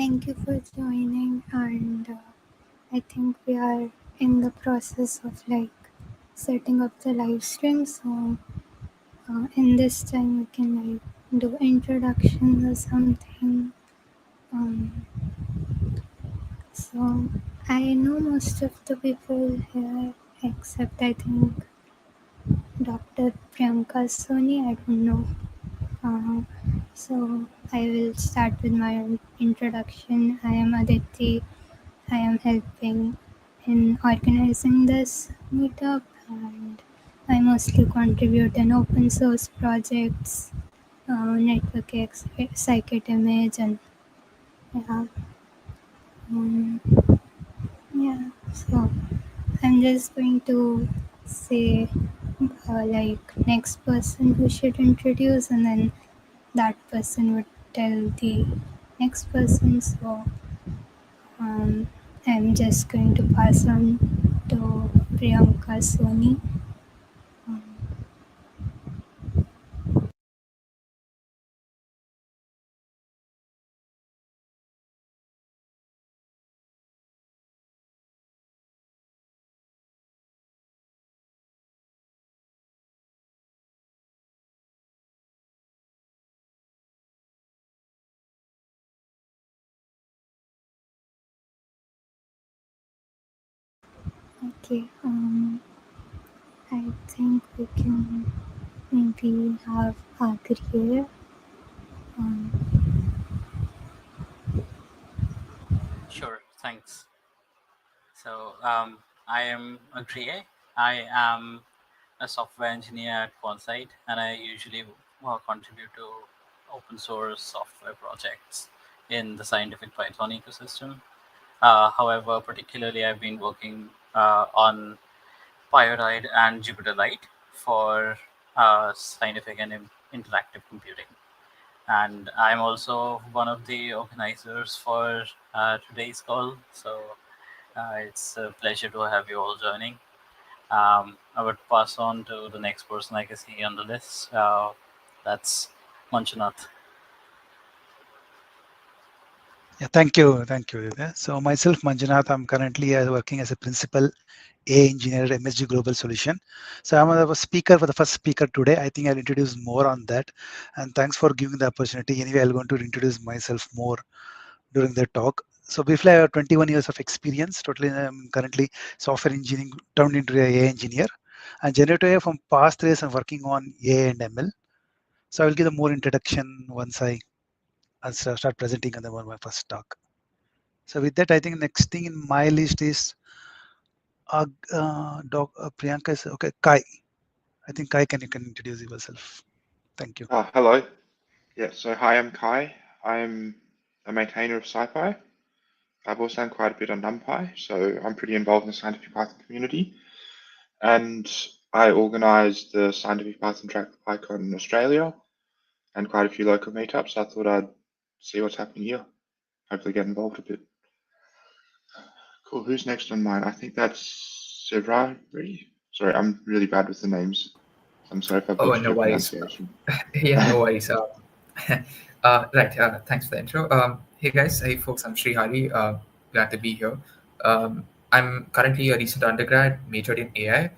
thank you for joining, and I think we are in the process of setting up the live stream. So in this time, we can do introductions or something. Um, so I know most of the people here, except I think Dr. Priyanka Soni. I don't know. Uh, so I will start with my own introduction. I am Aditi. I am helping in organizing this meetup, and I mostly contribute in open source projects, network scikit image, and yeah, um, yeah. So I'm just going to say next person who should introduce, and then that person would tell the next person. So I'm just going to pass on to Priyanka Soni. Um, okay, I think we can maybe have Agriya. Um, Sure, thanks. So I am Agriye. I am a software engineer at Quantsite, and I usually contribute to open source software projects in the scientific Python ecosystem. However, particularly I've been working on Pyodide and JupyterLite for scientific and interactive computing. And I'm also one of the organizers for today's call. So it's a pleasure to have you all joining. I would pass on to the next person I can see on the list. That's Manchunath. Yeah, thank you. Vidya. So myself, Manjunath, I'm currently working as a principal AI engineer at MSG Global Solution. So I'm a speaker for the first speaker today. I think I'll introduce more on that. And thanks for giving the opportunity. Anyway, I'm going to introduce myself more during the talk. So briefly, I have 21 years of experience. Totally, I'm currently software engineering turned into an AI engineer. And generative AI from past 3 years, I'm working on AI and ML. So I will give the more introduction once I'll start presenting on my first talk. So with that, I think next thing in my list is Priyanka is okay. Kai, I think Kai, you can introduce yourself. Thank you. Hello. Yeah, so hi, I'm Kai. I'm a maintainer of SciPy. I've also done quite a bit on NumPy, so I'm pretty involved in the scientific Python community. And I organise the scientific Python track for PyCon in Australia and quite a few local meetups. So I thought I'd see what's happening here. Hopefully get involved a bit. Cool. Who's next on mine? I think that's Sevari. Sorry, I'm really bad with the names. I'm sorry if I Oh, butchered no your worries. pronunciation. Yeah, no worries. Right. Thanks for the intro. Hey guys. Hey folks. I'm Sri Hari. Glad to be here. I'm currently a recent undergrad, majored in AI,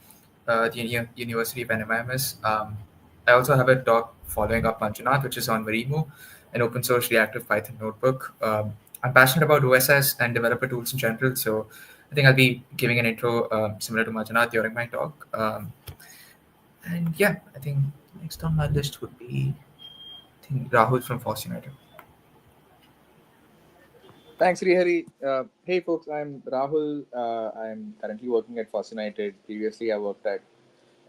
the University of NMIMS. I also have a talk following up Manjunath, which is on Verimo, an open source reactive Python notebook. I'm passionate about OSS and developer tools in general, so I think I'll be giving an intro similar to Manjunath during my talk. And yeah, I think next on my list would be Rahul from FOSS United. Thanks, Srihari. Hey, folks, I'm Rahul. I'm currently working at FOSS United. Previously, I worked at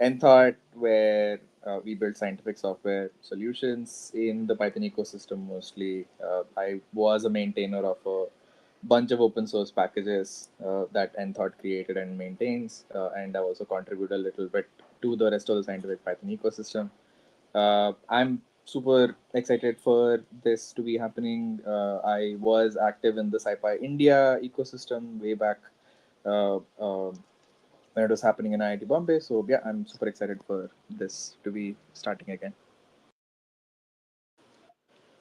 Nthought, where we build scientific software solutions in the Python ecosystem mostly. I was a maintainer of a bunch of open source packages that Nthought created and maintains, and I also contribute a little bit to the rest of the scientific Python ecosystem. I'm super excited for this to be happening. I was active in the SciPy India ecosystem way back when it was happening in IIT Bombay. So yeah, I'm super excited for this to be starting again.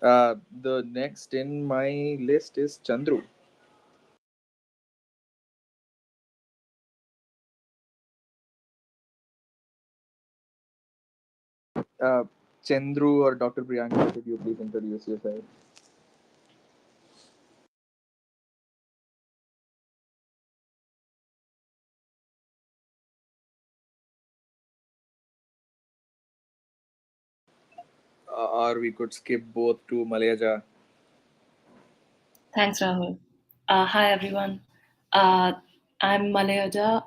The next in my list is Chandru. Uh, Chandru or Dr. Priyanka, could you please introduce yourself? Or we could skip both to Malayaja. Thanks, Rahul. Hi, everyone. Uh, I'm Malayaja.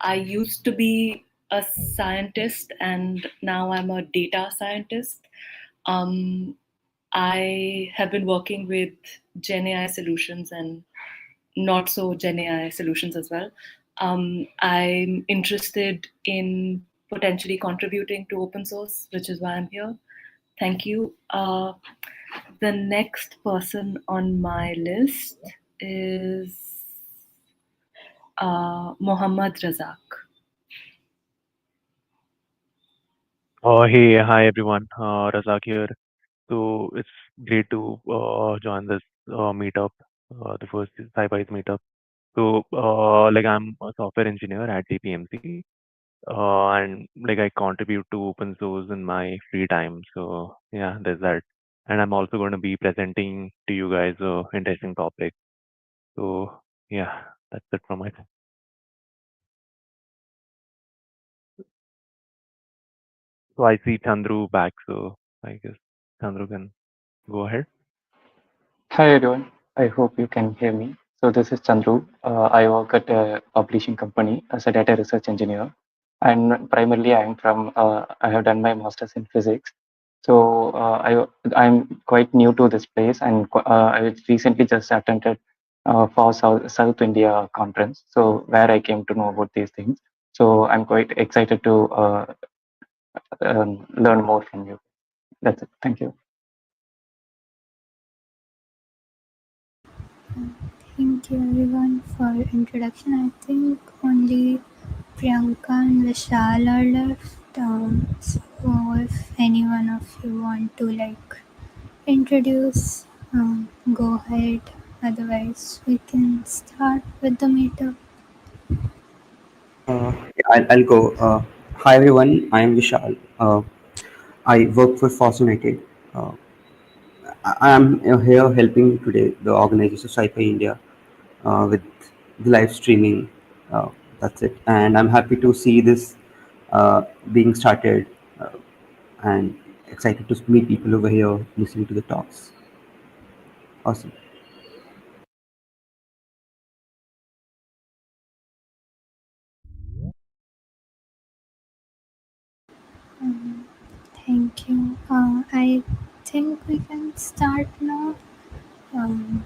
I used to be a scientist and now I'm a data scientist. Um, I have been working with Gen AI solutions and not so Gen AI solutions as well. I'm interested in potentially contributing to open source, which is why I'm here. Thank you. The next person on my list is Mohammad Razak. Hi everyone, Razak here. So it's great to join this meetup, the first SciPy's meetup. So I'm a software engineer at TPMC, and I contribute to open source in my free time. So yeah, there's that. And I'm also going to be presenting to you guys a interesting topic. So yeah, that's it from my side. So I see Chandru back, so I guess Chandru can go ahead. Hi everyone, I hope you can hear me. So this is Chandru. I work at a publishing company as a data research engineer, and primarily I am from. I have done my masters in physics. So I'm quite new to this place, and I recently just attended for South India conference. So where I came to know about these things. So I'm quite excited to learn more from you. That's it. Thank you. Thank you everyone for introduction. I think only Priyanka and Vishal are left. So if any one of you want to introduce, go ahead. Otherwise, we can start with the meetup. I'll go. Hi everyone, I am Vishal. I work for FOSS. Uh, I am here helping today the organization SciPy India with the live streaming. Uh, that's it, and I'm happy to see this being started uh, and excited to meet people over here listening to the talks. Awesome. Um, Thank you. I think we can start now. Um,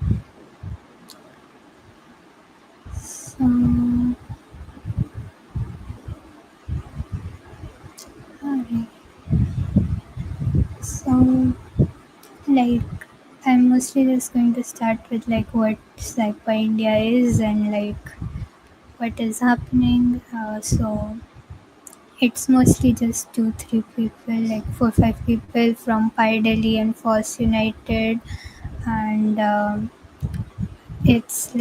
so, alright. So, like, I'm mostly just going to start with what SciPy India is and what is happening. So, it's mostly just 2-3 people, like 4-5 people from Pi Delhi and FOSS United, and it's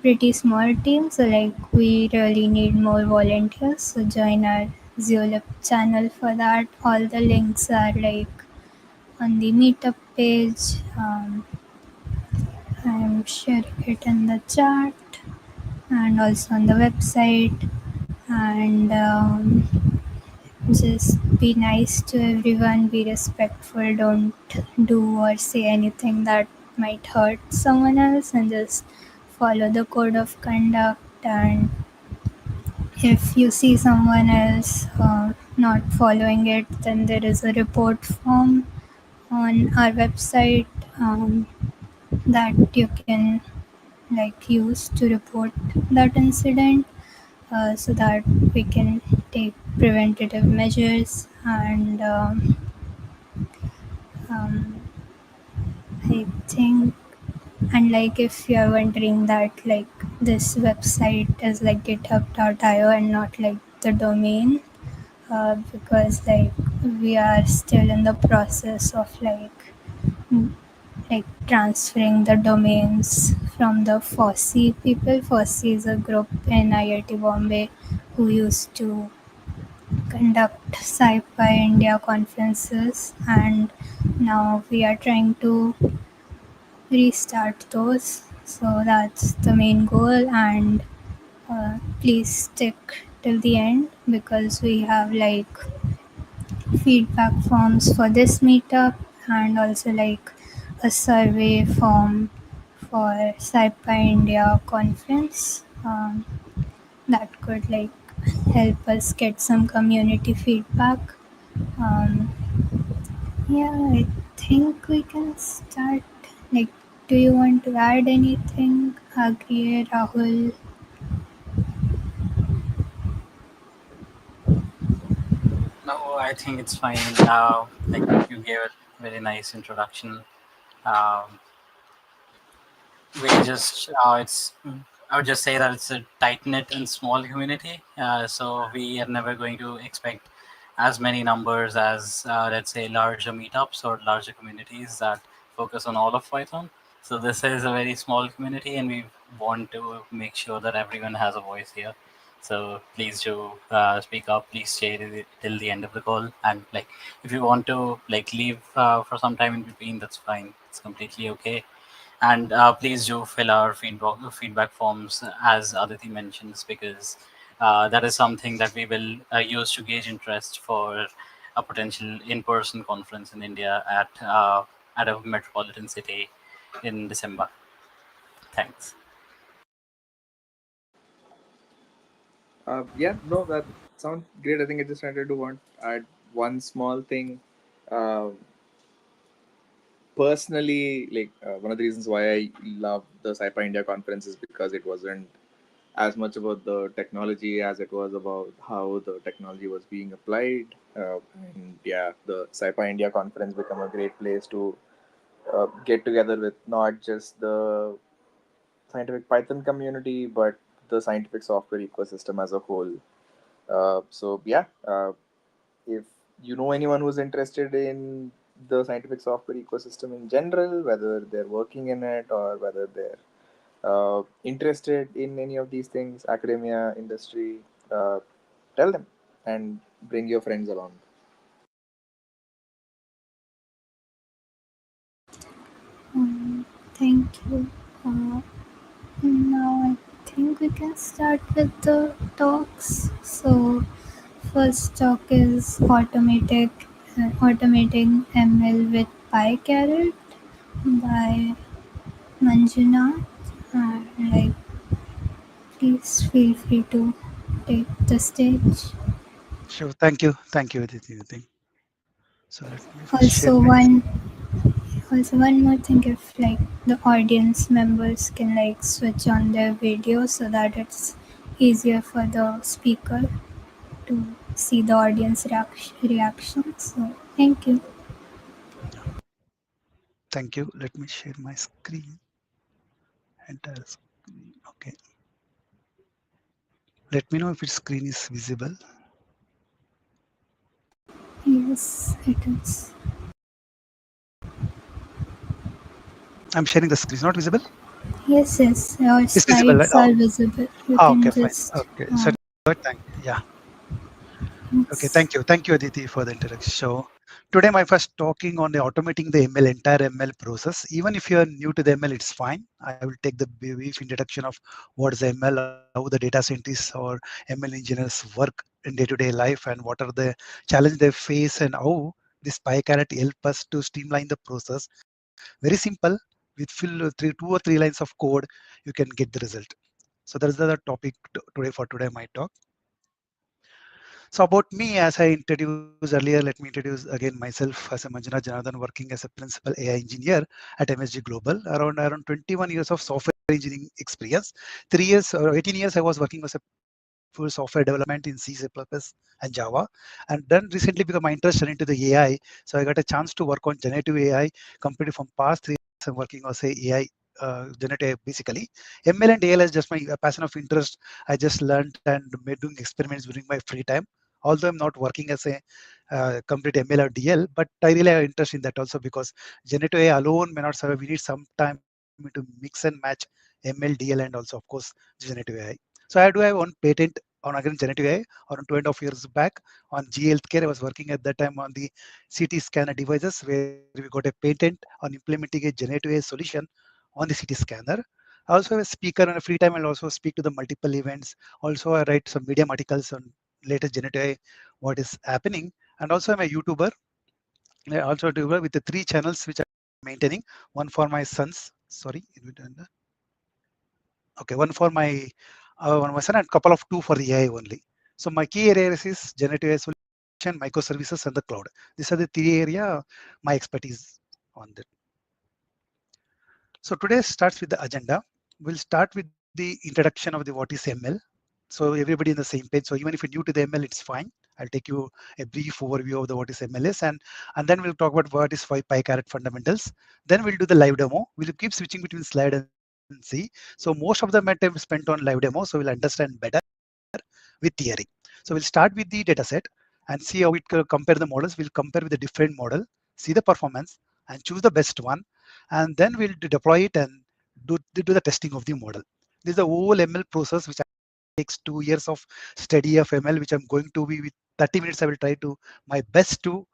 pretty small team. So we really need more volunteers. So join our Zeolab channel for that. All the links are on the meetup page. I'm sharing it in the chat and also on the website. And just be nice to everyone, be respectful, don't do or say anything that might hurt someone else, and just follow the code of conduct. And if you see someone else not following it, then there is a report form on our website that you can use to report that incident, so that we can take preventative measures. And um, I think, and if you're wondering that this website is github.io and not the domain, because we are still in the process of mm, like transferring the domains from the FOSS people. FOSS is a group in IIT Bombay who used to conduct SciPy India conferences, and now we are trying to restart those. So that's the main goal, and please stick till the end because we have like feedback forms for this meetup and also like a survey form for SciPy India conference that could like help us get some community feedback. Um, yeah, I think we can start. Like, do you want to add anything, Agri, Rahul? No, I think it's fine. Like you gave a very nice introduction. Um, we just it's I would just say that it's a tight knit and small community. So we are never going to expect as many numbers as let's say larger meetups or larger communities that focus on all of Python. So this is a very small community, and we want to make sure that everyone has a voice here. So please do speak up. Please stay till the end of the call, and like if you want to like leave for some time in between, that's fine. It's completely okay. And please do fill our feedback forms as Aditi mentions, because that is something that we will use to gauge interest for a potential in-person conference in India at a metropolitan city in December. Thanks. Yeah, no, that sounds great. I think I just wanted to want add one small thing. Uh, Personally, like one of the reasons why I love the SciPy India conference is because it wasn't as much about the technology as it was about how the technology was being applied. And yeah, the SciPy India conference become a great place to get together with not just the scientific Python community, but the scientific software ecosystem as a whole. So yeah, if you know anyone who's interested in the scientific software ecosystem in general, whether they're working in it or whether they're interested in any of these things, academia, industry, uh, tell them and bring your friends along. Thank you. Now I think we can start with the talks. So first talk is automating ML with PyCaret by Manjunath. Like, please feel free to take the stage. Sure. Thank you, Aditi. So let me share Also my. one more thing, if like the audience members can like switch on their video so that it's easier for the speaker to see the audience reaction. So thank you. Thank you. Let me share my screen. Entire screen. Okay. Let me know if its screen is visible. Yes, it is. I'm sharing the screen. It's not visible. Yes, your It's visible, right? slides are visible. You Okay, can fine. just Okay. So good. Thank you. Yeah. Okay, yes. thank you, Aditi, for the introduction. So today my first talking on the automating the ML, entire ML process. Even if you are new to the ML, it's fine. I will take the brief introduction of what is ML, how the data scientists or ML engineers work in day-to-day life, and what are the challenges they face, and how this PyCaret help us to streamline the process. Very simple. With two or three lines of code, you can get the result. So that is the topic today for today my talk. So about me, as I introduced earlier, let me introduce again myself as a Manjuna Janardhan, working as a principal AI engineer at MSG Global. Around 21 years of software engineering experience. 3 years or 18 years, I was working as a full software development in C, C++, and Java. And then recently become my interest into the AI. So I got a chance to work on generative AI. Completely from past 3 years, I'm working as a AI. Generative AI basically. ML and AI is just my passion of interest. I just learned and made doing experiments during my free time Although I'm not working as a complete ML or DL, but I really have interest in that also because generative AI alone may not survive. We need some time to mix and match ML, DL, and also, of course, generative AI. So I do have one patent on again generative AI around 2.5 years back on G Healthcare. I was working at that time on the CT scanner devices where we got a patent on implementing a generative AI solution on the CT scanner. I also have a speaker on a free time. I'll also speak to the multiple events. Also, I write some Medium articles on latest generative AI, what is happening. And also, I'm a YouTuber. I also do with the 3 channels which I'm maintaining. One for my sons. Sorry. Okay, one for my son and couple of 2 for the AI only. So my key areas is generative AI solution, microservices, and the cloud. These are the 3 area my expertise on that. So today starts with the agenda. We'll start with the introduction of the what is ML. So everybody in the same page. So even if you're new to the ML, it's fine. I'll take you a brief overview of the what is ML is, and then we'll talk about what is PyCaret fundamentals. Then we'll do the live demo. We'll keep switching between slide and see. So most of the time spent on live demo, so we'll understand better with theory. So we'll start with the data set and see how it compare the models. We'll compare with the different model, see the performance, and choose the best one, and then we'll deploy it and do the testing of the model. This is the whole ML process which takes 2 years of study of ML, which I'm going to be with 30 minutes. I will try to my best to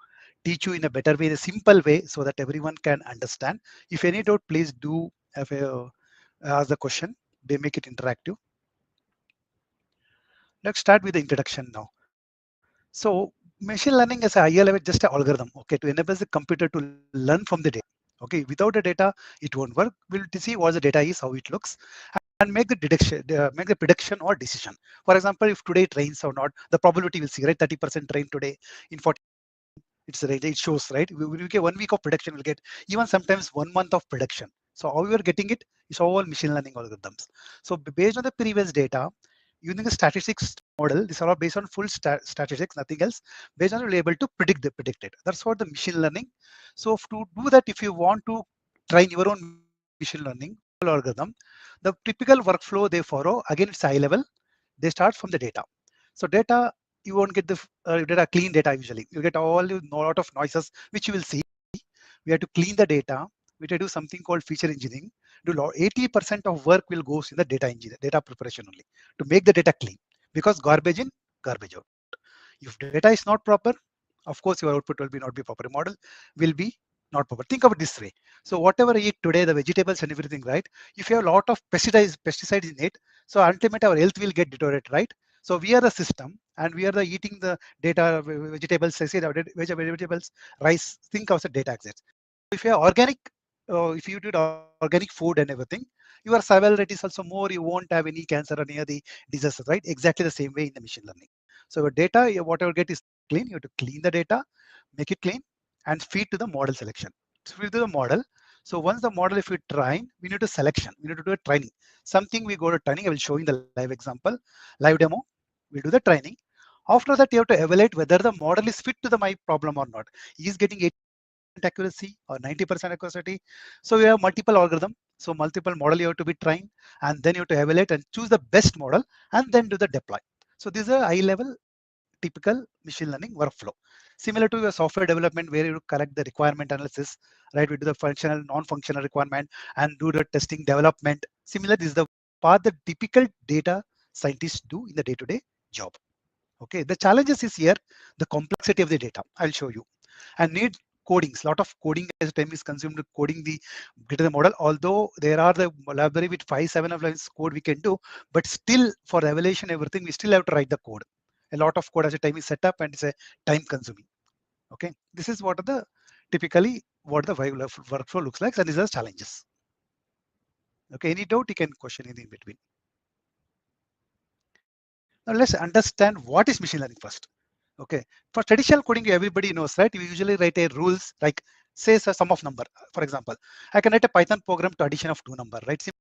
teach you in a better way, in a simple way, so that everyone can understand. If any doubt, please do have ask the question. They make it interactive. Let's start with the introduction now. So machine learning is a higher level, just an algorithm, okay, to enable the computer to learn from the data. Okay, without the data, it won't work. We'll see what the data is, how it looks, and make the make the prediction or decision. For example, if today it rains or not, the probability will see, right? 30% rain today, in 40 it's right, it shows, right? We will get 1 week of prediction, we'll get even sometimes 1 month of prediction. So how we are getting it is all machine learning algorithms. So based on the previous data, using the statistics model, these are all based on full statistics, nothing else. Based on, you're able to predict it. That's what the machine learning. So to do that, if you want to train your own machine learning algorithm, the typical workflow they follow, again, it's high level. They start from the data. So data, you won't get the data, clean data usually. You get all a lot of noises, which you will see. We have to clean the data. We have to do something called feature engineering. Do 80% of work will goes in the data engineer, data preparation only, to make the data clean. Because garbage in, garbage out. If data is not proper, of course your output will be not be proper. Model will be not proper. Think of it this way. So whatever you eat today, the vegetables and everything, right? If you have a lot of pesticides in it, so ultimately our health will get deteriorated, right? So we are the system, and we are the eating the data, vegetables, I say vegetables, rice. Think of the data access. If you have organic, if you did organic food and everything, your survival rate is also more. You won't have any cancer or any of the diseases, right? Exactly the same way in the machine learning. So your data, whatever get is clean. You have to clean the data, make it clean, and feed to the model selection. So we do the model. So once the model, if we train, we need to selection. We need to do a training. Something we go to training. I will show you in the live example, live demo. We do the training. After that, you have to evaluate whether the model is fit to the my problem or not. Is getting 80% accuracy or 90% accuracy. So we have multiple algorithm. So multiple model you have to be trained, and then you have to evaluate and choose the best model, and then do the deploy. So this is a high level typical machine learning workflow. Similar to your software development, where you collect the requirement analysis, right? We do the functional, non-functional requirement and do the testing development. Similar, this is the part that typical data scientists do in the day-to-day job. Okay, the challenges is here, the complexity of the data. I'll show you. And need codings. Lot of coding as time is consumed to coding the get the model. Although there are the library with 5-7 of lines code we can do, but still for evaluation everything we still have to write the code. A lot of code as a time is set up, and it's a time consuming. Okay, this is what are the typically what the workflow looks like, and these are challenges. Okay, any doubt you can question in between. Now let's understand what is machine learning first. Okay, for traditional coding, everybody knows, right? We usually write a rules like say a sum of number. For example, I can write a Python program to addition of 2 numbers, right? Simple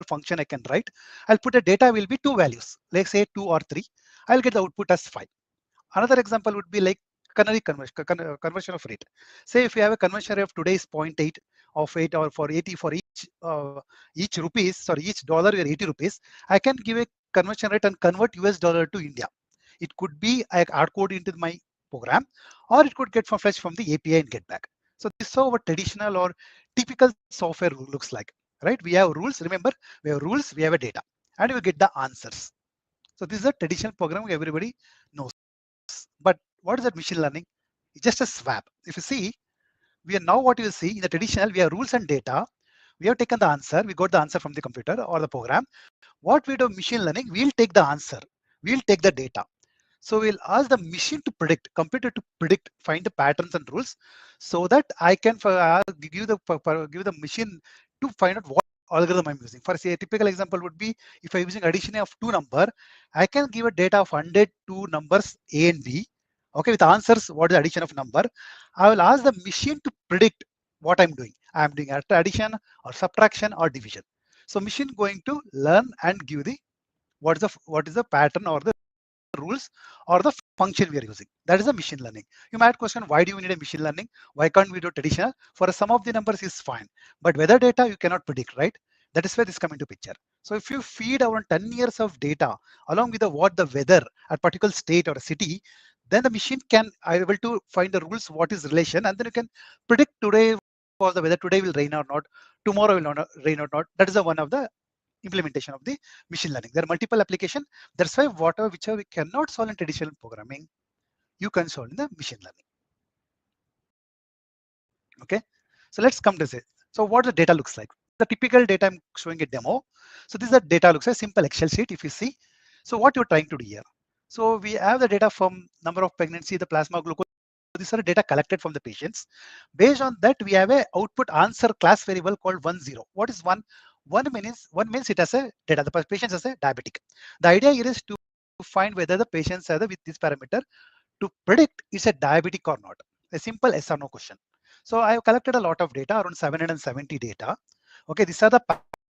function I can write. I'll put a data will be 2 values, like say 2 or 3. I'll get the output as 5. Another example would be like canary conversion of rate. Say if you have a conversion rate of today is 0.8 of 8, or for 80 for each rupees, sorry, each dollar or 80 rupees, I can give a conversion rate and convert US dollar to India. It could be I hard code into my program, or it could get fetched from the API and get back. So this is how our traditional or typical software looks like, right? We have rules. Remember, we have rules, we have a data, and we get the answers. So this is a traditional programming everybody knows. But what is that machine learning? It's just a swap. If you see, we are now what you see in the traditional, we have rules and data. We have taken the answer, we got the answer from the computer or the program. What we do machine learning, we'll take the answer, we'll take the data. So we'll ask the machine to predict, computer to predict, find the patterns and rules, so that I can give the machine to find out what algorithm I'm using. For say a typical example would be if I'm using addition of two number, I can give a data of 100 two numbers A and B. Okay, with answers, what is the addition of number? I will ask the machine to predict what I'm doing. I'm doing addition or subtraction or division. So machine going to learn and give the what is the pattern or the rules or the function we are using. That is a machine learning. You might question, why do you need a machine learning? Why can't we do traditional? For some of the numbers is fine, but weather data you cannot predict, right? That is where this come into picture. So if you feed around 10 years of data along with what the weather at particular state or a city, then the machine can able to find the rules, what is relation, and then you can predict today was the weather, today will rain or not, tomorrow will not rain or not. That is the one of the implementation of the machine learning. There are multiple applications. That's why whichever we cannot solve in traditional programming, you can solve in the machine learning. Okay, so let's come to this. So what the data looks like. The typical data I'm showing a demo. So this is the data looks like simple Excel sheet. If you see, so what you're trying to do here. So we have the data from number of pregnancy, the plasma glucose. These are the data collected from the patients. Based on that, we have a output answer class variable called 10. What is one? One means it has a data. The patient has a diabetic. The idea here is to find whether the patients have with this parameter to predict is a diabetic or not. A simple yes or no question. So I have collected a lot of data, around 770 data. Okay, these are the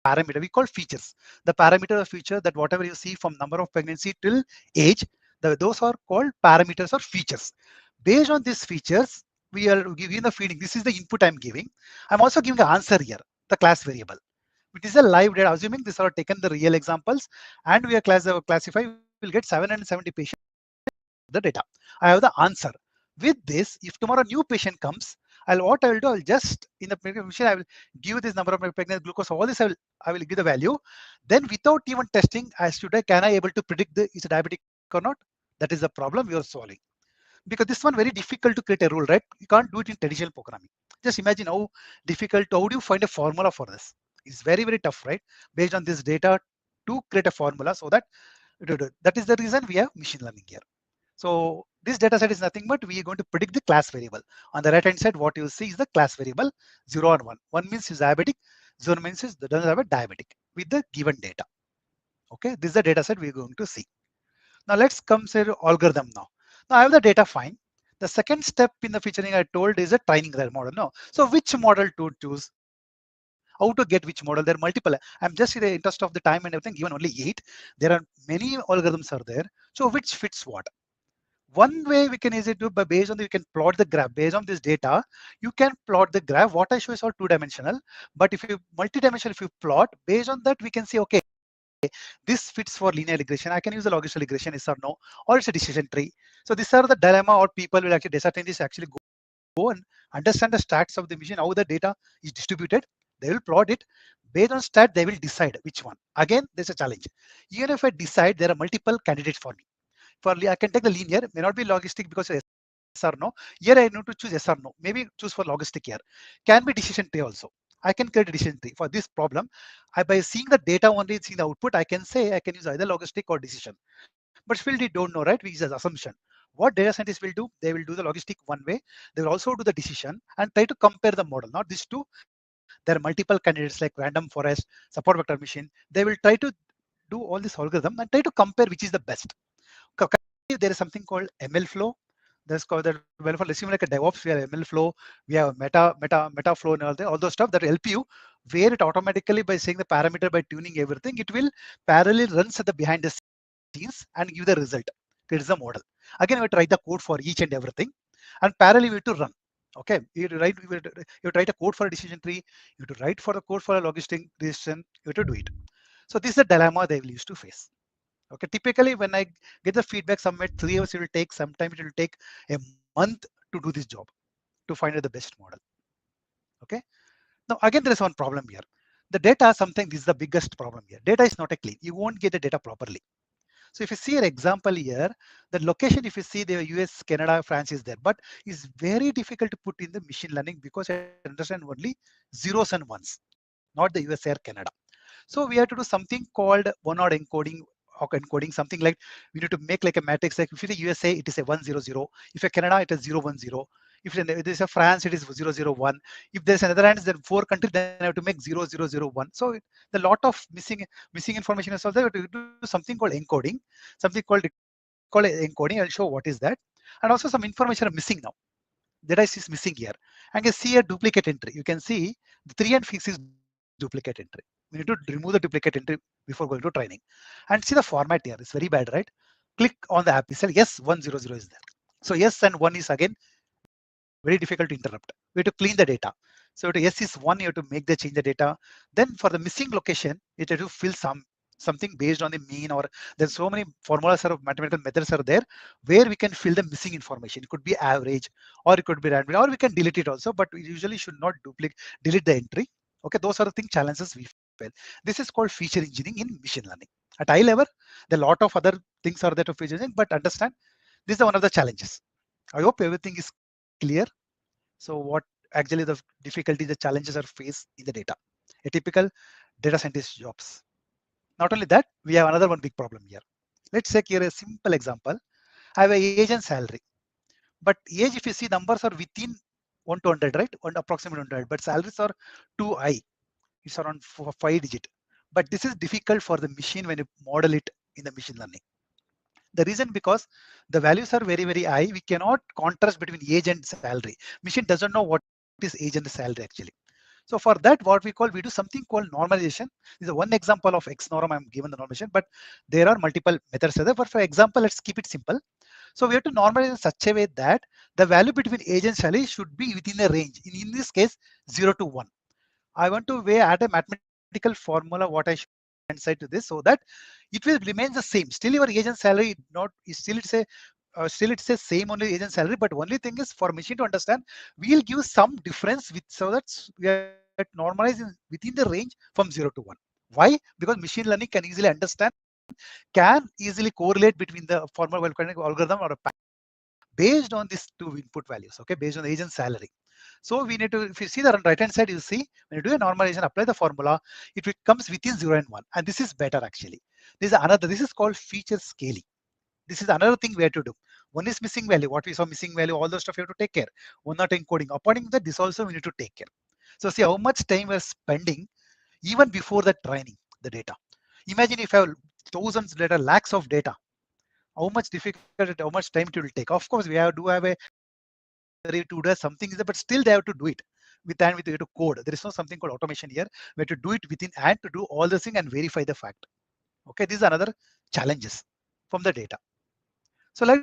parameter we call features. The parameter of feature that whatever you see from number of pregnancy till age, those are called parameters or features. Based on these features, we are giving the feeding. This is the input I'm giving. I'm also giving the answer here, the class variable. It is a live data, assuming these are taken the real examples, and we are classify. We'll get 770 patients the data. I have the answer. With this, if tomorrow new patient comes, what I will do, I'll just in the machine, I will give this number of my pregnant glucose, all this I will give the value. Then without even testing, as today, can I able to predict is it diabetic or not? That is the problem you are solving. Because this one very difficult to create a rule, right? You can't do it in traditional programming. Just imagine how difficult, how do you find a formula for this? It's very, very tough, right? Based on this data to create a formula so that that is the reason we have machine learning here. So this data set is nothing but we are going to predict the class variable. On the right hand side, what you see is the class variable 0 and 1. 1 means is diabetic, 0 means is doesn't have a diabetic with the given data. Okay, this is the data set we're going to see. Now let's come to algorithm now. Now I have the data fine. The second step in the featuring I told is a training the model. No, so which model to choose? How to get which model? There are multiple. I'm just in the interest of the time and everything given only 8. There are many algorithms are there. So which fits what? One way we can easily do, but based on you can plot the graph based on this data. You can plot the graph. What I show is all two-dimensional, but if you multi-dimensional, if you plot based on that, we can see okay, this fits for linear regression. I can use a logistic regression, yes or no, or it's a decision tree. So these are the dilemma, or people will actually data scientists actually go and understand the stats of the machine, how the data is distributed. They will plot it based on stat. They will decide which one. Again, there's a challenge. Even if I decide there are multiple candidates for me. I can take the linear, may not be logistic because yes or no. Here I need to choose yes or no. Maybe choose for logistic here. Can be decision tree also. I can create a decision tree for this problem. By seeing the data only, seeing the output, I can say I can use either logistic or decision. But still they don't know, right? We use as assumption. What data scientists will do, they will do the logistic one way. They will also do the decision and try to compare the model. Not these two. There are multiple candidates like random forest, support vector machine. They will try to do all this algorithm and try to compare which is the best. There is something called ML flow. There's called that well for assuming like a DevOps, we have ML flow, we have meta flow and all those stuff that will help you where it automatically by saying the parameter by tuning everything, it will parallel runs at the behind the scenes and give the result. It is the model. Again, we try the code for each and everything, and parallel we have to run. Okay, you write a code for a decision tree, you have to write for the code for a logistic decision, you have to do it. So this is the dilemma they will use to face. Okay, typically when I get the feedback, somewhere 3 hours it will take. Sometimes it will take a month to do this job to find out the best model. Okay. Now again, there is one problem here. The data, something this is the biggest problem here. Data is not a clean. You won't get the data properly. So if you see an example here, the location, if you see the US, Canada, France is there, but it's very difficult to put in the machine learning because I understand only zeros and ones, not the US or Canada. So we have to do something called one-odd encoding or encoding, something like we need to make like a matrix. Like if it is USA, it is a 100. If a Canada, it is 010. If it is a France, it is 001. If there's another hand, then 4 countries, then I have to make 0001. So the lot of missing information is also there. We have to do something called encoding, something called encoding. I'll show what is that, and also some information are missing now. The dice is missing here. And you can see a duplicate entry. You can see the 3 and 6 is duplicate entry. We need to remove the duplicate entry before going to training. And see the format here. It's very bad, right? Click on the app. It says yes, 100 is there. So yes and 1 is again very difficult to interrupt. We have to clean the data. So to yes is 1, you have to make the change the data. Then for the missing location, you have to fill something based on the mean, or there's so many formulas or mathematical methods are there where we can fill the missing information. It could be average, or it could be random, or we can delete it also, but we usually should not delete the entry. Okay, those are the thing challenges we face. This is called feature engineering in machine learning. At eye level, there are a lot of other things are there to feature engineering, but understand this is one of the challenges. I hope everything is clear. So what actually the difficulties, the challenges are faced in the data, a typical data scientist jobs. Not only that, we have another one big problem here. Let's take here a simple example. I have a age and salary, but age, if you see, numbers are within 1 to 100, right? One approximately 100, but salaries are too high. It's around 5 digit. But this is difficult for the machine when you model it in the machine learning. The reason because the values are very high. We cannot contrast between age and salary. Machine doesn't know what is age and the salary actually. So for that, what we do something called normalization. This is one example of X norm. I'm given the normalization, but there are multiple methods there. But for example, let's keep it simple. So we have to normalize in such a way that the value between age and salary should be within a range. In this case, 0 to 1. I want to add a mathematical formula, what I show on the right hand side to this, so that it will remain the same. Still your age and salary not still it's a same only age and salary, but only thing is for machine to understand, we'll give some difference with so that we are normalizing within the range from 0 to 1. Why? Because machine learning can easily understand, can easily correlate between the formal algorithm or a based on these two input values, okay, based on the age and salary. So we need to, if you see the right hand side, you see when you do a normalization, apply the formula, it comes within 0 and 1, and this is better actually. This is called feature scaling. This is another thing we have to do. One is missing value, what we saw missing value, all those stuff you have to take care. One not encoding. According to that, this also we need to take care. So see how much time we're spending even before the training the data. Imagine if I have thousands data, lakhs of data, how much difficult, how much time it will take. Of course, we do have a library to do something, but still they have to do it with you to code. There is no something called automation here. We have to do it within and to do all the thing and verify the fact. Okay, these are another challenges from the data. So let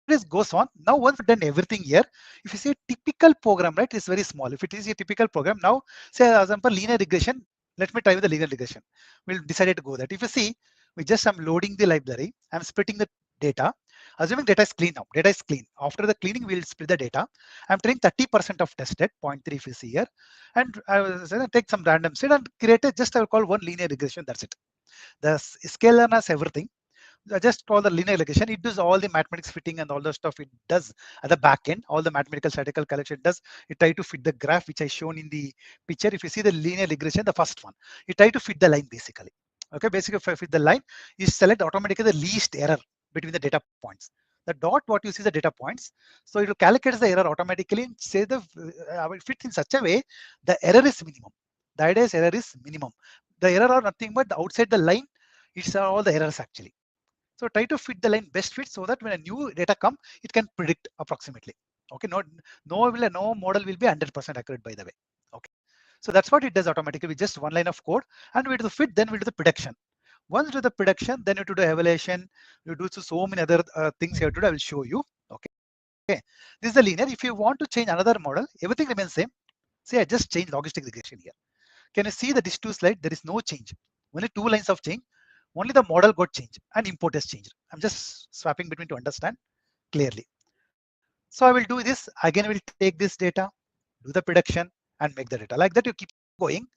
us goes on. Now once we've done everything here, if you see a typical program, right, it's very small. If it is a typical program, now say as example linear regression. Let me try with the linear regression. We'll decide to go that. If you see, I'm loading the library. I'm splitting the data. Assuming data is clean now. Data is clean. After the cleaning, we'll split the data. I'm taking 30% of tested, 0.3 if you see here. And I will take some random set and create just I will call one linear regression. That's it. The scalerness, everything. I just call the linear regression. It does all the mathematics fitting and all the stuff it does at the back end. All the mathematical statistical collection it does. It try to fit the graph which I shown in the picture. If you see the linear regression, the first one, it try to fit the line basically. Okay, basically if I fit the line, you select automatically the least error between the data points. The dot what you see is the data points. So it will calculate the error automatically and say the will fit in such a way the error is minimum. The idea is error is minimum. The error are nothing but outside the line. It's all the errors actually. So try to fit the line best fit so that when a new data come, it can predict approximately. Okay, no model will be 100% accurate by the way. Okay, so that's what it does automatically with just one line of code, and we do the fit, then we do the prediction. Once you do the prediction, then you do the evaluation. You do so many other things you have to do. I will show you. Okay, this is the linear. If you want to change another model, everything remains same. See, I just changed logistic regression here. Can you see the these two slide? There is no change. Only two lines of change. Only the model got changed and import has changed. I'm just swapping between to understand clearly. So I will do this again. I will take this data, do the prediction, and make the data. Like that, you keep going.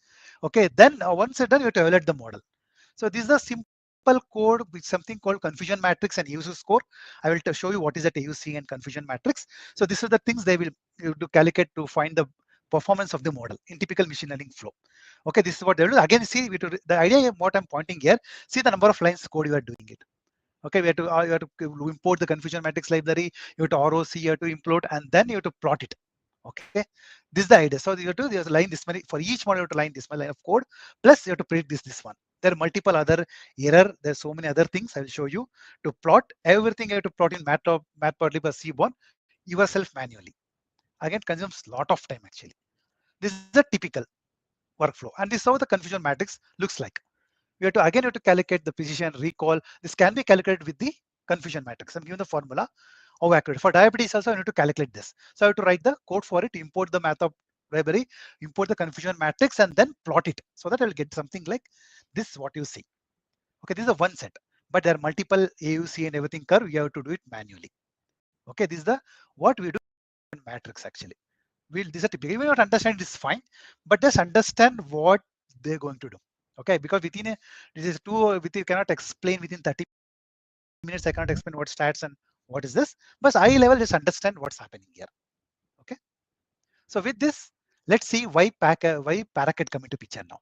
Okay. Then once you're done, you have to evaluate the model. So this is a simple code with something called confusion matrix and AUC score. I will show you what is that AUC and confusion matrix. So these are the things they will you do calculate to find the performance of the model in typical machine learning flow. Okay, this is what they will do. Again, see the idea of what I'm pointing here. See the number of lines code you are doing it. Okay, we have to you have to import the confusion matrix library. You have to ROC, you have to import, and then you have to plot it. Okay, this is the idea. So you have to there's a line this many for each model. You have to line this many line of code. Plus you have to predict this one. There are multiple other error. There's so many other things I will show you to plot everything. You have to plot in Matplotlib or Seaborn yourself manually. Again, consumes lot of time actually. This is a typical workflow, and this is how the confusion matrix looks like. You have to again you have to calculate the precision recall. This can be calculated with the confusion matrix. I'm giving the formula how accurate. For diabetes also I need to calculate this. So I have to write the code for it, import the math of library, import the confusion matrix, and then plot it so that I will get something like this what you see. Okay, this is a one set, but there are multiple AUC and everything curve. You have to do it manually. Okay, this is the what we do in matrix actually. We'll this is a typical. You may not understand this fine, but just understand what they're going to do. Okay, because within a this is too with you cannot explain within 30 minutes. I cannot explain what stats and what is this, but high level just understand what's happening here. Okay, so with this, let's see why Paracat come into picture now.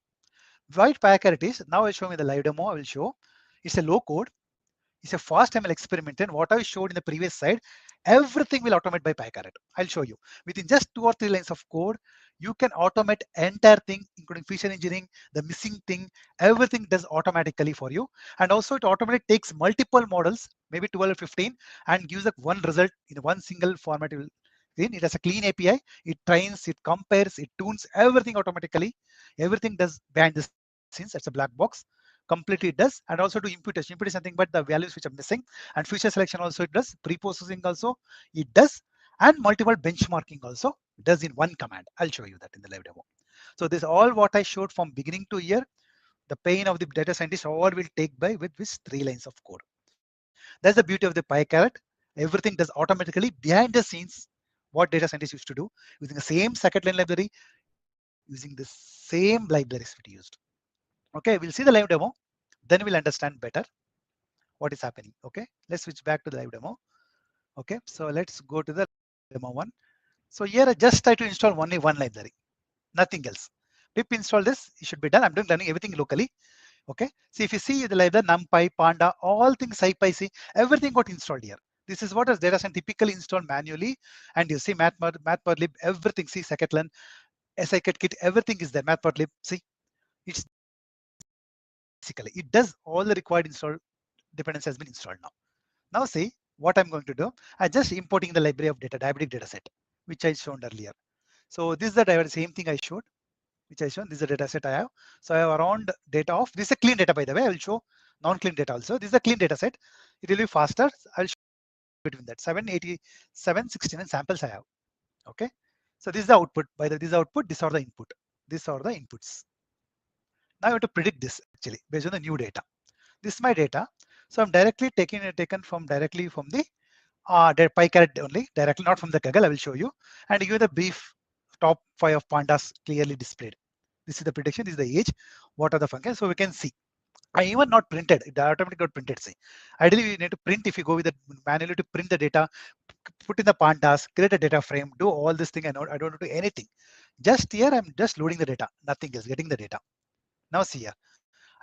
Why Paracat is now I show me the live demo. I will show it's a low code. It's a fast ML experiment, and what I showed in the previous slide, everything will automate by PyCaret. I'll show you. Within just 2 or 3 lines of code, you can automate entire thing, including feature engineering, the missing thing, everything does automatically for you. And also it automatically takes multiple models, maybe 12 or 15, and gives us one result in one single format. It has a clean API. It trains, it compares, it tunes everything automatically. Everything does behind the scenes. It's a black box completely it does, and also to imputation. Impute is something but the values which are missing, and feature selection also it does, pre-processing also it does, and multiple benchmarking also does in one command. I'll show you that in the live demo. So this is all what I showed from beginning to here. The pain of the data scientist all will take by with this 3 lines of code. That's the beauty of the PyCaret. Everything does automatically behind the scenes what data scientists used to do using the same scikit-learn library, using the same libraries we used. Okay, we'll see the live demo, then we'll understand better what is happening. Okay, let's switch back to the live demo. Okay, so let's go to the demo one. So here I just try to install only one library, nothing else. Pip install this, it should be done. I'm doing running everything locally. Okay, see if you see the library NumPy, Panda, all things SciPy, see everything got installed here. This is what is data science typically installed manually, and you see Matplotlib, everything. See scikit-learn, scikit-kit, everything is there. Matplotlib, see it's there basically. It does all the required install dependency has been installed now. Now see what I'm going to do. I just importing the library of data, diabetic data set, which I showed earlier. So this is the same thing I showed, which I shown. This is the data set I have. So I have around data of this is a clean data by the way. I will show non-clean data also. This is a clean data set. It will be faster. I'll show you between that 787, 69 samples I have. Okay. So this is the output. By the way, this is the output. These are the input. These are the inputs. Now I have to predict this actually based on the new data. This is my data. So I'm directly taken from directly from the PyCaret only, directly not from the Kaggle. I will show you and give the brief top 5 of pandas clearly displayed. This is the prediction. This is the age. What are the functions? So we can see. I even not printed. It automatically got printed. See, ideally we need to print if you go with the manually to print the data, put in the pandas, create a data frame, do all this thing. I don't do anything. Just here I'm just loading the data. Nothing else. Getting the data. Now see here.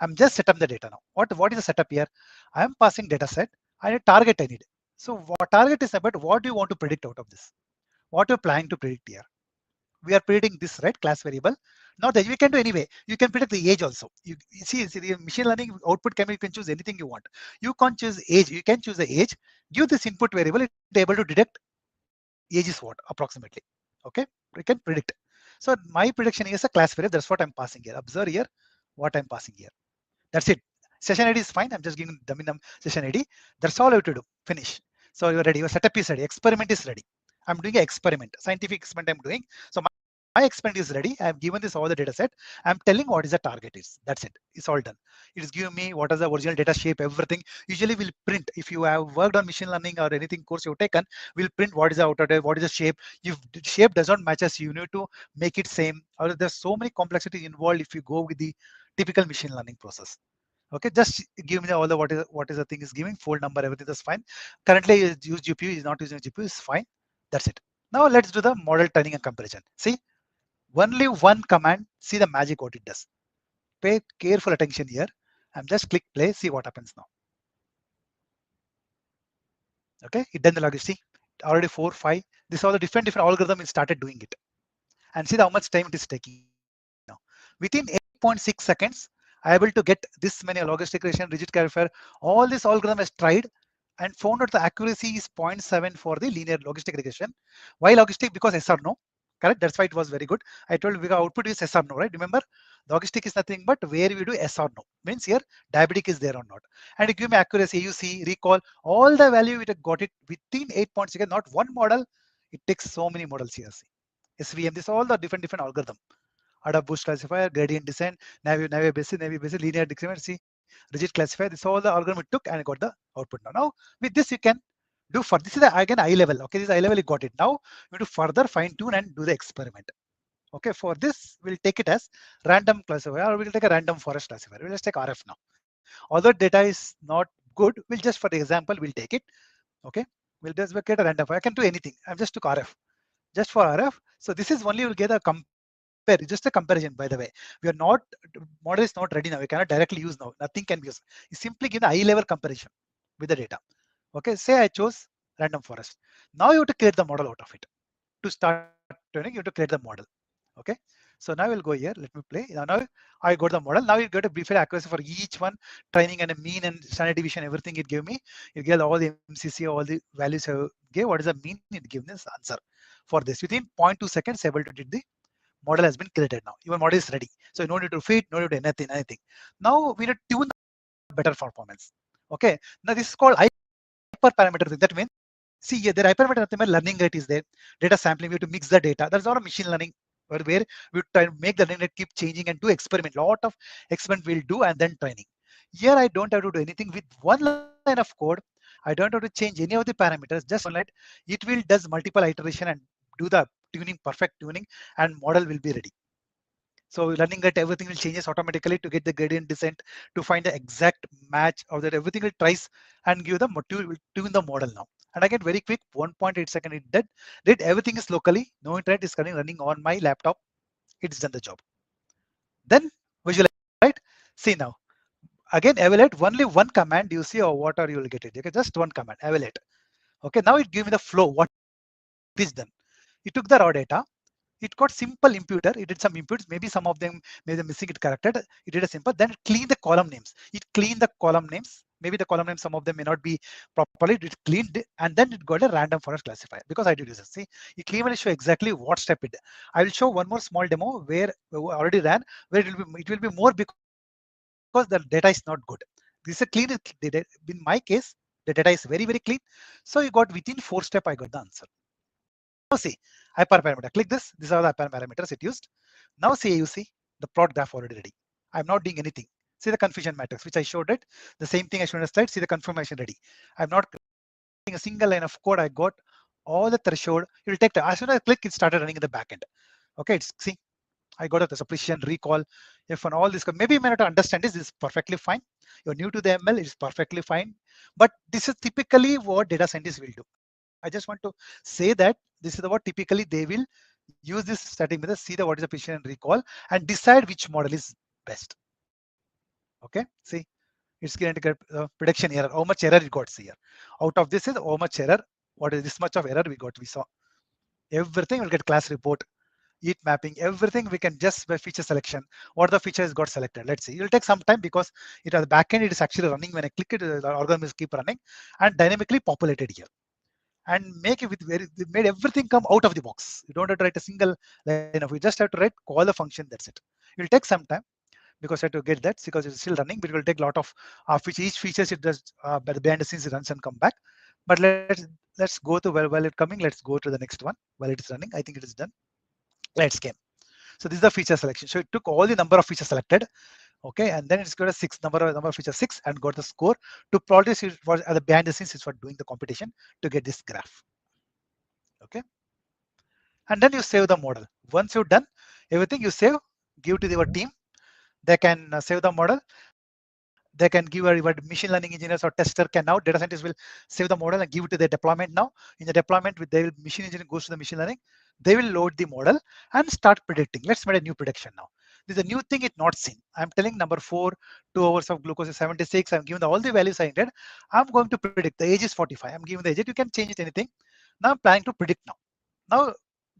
I'm just set up the data now. What is the setup here? I am passing data set and a target I need. So what target is about what do you want to predict out of this? What you're planning to predict here? We are predicting this, right? Class variable. Now that we can do anyway. You can predict the age also. You see the machine learning output can you can choose anything you want. You can't choose age. You can choose the age. Give this input variable. It's able to detect age is what approximately. Okay, we can predict. So my prediction is a class variable. That's what I'm passing here. Observe here what I'm passing here. That's it. Session ID is fine. I'm just giving dummy num session ID. That's all I have to do. Finish. So you're ready. Your setup is ready. Experiment is ready. I'm doing an experiment, scientific experiment I'm doing. So my my experiment is ready. I'm given this all the data set. I'm telling what is the target is. That's it. It's all done. It is giving me what is the original data shape, everything. Usually we'll print. If you have worked on machine learning or anything course you've taken, we'll print what is the outer data, what is the shape. If the shape does not match us, you need to make it same. Or there's so many complexities involved if you go with the typical machine learning process. Okay, just give me all the what is the thing is giving full number, everything is fine. Currently use GPU, is not using GPU, is fine. That's it. Now let's do the model training and comparison. See, only one command, see the magic what it does. Pay careful attention here. I'm just click play, see what happens now. Okay, it done the logistic. Already 4, 5. This all the different algorithm it started doing it. And see how much time it is taking now. Within 8.6 seconds, I able to get this many logistic regression, rigid clarifier. All this algorithm has tried and found out the accuracy is 0.7 for the linear logistic regression. Why logistic? Because yes or no. Correct. That's why it was very good. I told you output is yes or no, right? Remember, logistic is nothing but where we do yes or no. Means here diabetic is there or not. And it give me accuracy, AUC, recall, all the value it got it within 8.6 seconds. Not one model. It takes so many models here. See. SVM, this all the different algorithm. Adapt boost classifier, gradient descent, Navier basis, linear decrement, see, rigid classifier. This all the algorithm it took and got the output now. Now with this you can do for this is the, again eye level. Okay, this eye level you got it. Now you need to further fine tune and do the experiment. Okay, for this we'll take it as random classifier or we'll take a random forest classifier. We'll just take RF now. Although data is not good, we'll just for the example we'll take it. Okay, we'll just get a random. I can do anything. I've just took RF. Just for RF. So this is only you'll get a compare, just a comparison by the way. We are not, model is not ready now. We cannot directly use now. Nothing can be used. You simply give the high level comparison with the data. Okay, say I chose random forest. Now you have to create the model out of it. To start training, you have to create the model. Okay, so now we'll go here. Let me play. Now I got the model. Now you get a brief accuracy for each one, training and a mean and standard deviation, everything it gave me. You get all the MCC, all the values I gave. What is the mean? It gives this answer for this within 0.2 seconds. Able to did the model has been created now. Your model is ready. So no need to feed, no need to anything. Now we need to tune the better performance. Okay. Now this is called hyperparameter. That means see here the hyperparameter learning rate is there. Data sampling. We have to mix the data. That's all a machine learning where we try to make the learning rate keep changing and do experiment. Lot of experiment we'll do and then training. Here I don't have to do anything with one line of code. I don't have to change any of the parameters. Just one line. It will does multiple iteration and do the tuning, perfect tuning, and model will be ready. So learning that everything will changes automatically to get the gradient descent to find the exact match of that everything will tries and give the will tune the model now. And I get very quick 1.8 second it did everything is locally, no internet is running on my laptop. It's done the job. Then visualize, right? See now. Again evaluate only one command you see or what are you will get it. Okay, just one command, evaluate. Okay, now it give me the flow, what is done. It took the raw data, it got simple imputer. It did some imputes. Maybe some of them, maybe the missing it corrected. It did a simple. Then it cleaned the column names. It cleaned the column names. Maybe the column names, some of them may not be properly. It cleaned it, and then it got a random forest classifier because I did this. See, it clearly show exactly what step it did. I will show one more small demo where we already ran, where it will be more because the data is not good. This is a clean data. In my case, the data is very, very clean. So you got within 4 steps, I got the answer. Now see, hyperparameter. Click this. These are the hyperparameters it used. Now see, you see the plot graph already ready. I'm not doing anything. See the confusion matrix, which I showed it. The same thing I showed in the slide. See the confirmation ready. I'm not creating a single line of code. I got all the threshold. It will take time. As soon as I click, it started running in the backend. Okay, it's see. I got the suppression, recall, if and all this. Maybe you may not understand this. This is perfectly fine. You're new to the ML. It's perfectly fine. But this is typically what data scientists will do. I just want to say that this is what typically they will use this static method, see the what is the precision and recall, and decide which model is best. Okay, see, it's going to get prediction error. How much error it got here? Out of this is how much error? What is this much of error we got? We saw everything will get class report, heat mapping, everything we can just by feature selection. What the features got selected? Let's see. It will take some time because it at the backend it is actually running. When I click it, the algorithm is keep running and dynamically populated here. And make it with they made everything come out of the box. You don't have to write a single line of. You just have to write call the function. That's it. It will take some time because I have to get that because it's still running. But it will take a lot of which each features it does behind the scenes it runs and come back. But let's go to while it coming. Let's go to the next one while it is running. I think it is done. Let's game. So this is the feature selection. So it took all the number of features selected, okay, and then it's got a number of features 6 and got the score to plot this for the behind the scenes is for doing the competition to get this graph. Okay, and then you save the model. Once you've done everything, you save, give to your team. They can save the model. They can give your machine learning engineers or tester can now, data scientists will save the model and give it to their deployment now. In the deployment, with they will, machine engineering goes to the machine learning, they will load the model and start predicting. Let's make a new prediction now. This is a new thing it's not seen. I'm telling number 4, 2 hours of glucose is 76. I'm giving all the values I needed. I'm going to predict the age is 45. I'm giving the age. You can change it anything. Now I'm planning to predict now. Now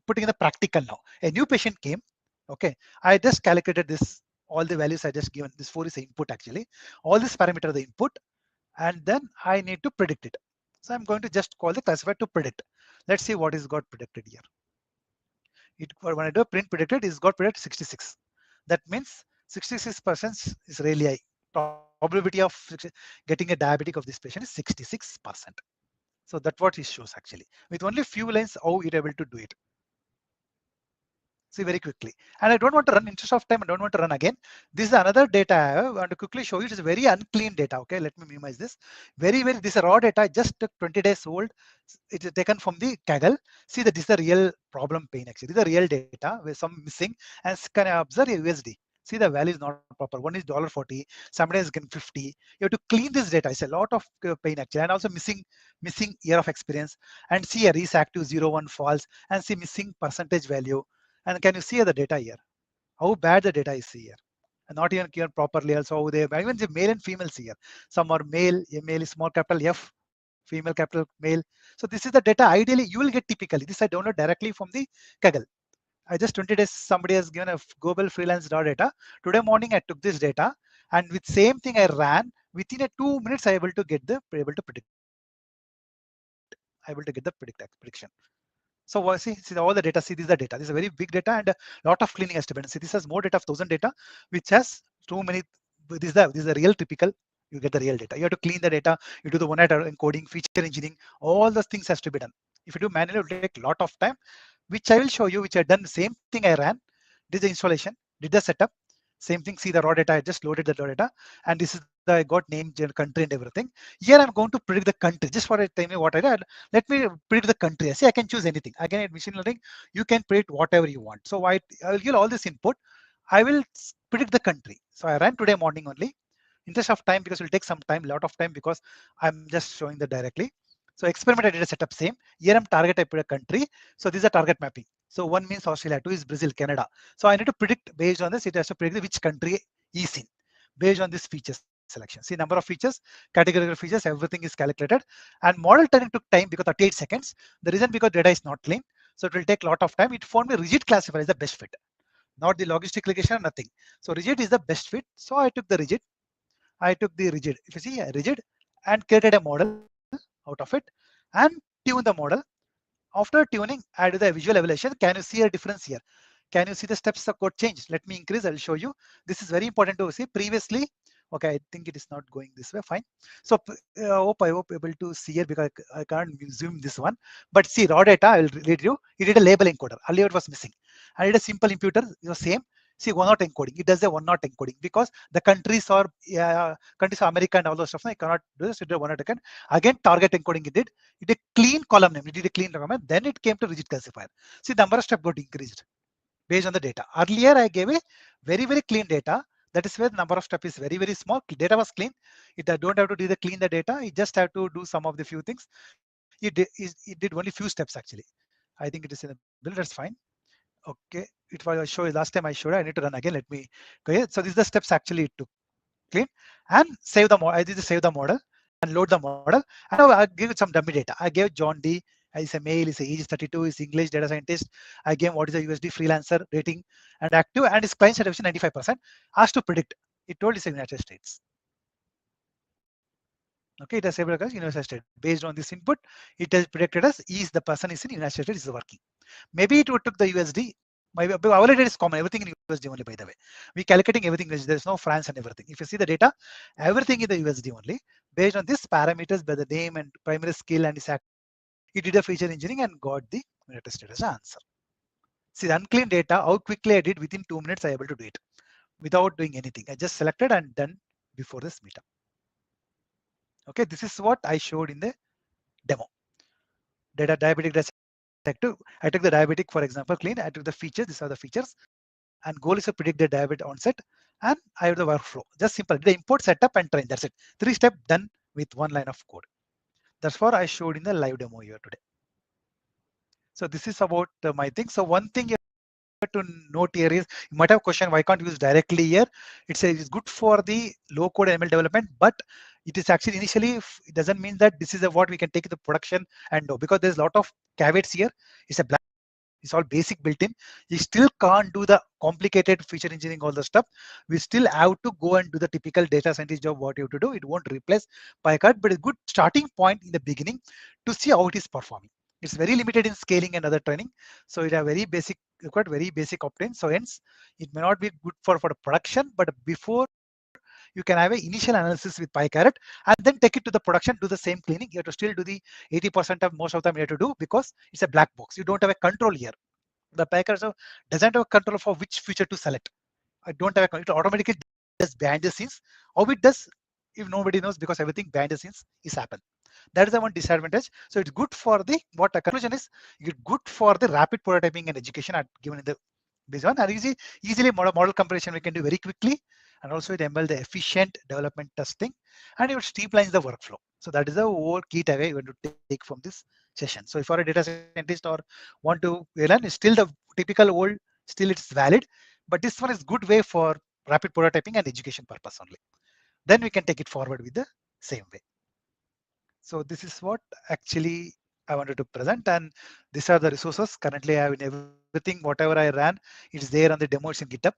putting in the practical now. A new patient came. Okay, I just calculated this. All the values I just given. This 4 is the input actually. All these parameters are the input, and then I need to predict it. So I'm going to just call the classifier to predict. Let's see what is got predicted here. When I do print predicted, is got predicted 66. That means 66% is really high. Probability of getting a diabetic of this patient is 66%. So that's what it shows actually. With only few lines, how it able to do it. See very quickly. And I don't want to run, interest of time, I don't want to run again. This is another data I want to quickly show you. It is very unclean data. Okay, let me minimize this. This is raw data. I just took 20 days old. It is taken from the Kaggle. See that this is the real problem pain actually. This is the real data with some missing, and can I observe a USD? See the value is not proper. One is $40, somebody is getting 50. You have to clean this data. It's a lot of pain actually, and also missing year of experience. And see a reactive 01 false, and see missing percentage value. And can you see the data here? How bad the data is here? And not even given properly. Also, how they even the male and females here. Some are male, a male is small capital F, female capital male. So this is the data. Ideally, you will get typically. This I download directly from the Kaggle. I just 20 days. Somebody has given a global freelance raw data. Today morning I took this data, and with same thing I ran within a 2 minutes. I able to get the predict. I able to get the prediction. So see all the data. See, this is the data. This is a very big data and a lot of cleaning has to be done. See, this has more data of 1,000 data, which has too many. This is the real typical. You get the real data. You have to clean the data. You do the one-night encoding, feature engineering. All those things has to be done. If you do manually, it will take a lot of time, which I will show you. Which I done the same thing I ran. Did the installation. Did the setup. Same thing. See the raw data. I just loaded the raw data, and this is the I got name, country, and everything. Here I'm going to predict the country. Just for a tell me what I did. Let me predict the country. See, I can choose anything. Again, at machine learning, you can predict whatever you want. So I'll give all this input. I will predict the country. So I ran today morning only. Interest of time because it will take some time, lot of time because I'm just showing that directly. So experiment I did a setup same. Here I'm target I put a country. So this is a target mapping. So 1 means Australia, 2 is Brazil, Canada. So I need to predict based on this. It has to predict which country is in based on this feature selection. See number of features, categorical features, everything is calculated. And model training took time because 38 seconds. The reason because data is not clean. So it will take a lot of time. It found me rigid classifier is the best fit, not the logistic regression, nothing. So rigid is the best fit. So I took the rigid. I took the rigid. If you see rigid and created a model out of it and tune the model. After tuning, I do the visual evaluation. Can you see a difference here? Can you see the steps the code change? Let me increase. I'll show you. This is very important to see. Previously, okay, I think it is not going this way. Fine. So I hope able to see here because I can't zoom this one. But see raw data. I will read you. It did a label encoder. Earlier it was missing. I did a simple imputer. You know, same. See one not encoding. It does a one not encoding because the countries are America and all those stuff. I cannot do this. It did one not again. Again target encoding. It did. It did a clean column name. It did a clean column. Then it came to rigid classifier. See the number of steps got increased based on the data. Earlier I gave a very clean data. That is where the number of steps is very small. Data was clean. It I don't have to do the clean the data. You just have to do some of the few things. It did only few steps actually. I think it is in the bill. That's fine. Okay, it was I show you last time I showed. I need to run again. Let me go here. So these are the steps actually it took. Clean and save the model. I did save the model and load the model. And now I give it some dummy data. I gave John D. He's a male. He's age 32. He's English data scientist. I gave what is the USD freelancer rating and active and his client satisfaction 95%. Asked to predict. It told it's in United States. Okay, it has said because United States. Based on this input, it has predicted us is the person is in United States is working. Maybe it would took the USD. Maybe our data is common. Everything in USD only. By the way, we calculating everything. There's no France and everything. If you see the data, everything in the USD only. Based on these parameters by the name and primary skill and his active, he did a feature engineering and got the United States as an answer. See the unclean data, how quickly I did within 2 minutes, I able to do it without doing anything. I just selected and done before this meetup. Okay, this is what I showed in the demo. Data diabetic dissector. I took the diabetic, for example, clean. I took the features. These are the features, and goal is to predict the diabetes onset. And I have the workflow. Just simple. The import, setup, and train. That's it. 3-step done with 1 line of code. That's what I showed in the live demo here today. So this is about my thing. So one thing you have to note here is you might have a question, why can't use directly here? It's good for the low code ML development, but it is actually initially, it doesn't mean that this is what we can take to production and do, because there's a lot of caveats here. It's a black, it's all basic built in. You still can't do the complicated feature engineering, all the stuff. We still have to go and do the typical data scientist job, what you have to do. It won't replace PyCard, but a good starting point in the beginning to see how it is performing. It's very limited in scaling and other training. So it have very basic, got very basic opt-in. So hence it may not be good for the production, but before you can have an initial analysis with PyCaret and then take it to the production, do the same cleaning. You have to still do the 80% of most of them you have to do, because it's a black box. You don't have a control here. The PyCaret doesn't have a control for which feature to select. I don't have a control. It automatically does behind the scenes. How it does, if nobody knows, because everything behind the scenes is happen. That is the one disadvantage. So it's good for the, what the conclusion is, it's good for the rapid prototyping and education at given in the this one, and easily model comparison we can do very quickly, and also it enables the efficient development testing, and it streamlines the workflow. So that is the whole key takeaway you want to take from this session. So if you are a data scientist or want to learn, it's still the typical old, still it's valid, but this one is good way for rapid prototyping and education purpose only. Then we can take it forward with the same way. So this is what actually I wanted to present, and these are the resources currently I have in everything. Whatever I ran, it's there on the demo. It's in GitHub.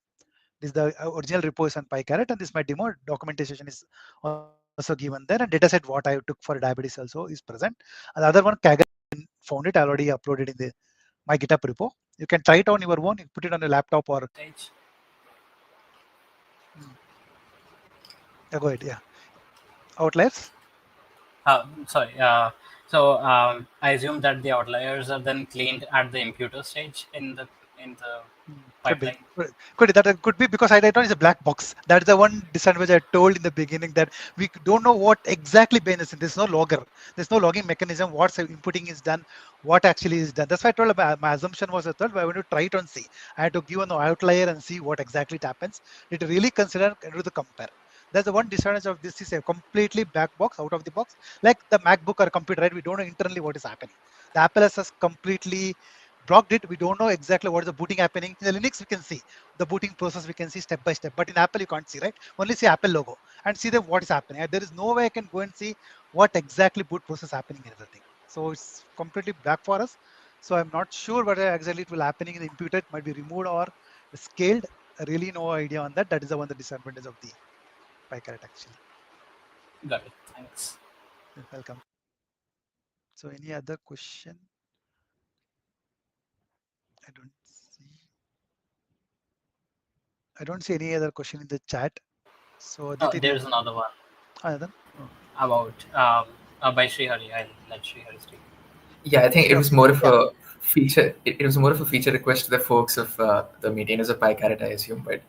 This is the original repo is on PyCaret, and this my demo documentation is also given there. And dataset what I took for diabetes also is present. And the other one, Kaggle, found it. I already uploaded in the my GitHub repo. You can try it on your own. You put it on your laptop or. Stage. Yeah, go ahead. Yeah, outliers. Sorry. I assume that the outliers are then cleaned at the imputer stage in the Could be. pipeline. That could be because I thought it's a black box. That's the one disadvantage I told in the beginning, that we don't know what exactly Bain is in. There's no logger. There's no logging mechanism. What's inputting is done, what actually is done. That's why I told my assumption was I thought I want to try it and see. I had to give an outlier and see what exactly it happens. It really consider and do the compare. That's the one disadvantage of this, is a completely black box, out of the box, like the MacBook or computer, right? We don't know internally what is happening. The Apple has completely blocked it. We don't know exactly what is the booting happening. In the Linux, we can see the booting process, we can see step by step, but in Apple, you can't see, right? Only see Apple logo and see what is happening. There is no way I can go and see what exactly boot process happening and everything. So it's completely black for us. So I'm not sure whether exactly it will happening in the imputed, might be removed or scaled. Really no idea on that. That is the one the disadvantage of the PyCaret actually. Got it. Thanks. You're welcome. So any other question? I don't see. I don't see any other question in the chat. So Aditi, There's another one then? Oh. about by Srihari. I'll let Srihari speak. Yeah, I think it Sure. was more of a feature. It was more of a feature request to the folks of the maintainers of PyCaret, I assume. But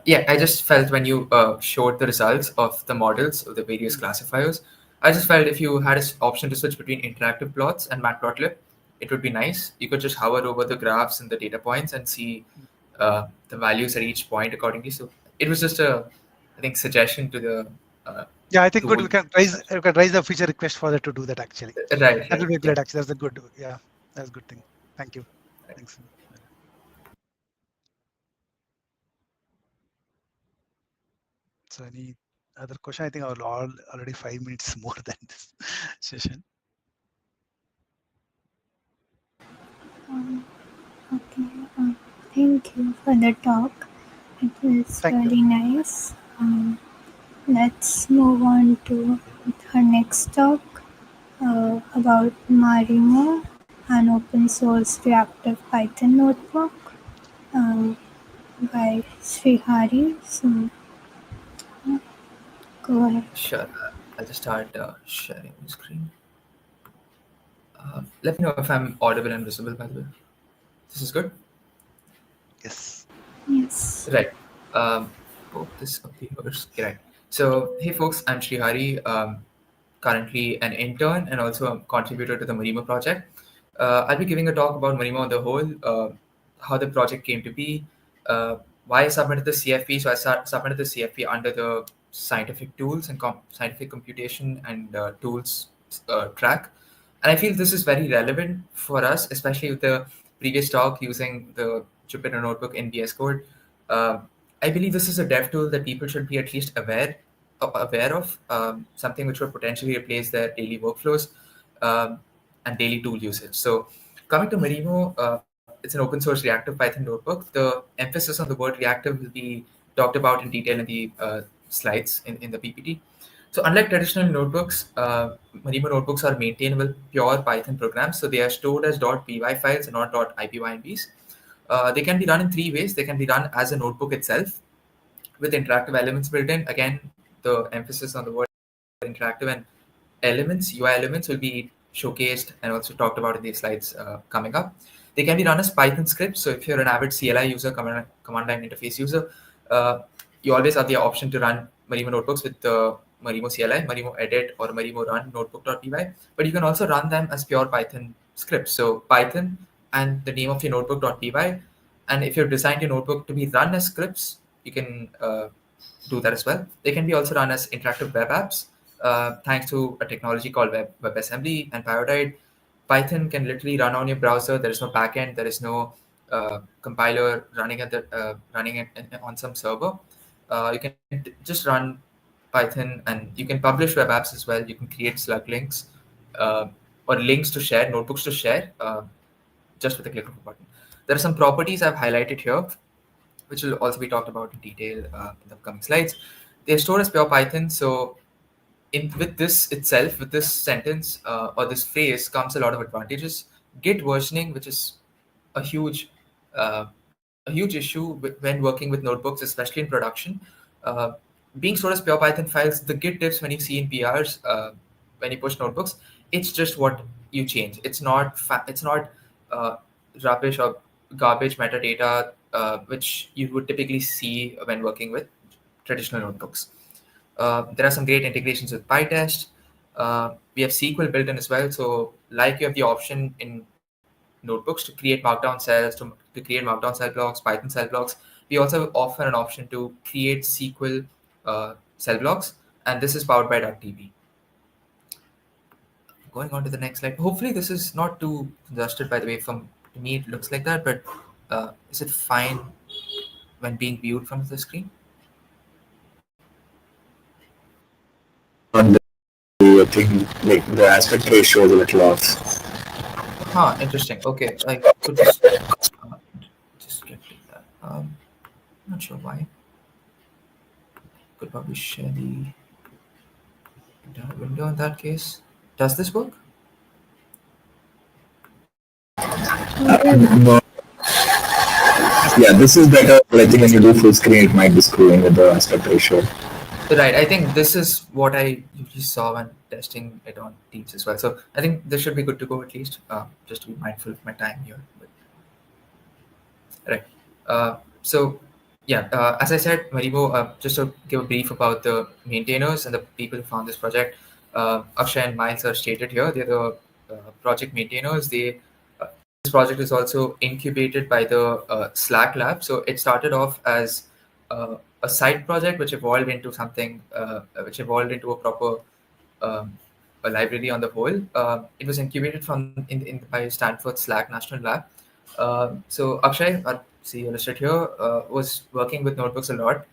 yeah, I just felt when you showed the results of the models of the various classifiers, I just felt if you had an option to switch between interactive plots and matplotlib, it would be nice. You could just hover over the graphs and the data points and see the values at each point accordingly. So it was just a, I think, suggestion to the Yeah, I think good. tool. We can raise a feature request for that to do that actually. Right. That will be great Yeah. actually. That's a good. Yeah, that's a good thing. Thank you. Thanks. So any other question? I think I'll already 5 minutes more than this session. Okay. Thank you for the talk. It was Thank you. very nice. Let's move on to our next talk about Marimo, an open source reactive Python notebook by Srihari. So, go ahead. Sure. I'll just start sharing my screen. Let me know if I'm audible and visible, by the way. This is good? Yes. Yes. Right. Hope this appears. Okay, right. So, hey folks, I'm Srihari, currently an intern and also a contributor to the Marimo project. I'll be giving a talk about Marimo on the whole, how the project came to be, uh, why I submitted the CFP. So, submitted the CFP under the scientific tools and scientific computation and tools track. And I feel this is very relevant for us, especially with the previous talk using the Jupyter Notebook in VS Code. uh, I believe this is a dev tool that people should be at least aware of, something which would potentially replace their daily workflows um, and daily tool usage. So, coming to Marimo, it's an open source reactive Python notebook. The emphasis on the word reactive will be talked about in detail in the slides in the PPT. So, unlike traditional notebooks, Marimo notebooks are maintainable pure Python programs. So, they are stored as .py files and not .ipynbs. They can be run in three ways. They can be run as a notebook itself with interactive elements built in. Again, the emphasis on the word interactive, and elements, UI elements, will be showcased and also talked about in these slides coming up. They can be run as Python scripts. So if you're an avid CLI user, command line interface user, uh, you always have the option to run Marimo notebooks with the Marimo CLI, Marimo edit, or Marimo run notebook.py. But you can also run them as pure Python scripts. So Python and the name of your notebook.py. And if you've designed your notebook to be run as scripts, you can do that as well. They can be also run as interactive web apps, thanks to a technology called WebAssembly and Pyodide. Python can literally run on your browser. There is no backend. There is no compiler running running it on some server. You can just run Python, and you can publish web apps as well. You can create Slug links uh, or links to share, notebooks to share, just with a click of a button. There are some properties I've highlighted here, which will also be talked about in detail in the upcoming slides. They're stored as pure Python. So with this itself, with this sentence or this phrase, comes a lot of advantages. Git versioning, which is a huge uh, a huge issue when working with notebooks, especially in production. Uh, Being stored as pure Python files, the Git diffs when you see in PRs, when you push notebooks, it's just what you change. It's not uh, rubbish or garbage metadata, which you would typically see when working with traditional notebooks. There are some great integrations with PyTest. We have SQL built in as well. So, like you have the option in notebooks to create markdown cells, to create markdown cell blocks, Python cell blocks, we also offer an option to create SQL cell blocks, and this is powered by DuckDB. Going on to the next slide. Hopefully, this is not too congested, by the way. From to me, it looks like that, but is it fine when being viewed from the screen? On the, I think like the aspect ratio is a little off. Interesting. Okay, I could just get to that. Not sure why. Could probably share the entire window in that case. Does this work? No, yeah, this is better, but I think when you do full screen, it might be screwing with the aspect ratio. Right. I think this is what I usually saw when testing it on Teams as well. So I think this should be good to go at least, just to be mindful of my time here. Right. So, yeah, as I said, Maribo, just to give a brief about the maintainers and the people who found this project, Akshay and Miles are stated here. They're the project maintainers. This project is also incubated by the Slack lab. So it started off as a side project, which evolved into something, which evolved into a proper um, a library on the whole. It was incubated by Stanford Slack National Lab. So Akshay, see you listed here, was working with notebooks a lot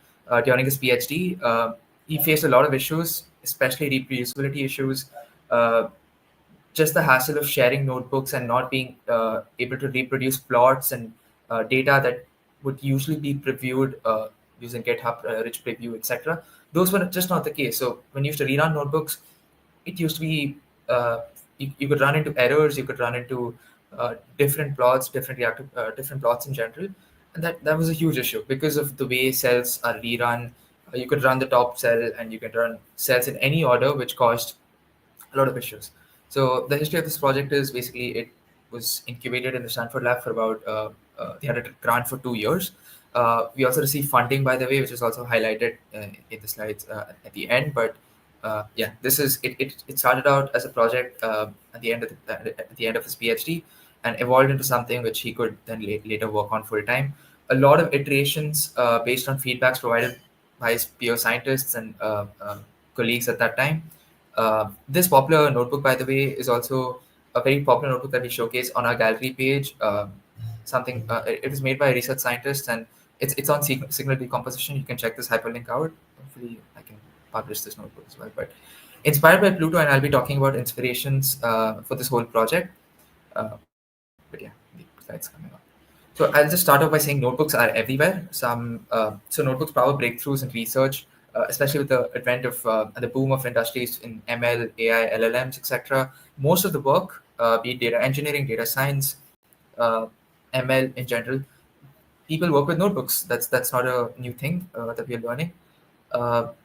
during his PhD. He faced a lot of issues, especially reproducibility issues, uh, just the hassle of sharing notebooks and not being able to reproduce plots and data that would usually be previewed using GitHub, rich preview, etc. Those were just not the case. So when you used to rerun notebooks, it used to be you could run into errors, you could run into different plots, different plots in general, and that was a huge issue because of the way cells are rerun. You could run the top cell and you could run cells in any order, which caused a lot of issues. So the history of this project is basically it was incubated in the Stanford lab for about they had a grant for 2 years. We also received funding, by the way, which is also highlighted in the slides at the end. But yeah, this is it. It started out as a project at the end of his PhD, and evolved into something which he could then later work on full time. A lot of iterations based on feedbacks provided by his peer scientists and colleagues at that time. This popular notebook, by the way, is also a very popular notebook that we showcase on our gallery page. It is made by a research scientist, and it's on signal decomposition. You can check this hyperlink out. Hopefully, I can publish this notebook as well. But inspired by Pluto, and I'll be talking about inspirations for this whole project. But yeah, the slides coming up. So I'll just start off by saying notebooks are everywhere. So notebooks power breakthroughs in research, especially with the advent of and the boom of industries in ML, AI, LLMs, etc. Most of the work, be it data engineering, data science, uh, ML in general, people work with notebooks. That's not a new thing that we are learning.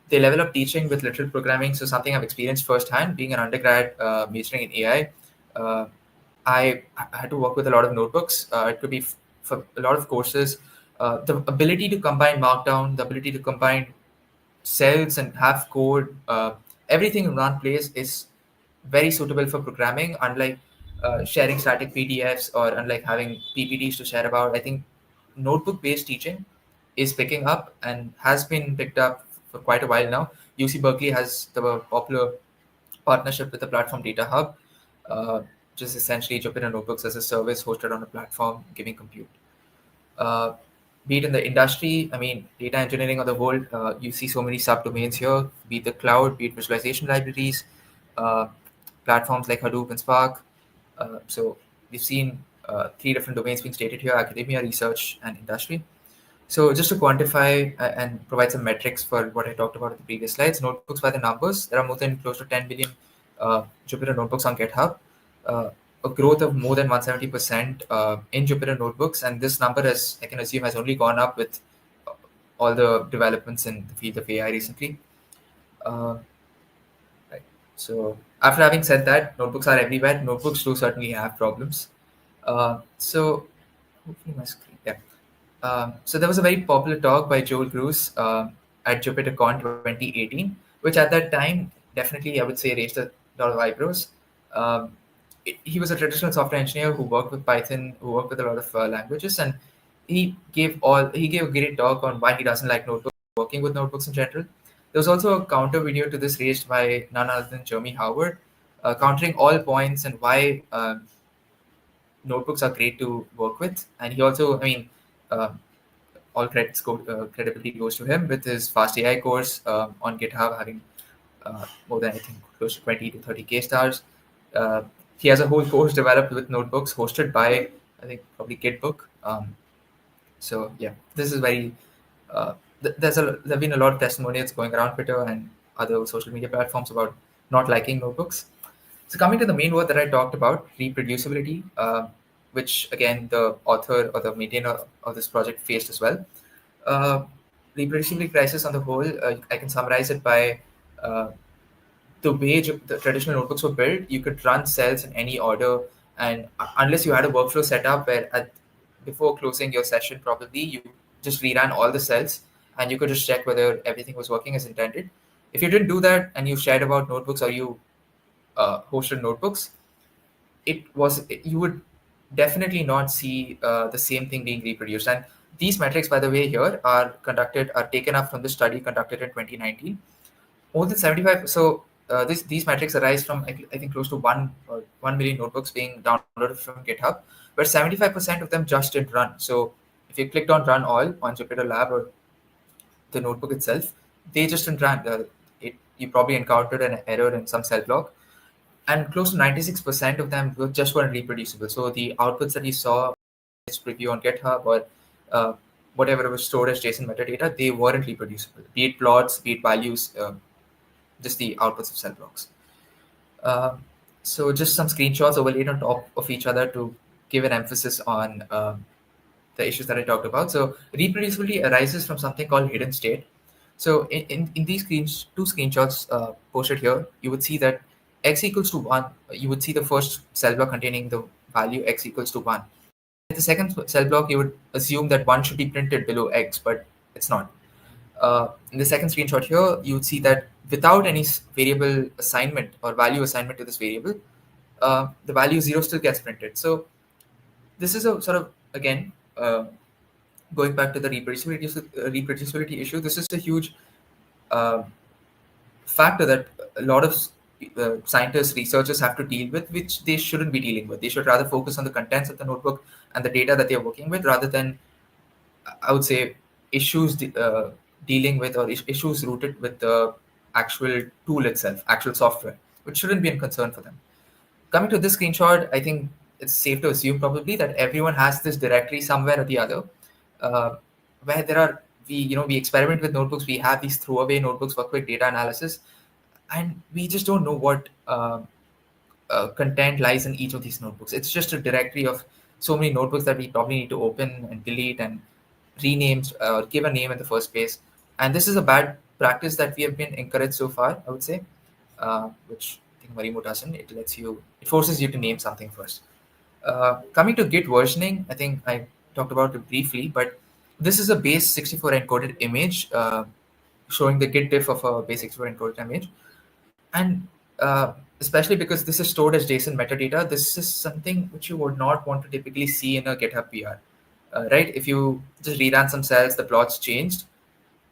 They level up teaching with literal programming. So something I've experienced firsthand, being an undergrad majoring in AI. I had to work with a lot of notebooks. It could be for a lot of courses. The ability to combine Markdown, the ability to combine cells and have code, everything in one place is very suitable for programming, unlike sharing static PDFs or unlike having PPTs to share about. I think notebook based teaching is picking up and has been picked up for quite a while now. UC Berkeley has the popular partnership with the platform Data Hub, which is essentially Jupyter Notebooks as a service hosted on a platform giving compute. Uh, be it in the industry, I mean, data engineering of the world, you see so many subdomains here, be it the cloud, be it visualization libraries, uh, platforms like Hadoop and Spark. So we've seen three different domains being stated here: academia, research, and industry. So just to quantify and provide some metrics for what I talked about in the previous slides, notebooks by the numbers, there are more than close to 10 billion Jupyter notebooks on GitHub, uh, a growth of more than 170% in Jupyter notebooks. And this number, has, I can assume, has only gone up with all the developments in the field of AI recently. Right. So after having said that, notebooks are everywhere. Notebooks do certainly have problems. So hopefully my screen, yeah. So there was a very popular talk by Joel Cruz at JupyterCon 2018, which at that time definitely, I would say, raised a lot of eyebrows. Um, he was a traditional software engineer who worked with Python, who worked with a lot of languages, and he gave a great talk on why he doesn't like notebooks, working with notebooks in general. There was also a counter video to this raised by none other than Jeremy Howard, countering all points and why notebooks are great to work with. And he also, I mean, all credibility goes to him with his Fast AI course on GitHub, having more than, I think, close to 20 to 30 K stars. He has a whole course developed with notebooks hosted by, I think, probably Gitbook. So yeah, this is very. There have been a lot of testimonials going around Twitter and other social media platforms about not liking notebooks. So coming to the main word that I talked about, reproducibility, which again the author or the maintainer of this project faced as well. Uh, Reproducibility crisis on the whole, I can summarize it by uh, the way the traditional notebooks were built. You could run cells in any order, and unless you had a workflow set up where before closing your session, probably you just reran all the cells, and you could just check whether everything was working as intended. If you didn't do that and you shared about notebooks or you hosted notebooks, you would definitely not see the same thing being reproduced. And these metrics, by the way, here are taken up from the study conducted in 2019. More than 75. So these metrics arise from, I think, close to 1 million notebooks being downloaded from GitHub, but 75% of them just didn't run. So if you clicked on run all on Jupyter Lab or the notebook itself, they just didn't run. You probably encountered an error in some cell block, and close to 96% of them just weren't reproducible. So the outputs that you saw preview on GitHub or uh, whatever was stored as JSON metadata, they weren't reproducible. Be it plots, be it values, just the outputs of cell blocks. So just some screenshots overlaid on top of each other to give an emphasis on the issues that I talked about. So reproducibility arises from something called hidden state. So in these two screenshots posted here, you would see that x equals to 1. You would see the first cell block containing the value x equals to 1. the second cell block, you would assume that 1 should be printed below X, but it's not. In the second screenshot here, you would see that without any variable assignment or value assignment to this variable, the value 0 still gets printed. So this is a sort of, again, going back to the reproducibility issue, this is a huge uh, factor that a lot of scientists, researchers have to deal with, which they shouldn't be dealing with. They should rather focus on the contents of the notebook and the data that they're working with, rather than, I would say, issues dealing with, or issues rooted with the actual tool itself, actual software, which shouldn't be a concern for them. Coming to this screenshot, I think it's safe to assume probably that everyone has this directory somewhere or the other, uh, where there are, we experiment with notebooks. We have these throwaway notebooks for quick data analysis, and we just don't know what content lies in each of these notebooks. It's just a directory of so many notebooks that we probably need to open and delete and rename, or give a name in the first place. And this is a bad practice that we have been encouraged so far, I would say, which I think Marimo doesn't. It forces you to name something first. Coming to Git versioning, I think I talked about it briefly, but this is a base 64 encoded image, showing the Git diff of a base 64 encoded image. And especially because this is stored as JSON metadata, this is something which you would not want to typically see in a GitHub PR, right? If you just reran some cells, the plots changed,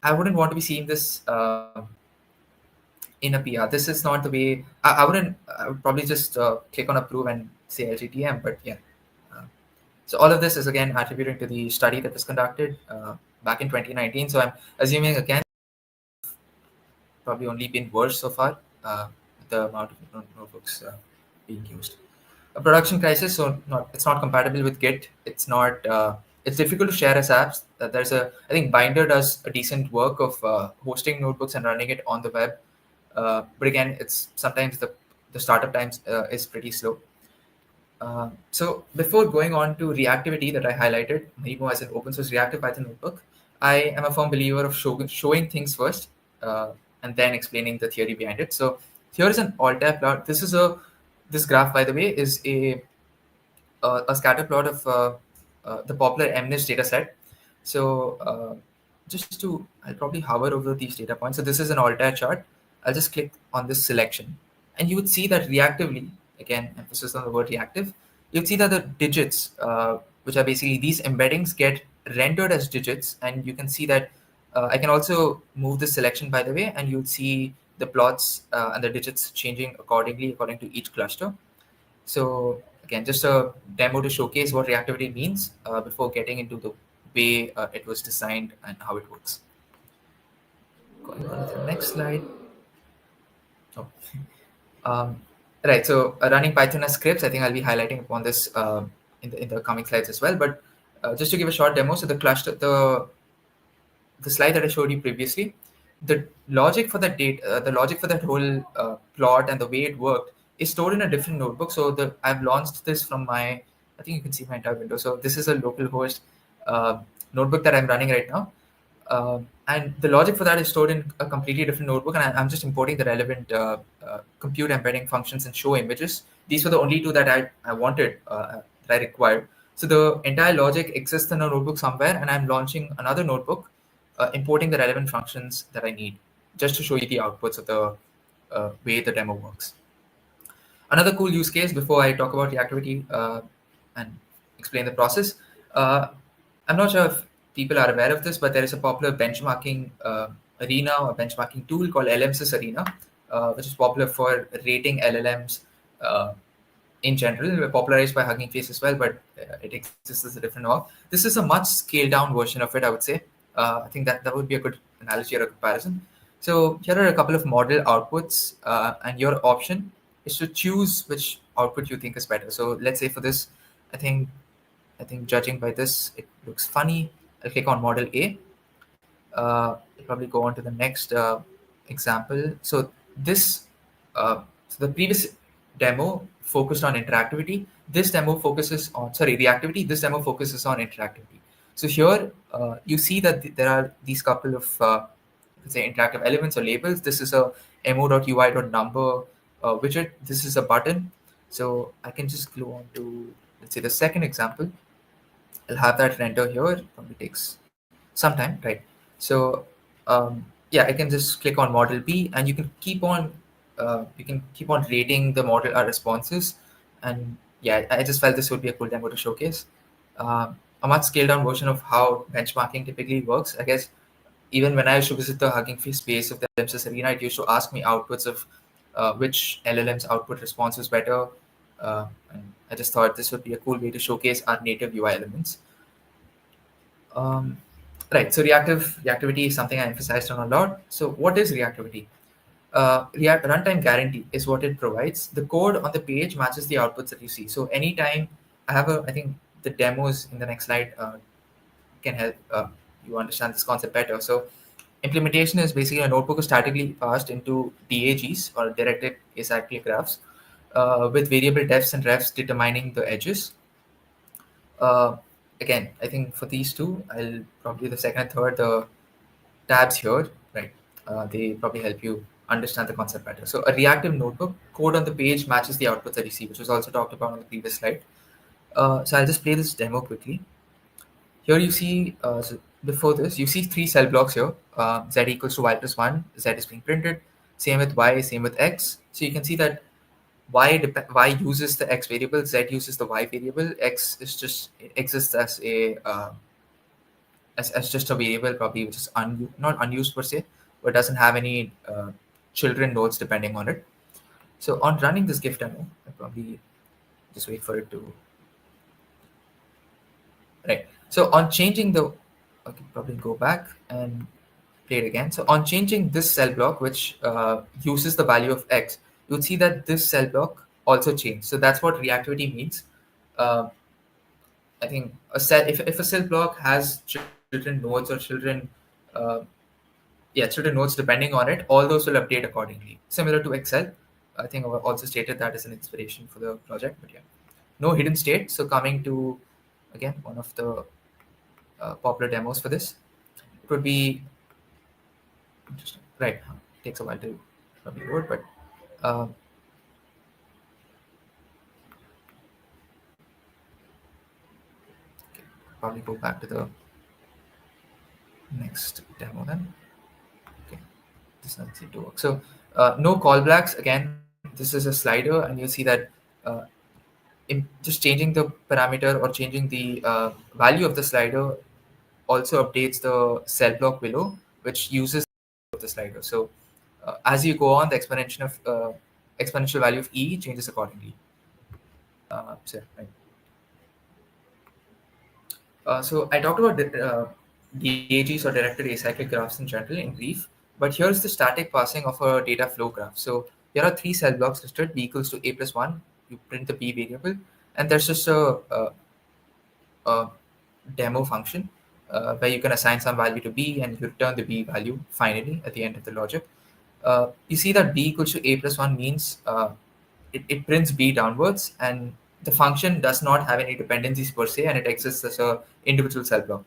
I wouldn't want to be seeing this in a PR. This is not the way. I would probably just click on approve and say LGTM, but yeah. Uh, so all of this is again attributing to the study that was conducted back in 2019. So I'm assuming again, probably only been worse so far, the amount of notebooks being used. A production crisis, so it's not compatible with Git. It's not. It's difficult to share as apps. I think Binder does a decent work of hosting notebooks and running it on the web. But again, it's sometimes the startup times is pretty slow. So before going on to reactivity that I highlighted, Marimo as an open source reactive Python notebook, I am a firm believer of showing things first and then explaining the theory behind it. So here is an Altair plot. This graph, by the way, is a scatter plot of the popular MNIST data set. So I'll probably hover over these data points. So this is an Altair chart. I'll just click on this selection, and you would see that reactively, again, emphasis on the word reactive, you'd see that the digits, which are basically these embeddings, get rendered as digits. And you can see that I can also move this selection, by the way, and you'd see the plots and the digits changing accordingly according to each cluster. So again, just a demo to showcase what reactivity means before getting into the way it was designed and how it works. Going on to the next slide. Oh. Right, so running Python as scripts, I think I'll be highlighting upon this in the coming slides as well. But just to give a short demo, so the slide that I showed you previously, the logic for that the logic for that whole plot and the way it worked is stored in a different notebook. So I've launched this from I think you can see my entire window. So this is a localhost notebook that I'm running right now. And the logic for that is stored in a completely different notebook, and I'm just importing the relevant compute embedding functions and show images. These were the only two that I wanted, that I required. So the entire logic exists in a notebook somewhere, and I'm launching another notebook, importing the relevant functions that I need, just to show you the outputs of the way the demo works. Another cool use case before I talk about reactivity and explain the process. I'm not sure if people are aware of this, but there is a popular benchmarking arena or benchmarking tool called LMSys Arena, which is popular for rating LLMs in general, popularized by Hugging Face as well, but it exists as a different org. This is a much scaled down version of it, I would say. I think that would be a good analogy or a comparison. So here are a couple of model outputs, and your option is to choose which output you think is better. So let's say for this, I think judging by this, it looks funny. I'll click on model A. I'll probably go on to the next example. So so the previous demo focused on interactivity. This demo focuses on, reactivity. This demo focuses on interactivity. So here you see that there are these couple of, let's say, interactive elements or labels. This is a mo.ui.number widget. This is a button. So I can just go on to, let's say, the second example. I'll have that render here. It probably takes some time, right? So yeah, I can just click on model B, and you can keep on rating the model responses. And yeah, I just felt this would be a cool demo to showcase. A much scaled down version of how benchmarking typically works. I guess even when I used to visit the Hugging Face space of the LLMs arena, it used to ask me outputs of which LLM's output response was better. And I just thought this would be a cool way to showcase our native UI elements. Um, right, so reactivity is something I emphasized on a lot. So what is reactivity? React runtime guarantee is what it provides. The code on the page matches the outputs that you see. So anytime I think the demos in the next slide can help you understand this concept better. So implementation is basically a notebook is statically passed into DAGs or directed acyclic graphs with variable defs and refs determining the edges. Uh, Again, I think for these two, I'll probably the second and third, the tabs here, right? They probably help you understand the concept better. So a reactive notebook code on the page matches the outputs that you see, which was also talked about on the previous slide. So I'll just play this demo quickly. Here you see, so before this, you see three cell blocks here. Z equals to y plus 1, Z is being printed. Same with y, same with x. So you can see that y uses the x variable, z uses the y variable, x is just it exists as a as just a variable probably which is not unused per se, but doesn't have any children nodes depending on it. So on running this GIF demo, I probably just wait for it to right. So on changing the okay, probably go back and play it again. So on changing this cell block, which uses the value of x, you would see that this cell block also changed. So that's what reactivity means. Uh, I think if a cell block has children nodes or uh, children nodes depending on it, all those will update accordingly. Similar to Excel, I think I also stated that as an inspiration for the project. But yeah, no hidden state. So coming to again one of the popular demos for this, it would be interesting. Right, it takes a while to probably load, but um, okay, probably go back to the next demo then. Okay, this doesn't seem to work. So no callbacks. Again, this is a slider, and you'll see that uh, just changing the parameter or changing the value of the slider also updates the cell block below, which uses the slider. So as you go on, the exponential value of e changes accordingly. Right. So I talked about DAGs or directed acyclic graphs in general in brief, but here's the static passing of a data flow graph. So here are three cell blocks listed: b equals to a plus 1. You print the b variable, and there's just a demo function where you can assign some value to b and you return the b value finally at the end of the logic. You see that b equals to a plus 1 means it prints b downwards, and the function does not have any dependencies per se, and it exists as a individual cell block.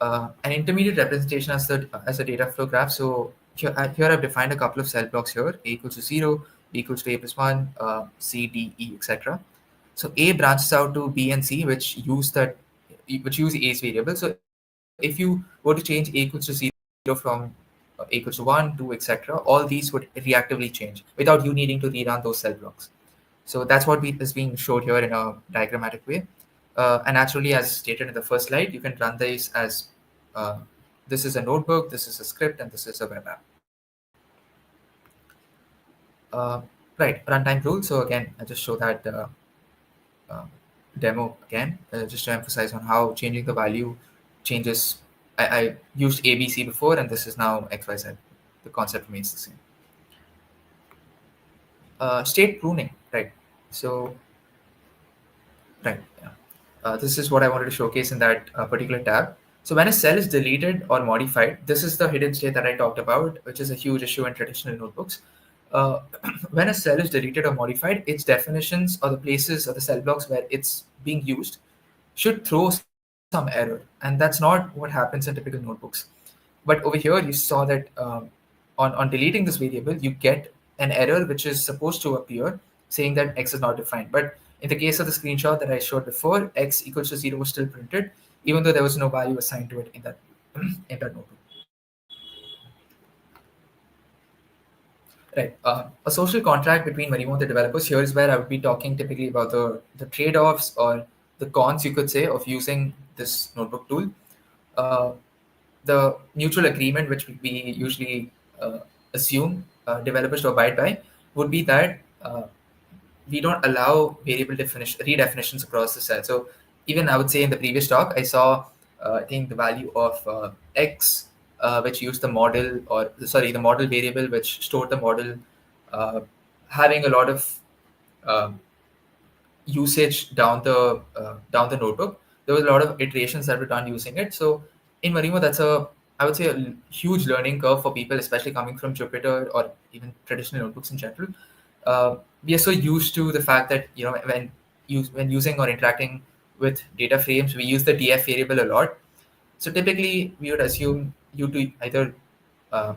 An intermediate representation as a data flow graph. So here I've defined a couple of cell blocks here: a equals to 0, b equals to a plus 1, c, d, e, etc. So a branches out to b and c, which use a's variable. So if you were to change a equals to 0 from a equals to 1, 2, etc., all these would reactively change without you needing to rerun those cell blocks. So that's what is being showed here in a diagrammatic way. And naturally, as stated in the first slide, you can run these as this is a notebook, this is a script, and this is a web app. Right, runtime rule. So again, I just show that demo again, just to emphasize on how changing the value changes. I used ABC before, and this is now XYZ. The concept remains the same. State pruning, right? So, right, yeah. This is what I wanted to showcase in that particular tab. So when a cell is deleted or modified, this is the hidden state that I talked about, which is a huge issue in traditional notebooks. When a cell is deleted or modified, its definitions or the places or the cell blocks where it's being used should throw some error. And that's not what happens in typical notebooks. But over here, you saw that on deleting this variable, you get an error which is supposed to appear saying that X is not defined. But In the case of the screenshot that I showed before, x equals to 0 was still printed, even though there was no value assigned to it in that in that notebook. Right. A social contract between Marimo and the developers. Here is where I would be talking typically about the trade-offs or the cons, you could say, of using this notebook tool. The mutual agreement, which we usually assume developers to abide by, would be that we don't allow variable redefinitions across the cell. So even I would say in the previous talk, I saw I think the value of x, which used the model, or sorry, the model variable which stored the model, uh, having a lot of um usage down the notebook. There was a lot of iterations that were done using it. So in Marimo, that's I would say a huge learning curve for people, especially coming from Jupyter or even traditional notebooks in general. We are so used to the fact that when using or interacting with data frames, we use the df variable a lot. So typically, we would assume you to either uh,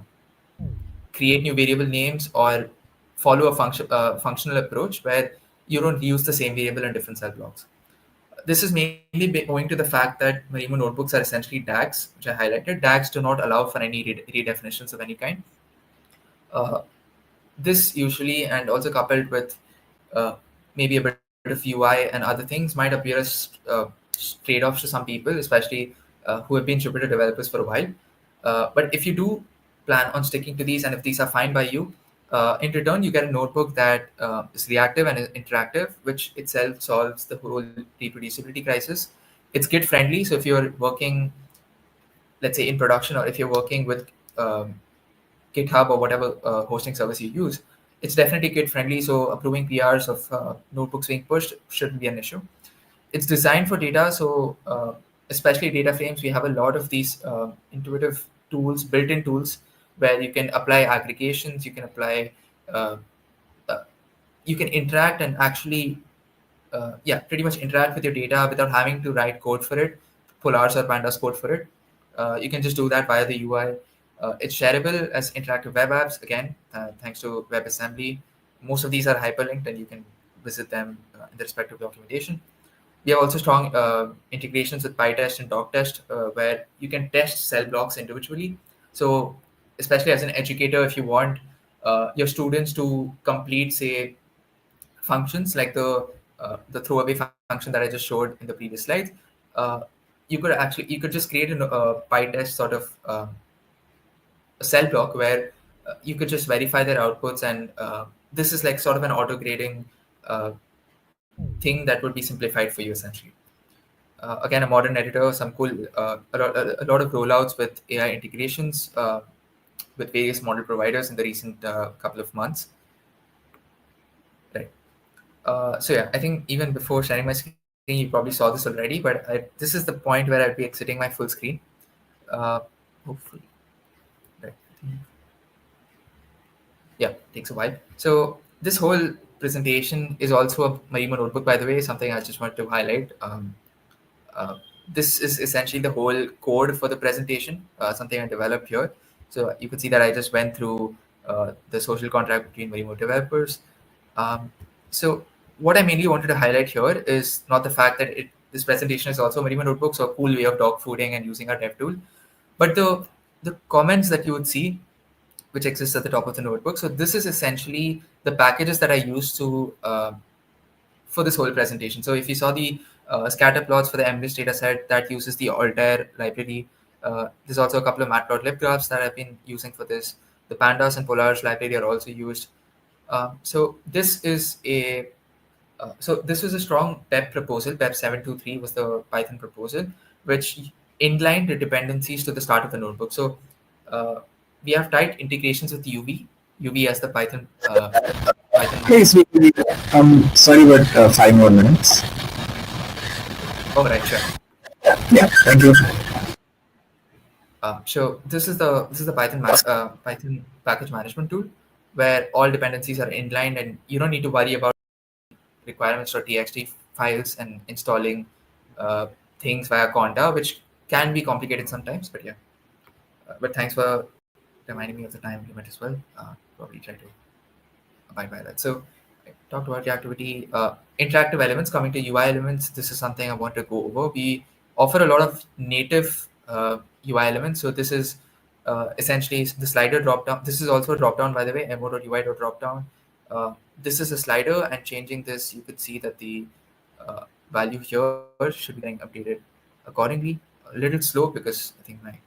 create new variable names or follow a functional approach where you don't use the same variable in different cell blocks. This is mainly owing to the fact that Marimo notebooks are essentially DAGs, which I highlighted. DAGs do not allow for any redefinitions of any kind. Uh, this usually, and also coupled with uh, maybe a bit of UI and other things, might appear as trade-offs to some people, especially who have been Jupyter developers for a while. But if you do plan on sticking to these, and if these are fine by you, in return, you get a notebook that is reactive and is interactive, which itself solves the whole reproducibility crisis. It's Git friendly, so if you're working, let's say in production, or if you're working with GitHub or whatever hosting service you use, it's definitely Git friendly. So approving PRs of notebooks being pushed shouldn't be an issue. It's designed for data, so especially data frames, we have a lot of these intuitive tools, built-in tools, where you can apply aggregations, you can apply, uh, uh, you can interact and actually pretty much interact with your data without having to write code for it, Polars or Pandas code for it. You can just do that via the UI. It's shareable as interactive web apps, again, thanks to WebAssembly. Most of these are hyperlinked, and you can visit them in the respective documentation. We have also strong integrations with PyTest and DocTest, where you can test cell blocks individually. So, especially as an educator, if you want your students to complete, say, functions like the throwaway function that I just showed in the previous slides, uh, you could just create a PyTest sort of a cell block where you could just verify their outputs, and this is like sort of an auto grading thing that would be simplified for you essentially. Again, a modern editor, some cool a lot of rollouts with AI integrations with various model providers in the recent couple of months. Right. So yeah, I think even before sharing my screen, you probably saw this already, but this is the point where I'll be exiting my full screen. Hopefully, right. Yeah, takes a while. So this whole presentation is also a Marimo notebook, by the way, something I just wanted to highlight. Uh, this is essentially the whole code for the presentation, something I developed here. So you can see that I just went through the social contract between Marimo developers. So what I mainly wanted to highlight here is not the fact that this presentation is also a Marimo notebook, so a cool way of dog fooding and using our dev tool, but the comments that you would see, which exists at the top of the notebook. So this is essentially the packages that I use to for this whole presentation. So if you saw the scatter plots for the MNIST data set, that uses the Altair library. There's also a couple of matplotlib graphs that I've been using for this. The pandas and polars library are also used. So this is a strong PEP proposal. PEP 723 was the Python proposal, which inlined the dependencies to the start of the notebook. So uh, we have tight integrations with UV as the Python Hey, module. sweetie. Sorry, but 5 more minutes. Oh, right, sure. Yeah, thank you. So this is the Python package management tool, where all dependencies are inlined, and you don't need to worry about requirements.txt files and installing uh, things via Conda, which can be complicated sometimes. But yeah, but thanks for reminding me of the time limit as well. Probably try to abide by that. So talked about reactivity. Interactive elements, coming to UI elements, this is something I want to go over. We offer a lot of native UI elements. So this is essentially the slider drop down. This is also a drop down, by the way, mo.ui.drop down. This is a slider, and changing this, you could see that the value here should be getting updated accordingly. A little slow because I think my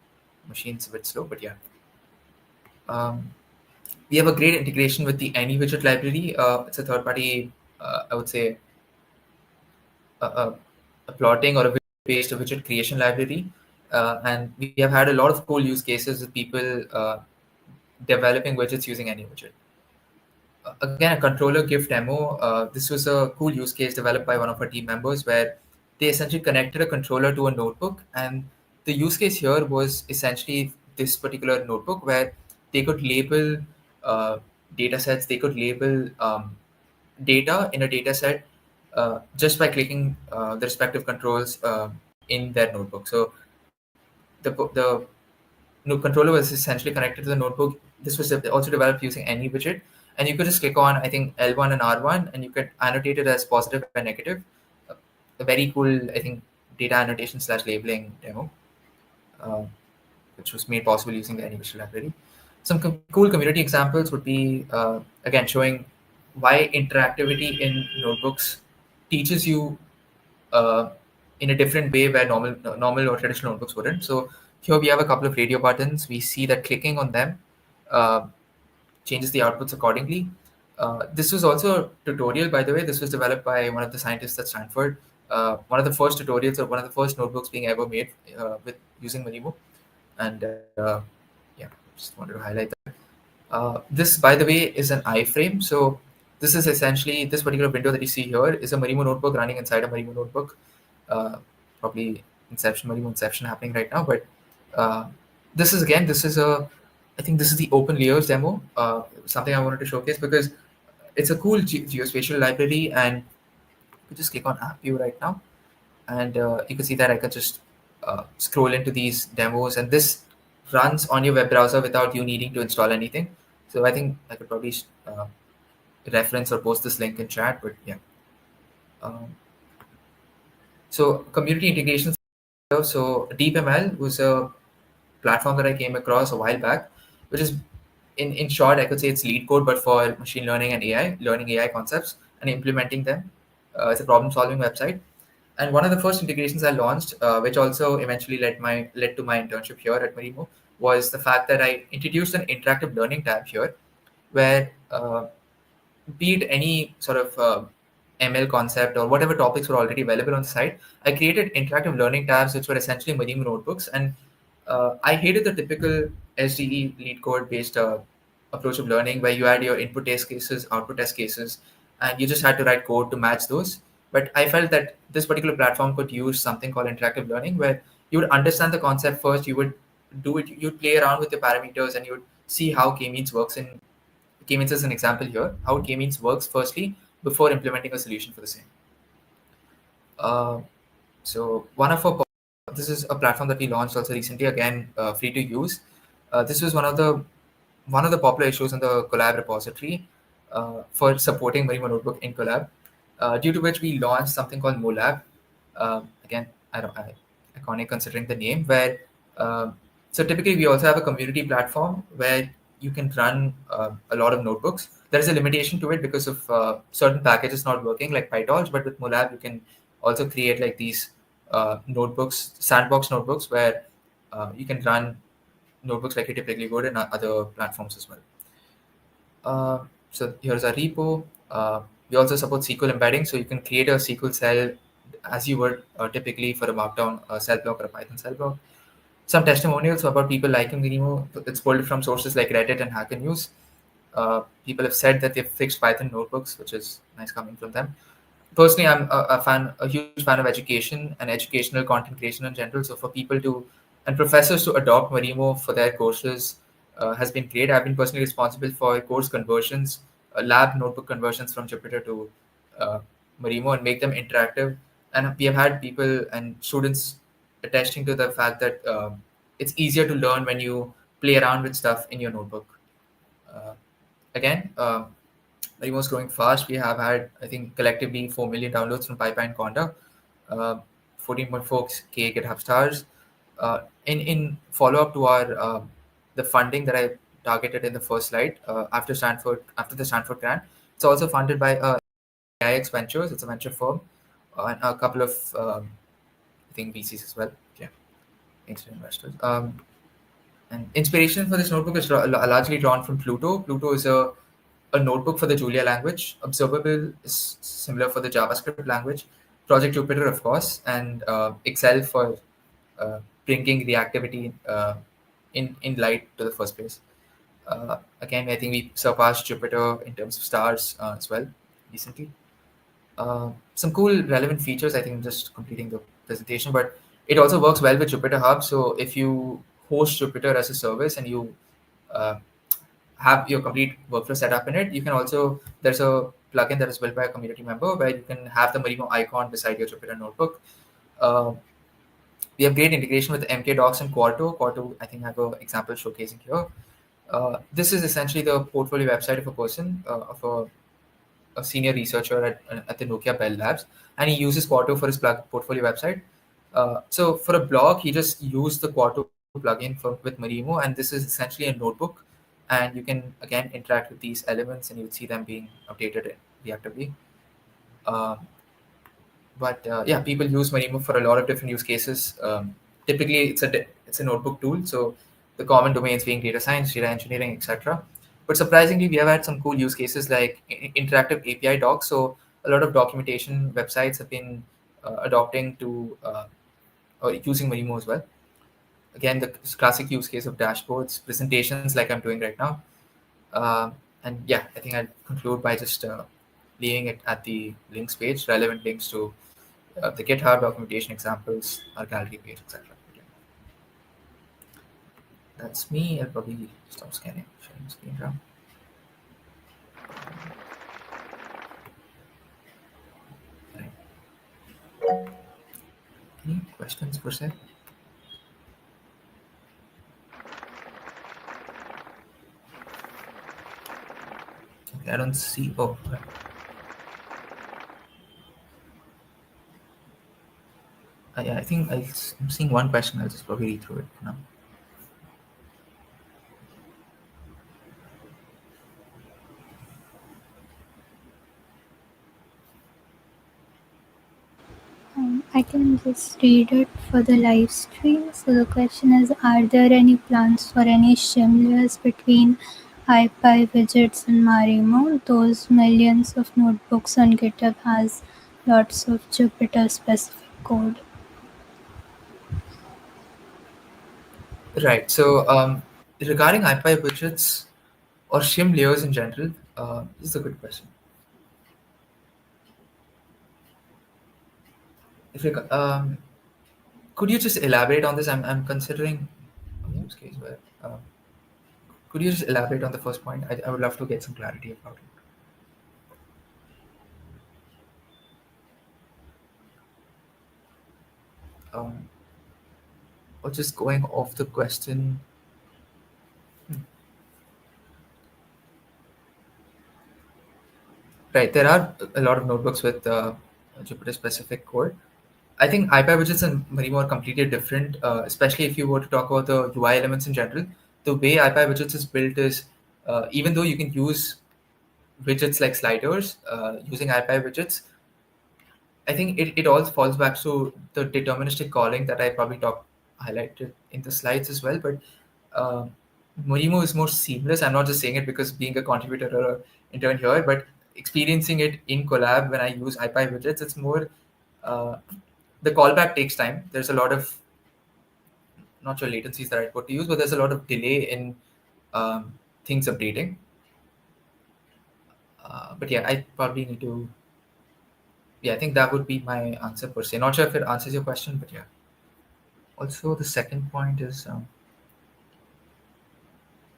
machine's a bit slow, but yeah. We have a great integration with the AnyWidget library. It's a third-party, I would say, a plotting or a widget-based widget creation library. And we have had a lot of cool use cases with people developing widgets using AnyWidget. Again, a controller GIF demo. This was a cool use case developed by one of our team members where they essentially connected a controller to a notebook. And the use case here was essentially this particular notebook where they could label data sets, they could label data in a data set just by clicking the respective controls in their notebook. So the controller was essentially connected to the notebook. This was also developed using any widget, and you could just click on I think L1 and R1, and you could annotate it as positive and negative. A very cool I think data annotation / labeling demo, uh, which was made possible using the AnyWidget library. Some cool community examples would be again showing why interactivity in notebooks teaches you in a different way where normal or traditional notebooks wouldn't. So here we have a couple of radio buttons. We see that clicking on them uh, changes the outputs accordingly. This was also a tutorial, by the way. This was developed by one of the scientists at Stanford. One of the first tutorials or one of the first notebooks being ever made with using Marimo. And yeah, just wanted to highlight that. This, by the way, is an iframe. So this is essentially, this particular window that you see here is a Marimo notebook running inside a Marimo notebook. Probably Marimo Inception happening right now. But this is, again, I think this is the open layers demo, something I wanted to showcase because it's a cool geospatial library, and you just click on app view right now. And you can see that I can just scroll into these demos, and this runs on your web browser without you needing to install anything. So I think I could probably reference or post this link in chat, but yeah. Um, so community integration. So DeepML was a platform that I came across a while back, which is in short, I could say it's lead code, but for machine learning and AI, learning AI concepts and implementing them. It's a problem solving website. And one of the first integrations I launched, which also eventually led to my internship here at Marimo, was the fact that I introduced an interactive learning tab here, where be it any sort of ML concept or whatever topics were already available on the site, I created interactive learning tabs, which were essentially Marimo notebooks. And I hated the typical SDE lead code based approach of learning, where you had your input test cases, output test cases, and you just had to write code to match those. But I felt that this particular platform could use something called interactive learning, where you would understand the concept first, you would do it, you'd play around with the parameters, and you would see how k-means works in k-means as an example here, how k-means works firstly before implementing a solution for the same. Uh, so one of our this is a platform that we launched also recently, again free to use. This was one of the popular issues in the Collab repository for supporting Marimo Notebook in Collab, due to which we launched something called Molab. Again, iconic considering the name. Where so typically we also have a community platform where you can run a lot of notebooks. There is a limitation to it because of certain packages not working, like PyTorch. But with Molab, you can also create like these notebooks, sandbox notebooks, where you can run notebooks like you typically would in other platforms as well. So here's our repo. We also support SQL embedding, so you can create a SQL cell as you would typically for a Markdown cell block or a Python cell block. Some testimonials about people liking Minimo. It's pulled from sources like Reddit and Hacker News. People have said that they've fixed Python notebooks, which is nice coming from them. Personally, I'm a huge fan of education and educational content creation in general. So for people to and professors to adopt Marimo for their courses has been great. I've been personally responsible for course conversions, lab notebook conversions from Jupyter to uh, Marimo, and make them interactive. And we have had people and students attesting to the fact that it's easier to learn when you play around with stuff in your notebook. Uh, again, Marimo is growing fast. We have had, I think, collectively 4 million downloads from PyPy and Conda, 14.4K GitHub stars. In follow up to our the funding that I targeted in the first slide, after the Stanford grant, it's also funded by AIX Ventures. It's a venture firm, and a couple of I think VCs as well. Yeah, angel investors. And inspiration for this notebook is largely drawn from Pluto. Pluto is a notebook for the Julia language. Observable is similar for the JavaScript language. Project Jupyter, of course, and Excel for bringing reactivity in light to the first place. Again, I think we surpassed Jupyter in terms of stars as well recently. Some cool relevant features. I think I'm just completing the presentation, but it also works well with Jupyter Hub. So if you host Jupyter as a service and you uh, have your complete workflow set up in it, you can also, there's a plugin that is built by a community member where you can have the Marimo icon beside your Jupyter notebook. We have great integration with MKDocs and Quarto. Quarto, I think I have an example showcasing here. This is essentially the portfolio website of a person, of a senior researcher at the Nokia Bell Labs, and he uses Quarto for his portfolio website. So for a blog, he just used the Quarto plugin with Marimo, and this is essentially a notebook, and you can again interact with these elements, and you'll see them being updated reactively. But yeah, people use Marimo for a lot of different use cases. Typically, it's a notebook tool, so the common domains being data science, data engineering, etc. But surprisingly, we have had some cool use cases like interactive API docs. So a lot of documentation websites have been adopting to or using Marimo as well. Again, the classic use case of dashboards, presentations like I'm doing right now. And yeah, I think I'll conclude by just leaving it at the links page, relevant links to the GitHub documentation examples, our gallery page, etc. That's me. I'll probably stop scanning, sharing screen now. Any questions per se? Okay, I don't see. Oh, okay. Yeah, I think I'm seeing one question. I'll just probably read through it now. I can just read it for the live stream. So the question is, are there any plans for any shim layers between SciPy widgets and Marimo? Those millions of notebooks on GitHub has lots of Jupyter specific code. Right. So regarding SciPy widgets or shim layers in general, this is a good question. Could you just elaborate on this? I'm considering a use case where. Could you just elaborate on the first point? I would love to get some clarity about it. Or just going off the question. Right, there are a lot of notebooks with Jupyter-specific code. I think SciPy widgets and Marimo are completely different, especially if you were to talk about the UI elements in general. The way SciPy widgets is built is, even though you can use widgets like sliders using SciPy widgets, I think it all falls back to the deterministic calling that I probably highlighted in the slides as well. But uh, Marimo is more seamless. I'm not just saying it because being a contributor or an intern here, but experiencing it in collab when I use SciPy widgets, it's more the callback takes time. There's a lot of, not sure latency is the right word to use, but there's a lot of delay in things updating. But yeah, I probably need to. Yeah, I think that would be my answer per se. Not sure if it answers your question, but yeah. Also, the second point is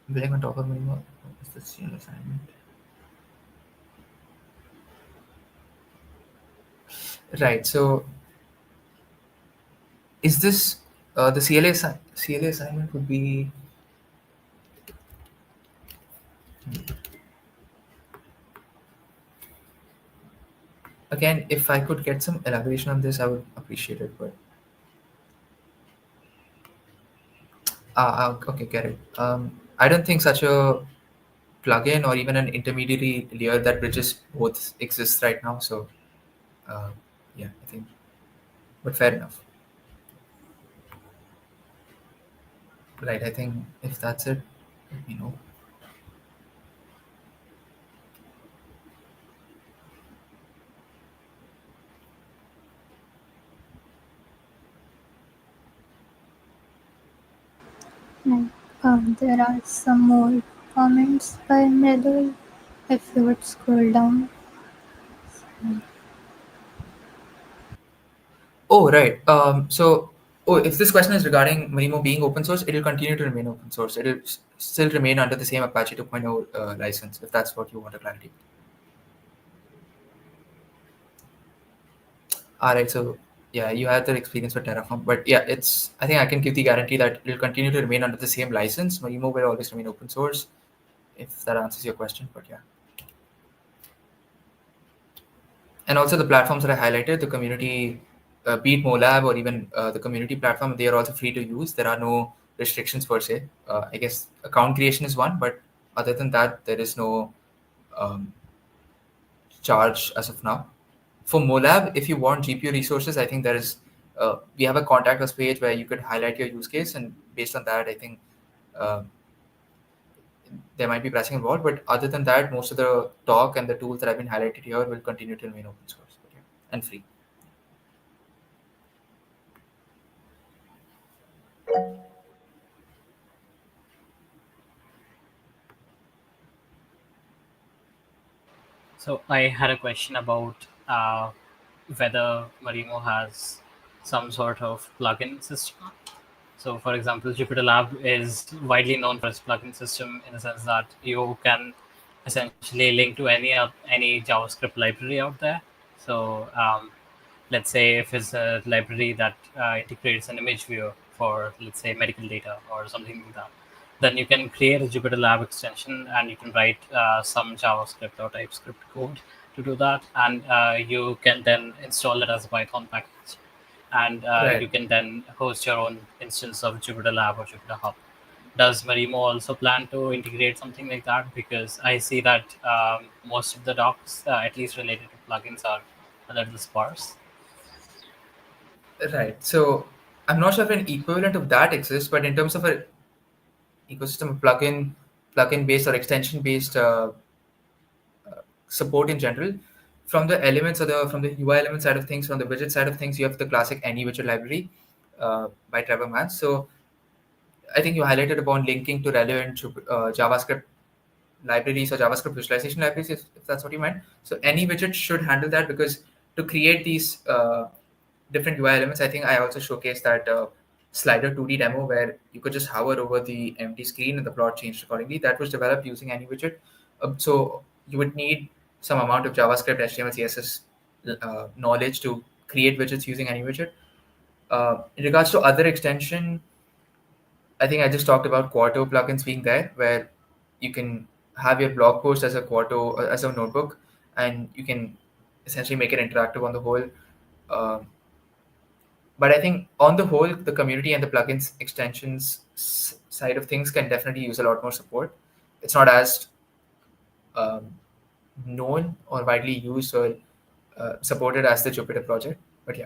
building on top of Marimo. Is the CL assignment? Right. So, is this the CLA assignment would be? Again, if I could get some elaboration on this, I would appreciate it. But okay, get it. I don't think such a plugin or even an intermediary layer that bridges both exists right now. So, uh, yeah, I think, but fair enough. Right, I think if that's it, let me know. Like, there are some more comments by Mridul. If you would scroll down. Oh, right. If this question is regarding Marimo being open source, it will continue to remain open source. It will still remain under the same Apache 2.0 license, if that's what you want to clarity. All right. So, yeah, you had the experience with Terraform, but yeah, I think I can give the guarantee that it will continue to remain under the same license. Marimo will always remain open source, if that answers your question. But yeah. And also the platforms that I highlighted, the community, be it Molab or even the community platform, they are also free to use. There are no restrictions per se. I guess account creation is one, but other than that, there is no um, charge as of now. For Molab, if you want GPU resources, I think there is we have a contact us page where you could highlight your use case, and based on that, I think uh, there might be pricing involved. But other than that, most of the talk and the tools that have been highlighted here will continue to remain open source, and free. So I had a question about whether Marimo has some sort of plugin system. So, for example, Jupyter Lab is widely known for its plugin system in the sense that you can essentially link to any JavaScript library out there. So, let's say if it's a library that integrates an image viewer for, let's say, medical data or something like that, then you can create a Jupyter Lab extension and you can write some JavaScript or TypeScript code to do that, and you can then install it as a Python package, and you Right. can then host your own instance of Jupyter Lab or Jupyter Hub. Does Marimo also plan to integrate something like that? Because I see that most of the docs, at least related to plugins, are a little sparse. Right. So I'm not sure if an equivalent of that exists, but in terms of a ecosystem of plugin based or extension based support in general, from the elements or from the UI element side of things, from the widget side of things, you have the classic any widget library by Trevor Mans. So I think you highlighted upon linking to relevant JavaScript libraries or JavaScript visualization libraries, if that's what you meant. So any widget should handle that, because to create these different UI elements, I think I also showcased that slider 2D demo where you could just hover over the empty screen and the plot changed accordingly. That was developed using any widget. So you would need some amount of JavaScript, HTML, CSS knowledge to create widgets using any widget. In regards to other extension, I think I just talked about Quarto plugins being there, where you can have your blog post as a Quarto as a notebook, and you can essentially make it interactive on the whole. Um, but I think on the whole, the community and the plugins extensions side of things can definitely use a lot more support. It's not as um, known or widely used or supported as the Jupyter project, but yeah,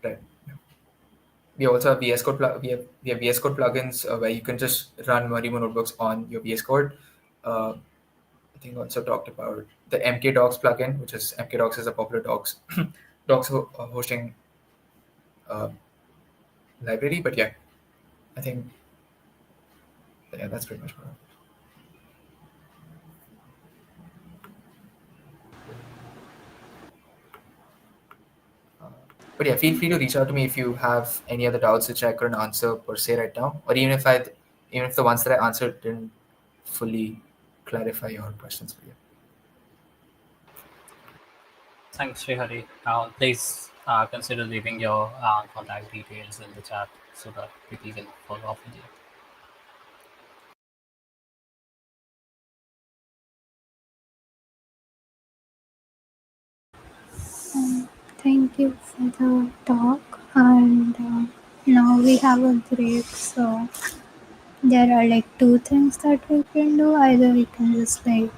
right. We also have VS Code. We have VS Code plugins where you can just run Marimo notebooks on your VS Code. Uh, I think also talked about the MKDocs plugin, which is MKDocs is a popular docs hosting uh, library. But yeah, I think yeah, that's pretty much what. Uh, but yeah, feel free to reach out to me if you have any other doubts which I couldn't answer per se right now, or even if the ones that I answered didn't fully clarify your questions for you. Thanks, Srihari. Please consider leaving your contact details in the chat so that people can follow up with you. thank you for the talk. And now we have a break, so there are like two things that we can do. Either we can just like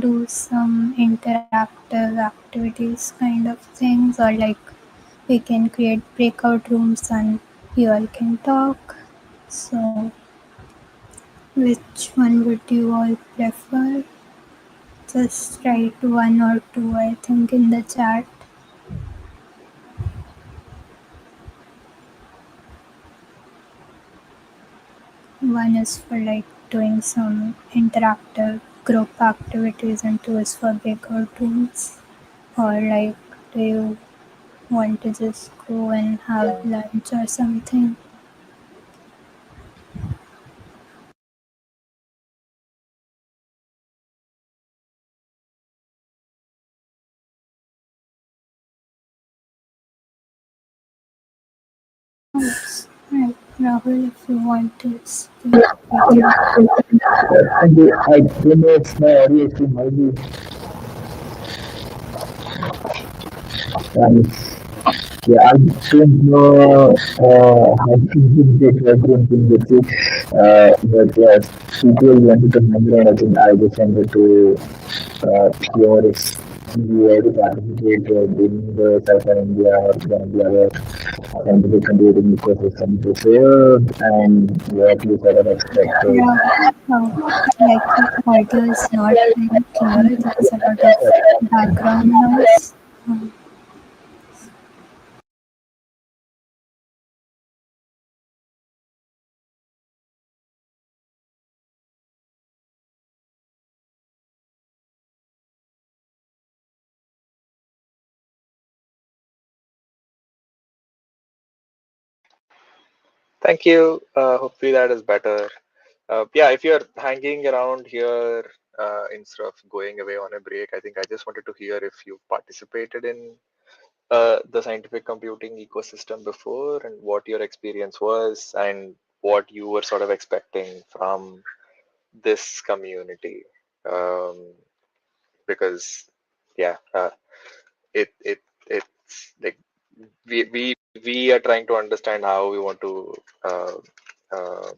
do some interactive activities kind of things, or like we can create breakout rooms and you all can talk. So which one would you all prefer? Just write one or two, I think, in the chat. One is for like doing some interactive group activities, and two is for breakout rooms. Or like, do you want to just go and have lunch or something? Right, Rahul, if you want to speak, we can. And I don't know if my audio is too noisy. Um, yeah, I don't know how to use this reference in the book, but yes, people wanted to member, and I think I just wanted to hear if you want to participate in the Southern India or one of the other scientific computing ecosystem preferred and what you sort of expected. Yeah, like your audio is not very clear. There's a lot of background noise. Um, Thank you. Hopefully that is better. Yeah, if you're hanging around here instead of going away on a break, I think I just wanted to hear if you participated in the scientific computing ecosystem before and what your experience was and what you were sort of expecting from this community. Because yeah, it's like we are trying to understand how we want to uh, uh,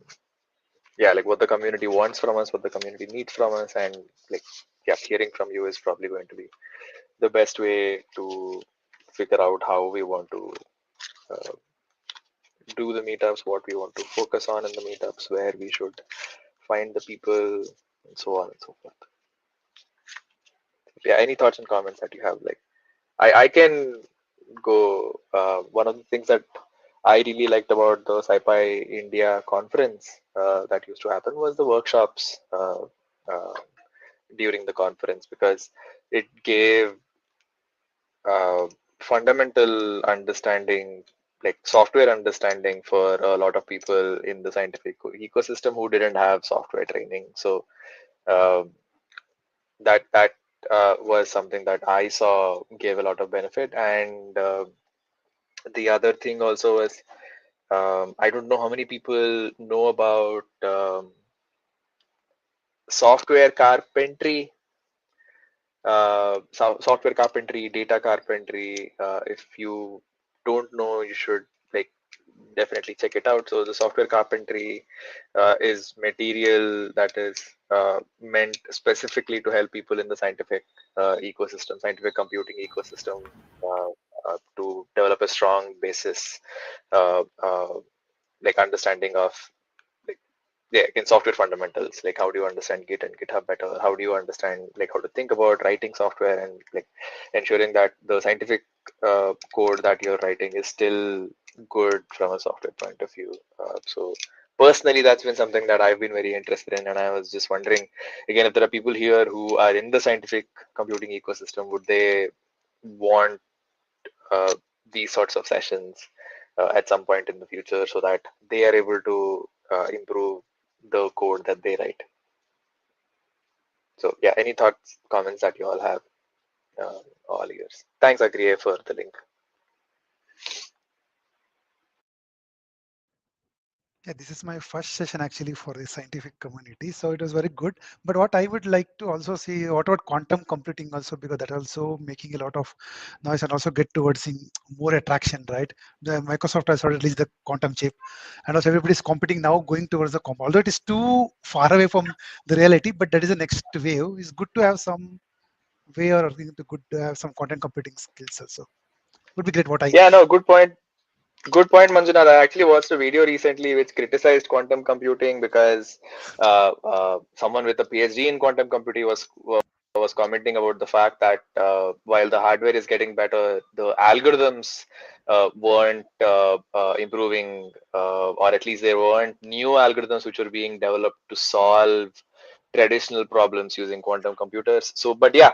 yeah, like what the community wants from us, what the community needs from us, and like yeah, hearing from you is probably going to be the best way to figure out how we want to uh, do the meetups, what we want to focus on in the meetups, where we should find the people, and so on and so forth. Yeah, any thoughts and comments that you have? Like, I can go. One of the things that I really liked about the SciPy India conference that used to happen was the workshops during the conference, because it gave uh, fundamental understanding, like software understanding, for a lot of people in the scientific ecosystem who didn't have software training. So uh, that was something that I saw gave a lot of benefit. And the other thing also was, I don't know how many people know about software carpentry, software carpentry, data carpentry. If you don't know, you should like definitely check it out. So the software carpentry is material that is meant specifically to help people in the scientific ecosystem, scientific computing ecosystem, to develop a strong basis, uh, uh, like understanding of like yeah, in software fundamentals, like how do you understand Git and GitHub better? How do you understand like how to think about writing software and like ensuring that the scientific code that you're writing is still good from a software point of view. So personally, that's been something that I've been very interested in, and I was just wondering again if there are people here who are in the scientific computing ecosystem, would they want uh, these sorts of sessions at some point in the future so that they are able to improve the code that they write. So yeah, any thoughts, comments that you all have? All ears. Thanks, Agriye, for the link. Yeah, this is my first session actually for the scientific community, so it was very good. But what I would like to also see, what about quantum computing also, because that also making a lot of noise and also get towards seeing more attraction, right? The Microsoft has already released the quantum chip, and also everybody is competing now, going towards the quantum. Although it is too far away from the reality, but that is the next wave. It's good to have some way, or I think good to have some quantum computing skills also. Would be great. What I Yeah, no, good point. Good point, Manjunath. I actually watched a video recently which criticized quantum computing because someone with a PhD in quantum computing was commenting about the fact that while the hardware is getting better, the algorithms weren't improving, or at least there weren't new algorithms which were being developed to solve traditional problems using quantum computers. So, but yeah,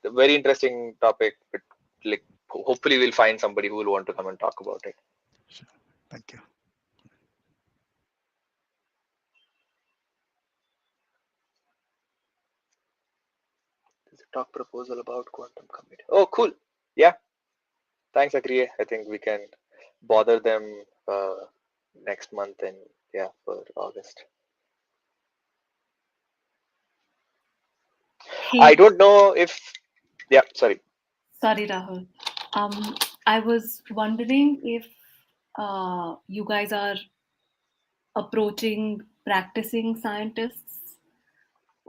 very interesting topic. But like, hopefully, we'll find somebody who will want to come and talk about it. sure. Thank you. There's a talk proposal about quantum computing. Oh, cool. Yeah. Thanks, Agriye. I think we can bother them next month and yeah, for August. I Hey, don't know if, yeah, sorry. sorry, Rahul. I was wondering if you guys are approaching practicing scientists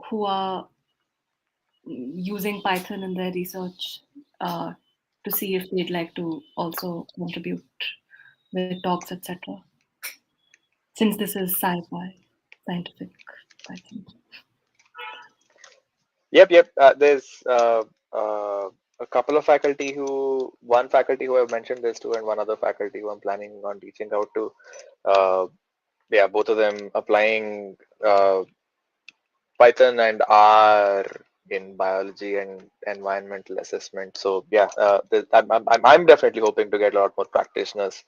who are using Python in their research to see if they'd like to also contribute with talks, etc. Since this is sci-fi, scientific Python. Yep. There's a couple of one faculty who I've mentioned this to, and one other faculty who I'm planning on reaching out to. Yeah, both of them applying Python and R in biology and environmental assessment. So yeah, I'm definitely hoping to get a lot more practitioners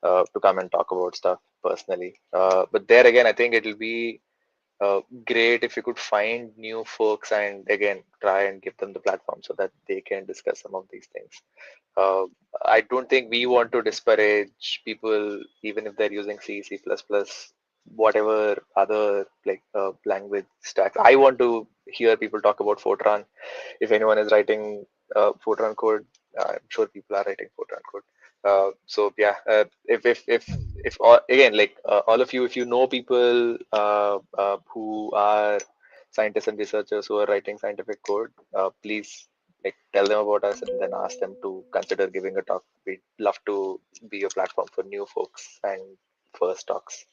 to come and talk about stuff personally. But there again, I think it'll be great if you could find new folks and again try and give them the platform so that they can discuss some of these things. Uh, I don't think we want to disparage people, even if they're using C, C++, whatever other like language stacks. I want to hear people talk about Fortran. If anyone is writing Fortran code, I'm sure people are writing Fortran code. So yeah, if all, again like all of you, if you know people who are scientists and researchers who are writing scientific code, please like tell them about us and then ask them to consider giving a talk. We'd love to be a platform for new folks and first talks.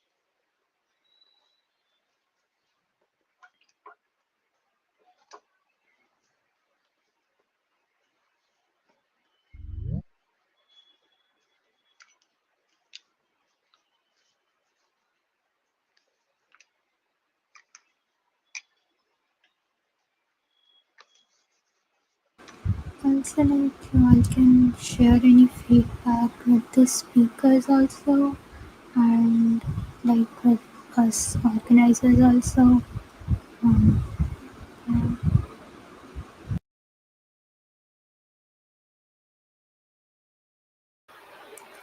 Also, like you all can share any feedback with the speakers also, and like with us organizers also. Um, yeah.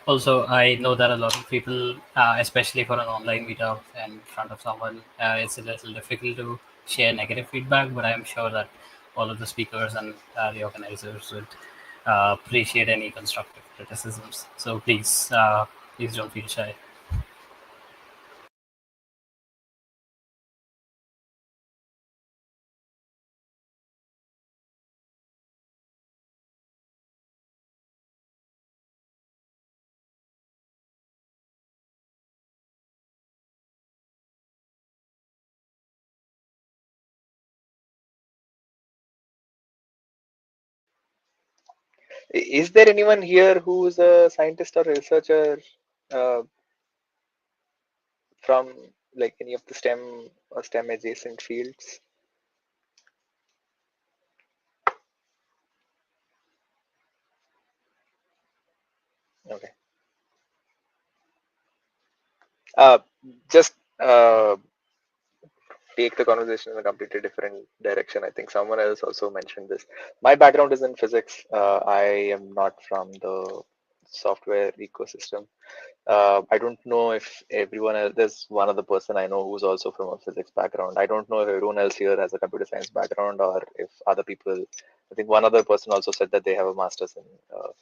Also, I know that a lot of people, especially for an online meetup in front of someone, it's a little difficult to share negative feedback, but I'm sure that all of the speakers and the organizers would appreciate any constructive criticisms. So please don't feel shy. Is there anyone here who's a scientist or a researcher uh, from like any of the STEM or STEM adjacent fields? Okay. Uh, just take the conversation in a completely different direction. I think someone else also mentioned this. My background is in physics. I am not from the software ecosystem. I don't know if everyone else, there's one other person I know who's also from a physics background. I don't know if everyone else here has a computer science background or if other people, I think one other person also said that they have a master's in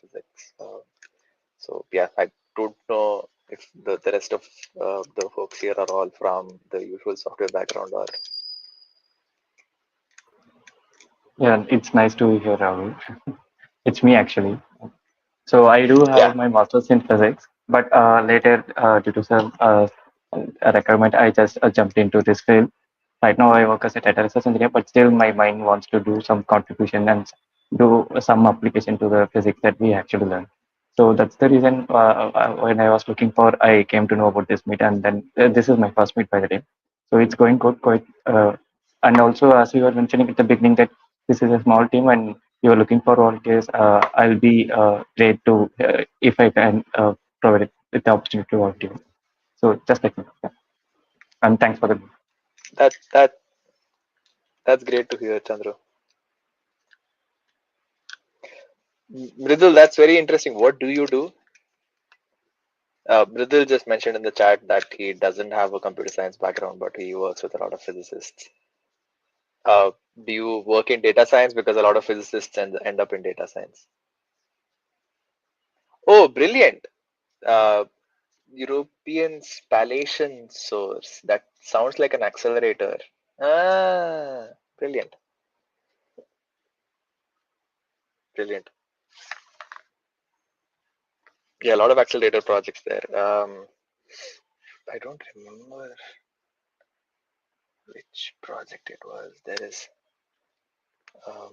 physics. So yeah, I don't know if the rest of the folks here are all from the usual software background or. Yeah, it's nice to hear, Rahul. It's me actually. So I do Yeah, have my master's in physics, but later, due to some a requirement, I just jumped into this field. Right now, I work as a data research engineer, but still, my mind wants to do some contribution and do some application to the physics that we actually learn. So that's the reason when I was looking for, I came to know about this meet, and then this is my first meet by the day. So it's going good, quite. And also, as you were mentioning at the beginning, that this is a small team, and you're looking for volunteers. I'll be great to if I can provide it with the opportunity to volunteer. So just like that. Yeah. And thanks for the. that that that's great to hear, Chandru. Mridul, that's very interesting. What do you do? Mridul just mentioned in the chat that he doesn't have a computer science background, but he works with a lot of physicists. Do you work in data science? Because a lot of physicists end up in data science. Oh, brilliant. Uh, European spallation source. That sounds like an accelerator. Ah, brilliant. Brilliant. Yeah, a lot of accelerator projects there. I don't remember which project it was. There is. Um,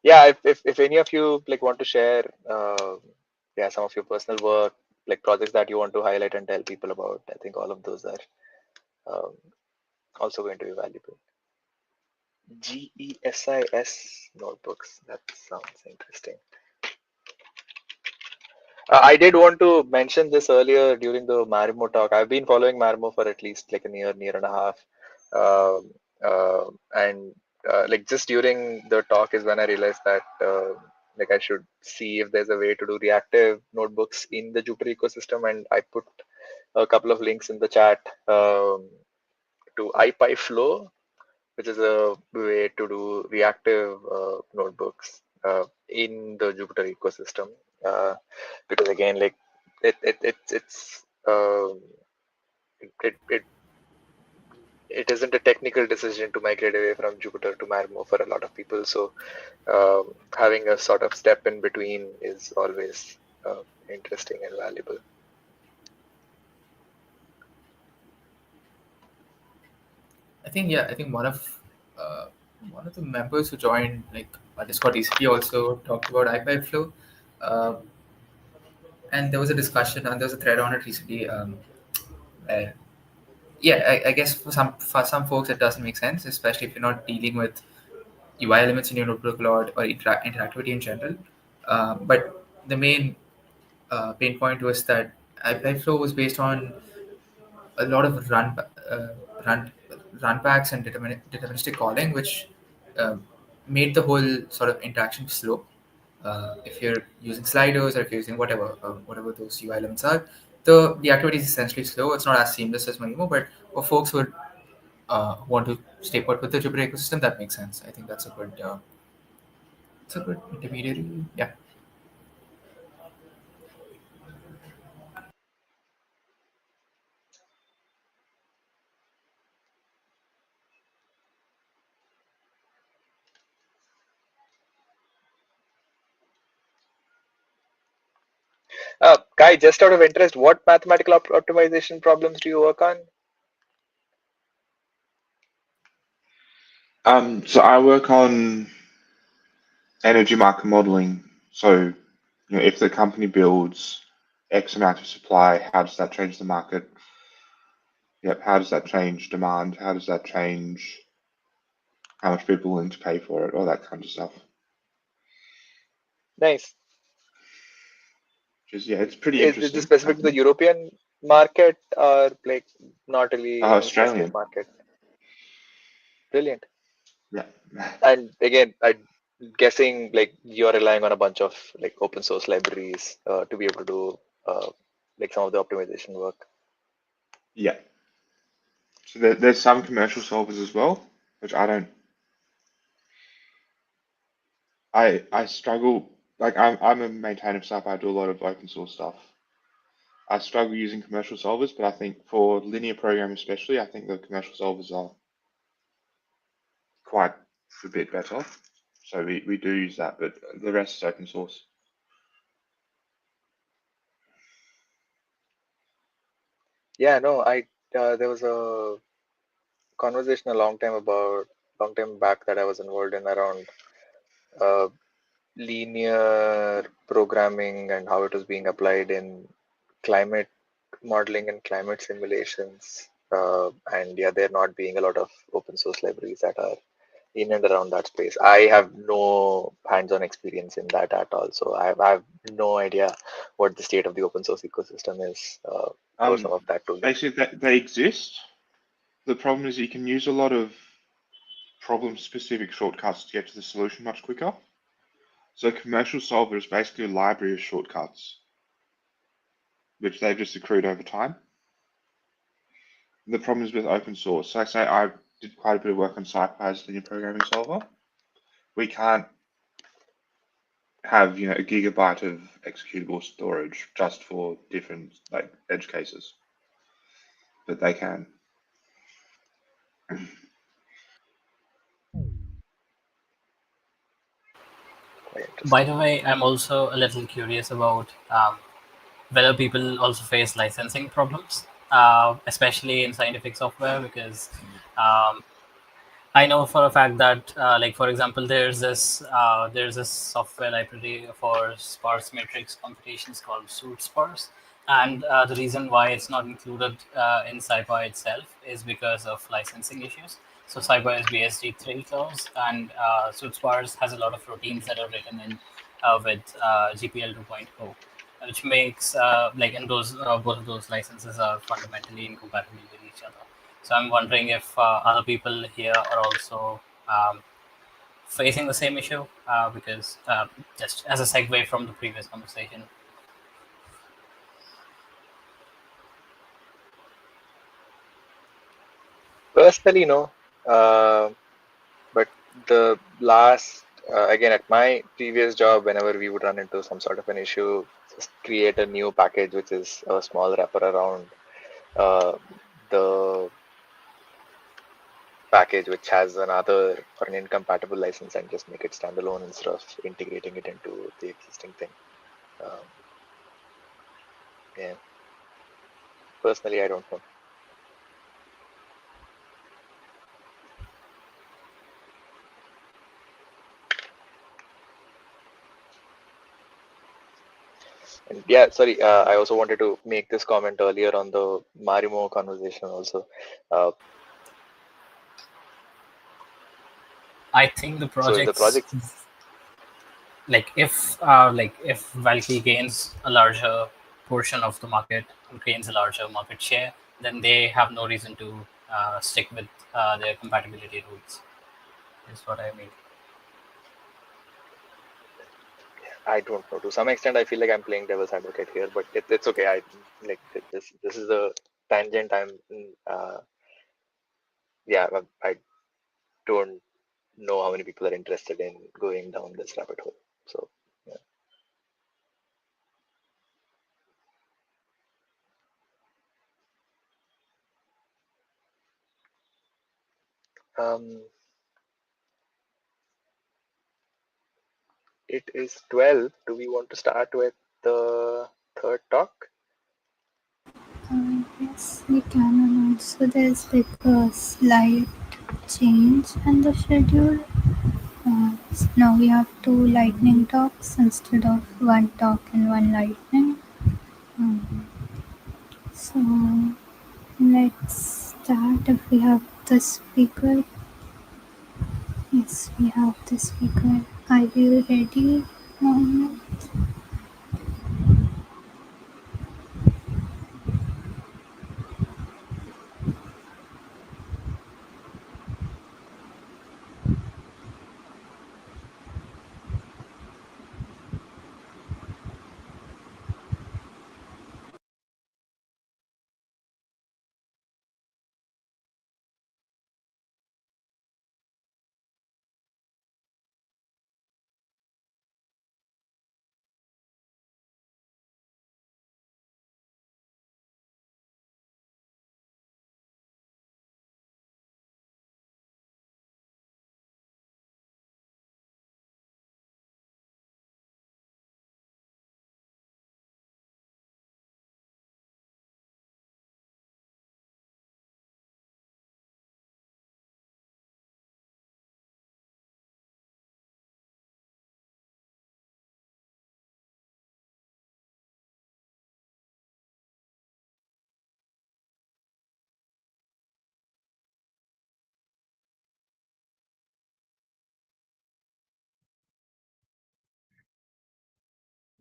yeah, if any of you like want to share, yeah, some of your personal work, like projects that you want to highlight and tell people about, I think all of those are um, also going to be valuable. GESIS notebooks. That sounds interesting. I did want to mention this earlier during the Marimo talk. I've been following Marimo for at least like a year and a half. Um, and like just during the talk is when I realized that like I should see if there's a way to do reactive notebooks in the Jupyter ecosystem. And I put a couple of links in the chat to IPy Flow, which is a way to do reactive notebooks in the Jupyter ecosystem. Because again, like it's it, it it isn't a technical decision to migrate away from Jupyter to Marmo for a lot of people. So having a sort of step in between is always interesting and valuable. I think one of the members who joined like our Discord recently also talked about iPad Flow, uh, and there was a discussion and there was a thread on it recently. Where, yeah, I guess for some folks it doesn't make sense, especially if you're not dealing with UI elements in your notebook a lot or interactivity in general. But the main pain point was that iPad Flow was based on a lot of run run packs and deterministic calling, which uh, made the whole sort of interaction slow. If you're using sliders or if you're using whatever those UI elements are, the activity is essentially slow. It's not as seamless as Marimo, but for folks who want to stay put with the Jupyter ecosystem, that makes sense. I think that's a good intermediary. Yeah. Kai, just out of interest, what mathematical optimization problems do you work on? So I work on energy market modeling. So, if the company builds X amount of supply, how does that change the market? Yep. How does that change demand? How does that change how much people are willing to pay for it? All that kind of stuff. Nice. Just, yeah, it's pretty Is interesting. this specific to the European market or like not really any Australian. specific market? Brilliant. Yeah. And again, I'm guessing like you're relying on a bunch of like open source libraries to be able to do like some of the optimization work. Yeah. So there's some commercial solvers as well, which I don't. I struggle. Like I'm a maintainer of stuff. I do a lot of open source stuff. I struggle using commercial solvers, but I think for linear programming especially, I think the commercial solvers are quite a bit better. So we do use that, but the rest is open source. Yeah, no, I there was a conversation a long time back that I was involved in around uh, linear programming and how it was being applied in climate modeling and climate simulations. And yeah, there not being a lot of open source libraries that are in and around that space. I have no hands-on experience in that at all, so I have no idea what the state of the open source ecosystem is for some of that tooling. Basically, they exist. The problem is you can use a lot of problem-specific shortcuts to get to the solution much quicker. So commercial solver is basically a library of shortcuts, which they've just accrued over time. The problem is with open source. So I say I did quite a bit of work on SciPy as linear programming solver. We can't have a gigabyte of executable storage just for different like edge cases, but they can. Quite By interesting. the way, I'm also a little curious about whether people also face licensing problems, especially in scientific software, because um, I know for a fact that, like for example, there's this software library for sparse matrix computations called suit sparse, and the reason why it's not included in SciPy itself is because of licensing issues. So SciPy is BSD3 clause, and suit sparse has a lot of routines that are written in with GPL 2.0, which makes like and those both of those licenses are fundamentally incompatible with each other. So I'm wondering if other people here are also facing the same issue, because just as a segue from the previous conversation. Personally, no. But the last, again, at my previous job, whenever we would run into some sort of an issue, just create a new package, which is a small wrapper around uh, the package, which has another or an incompatible license, and just make it standalone instead of integrating it into the existing thing. Um, yeah, personally, I don't know. And yeah, sorry, I also wanted to make this comment earlier on the Marimo conversation also. Uh, I think the so if the projects, project, like if Valky gains a larger portion of the market and gains a larger market share, then they have no reason to stick with their compatibility rules. Is what I mean. I don't know. To some extent, I feel like I'm playing devil's advocate here, but it's okay. I like this is a tangent. Yeah, I don't know how many people are interested in going down this rabbit hole. So yeah. Um, it is 12. Do we want to start with the third talk? Yes, we can, and also there's like a slight change in the schedule. So now we have two lightning talks instead of one talk and one lightning. Um, so let's start if we have the speaker. Yes, we have the speaker. Are you ready, Mohammed?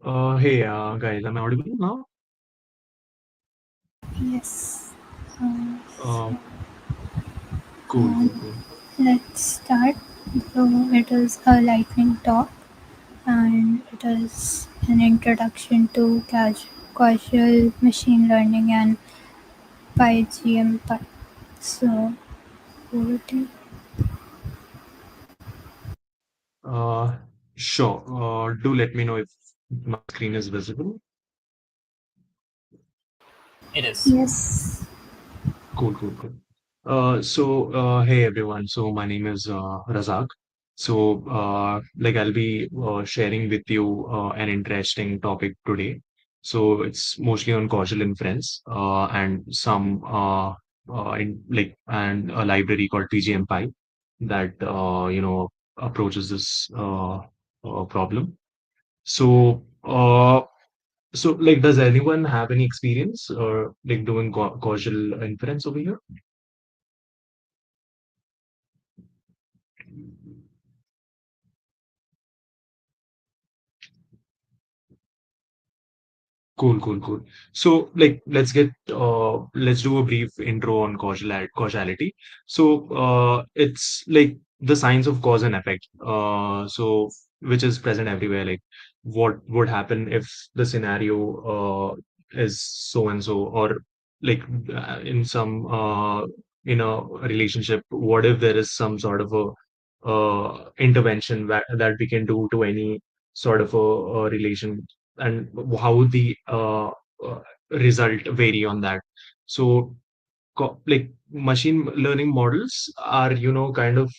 Hey, guys, am I audible now? Yes. Uh, So, cool, cool, cool. let's start. So it is a lightning talk, and it is an introduction to causal machine learning and PyGMPy. So, over to you. Uh, sure. Do let me know if my screen is visible. It is. Yes. Cool, cool, cool. Hey everyone. So my name is Razak. Like I'll be sharing with you an interesting topic today. So it's mostly on causal inference and some and a library called PGMPy that approaches this problem. So like, does anyone have any experience or like doing causal inference over here? Cool, cool, cool. So, like, let's do a brief intro on causality. It's like the science of cause and effect. Which is present everywhere. Like, what would happen if the scenario is so and so, or like in some in a relationship, what if there is some sort of a intervention that we can do to any sort of a relation, and how the result vary on that. So, like machine learning models are, kind of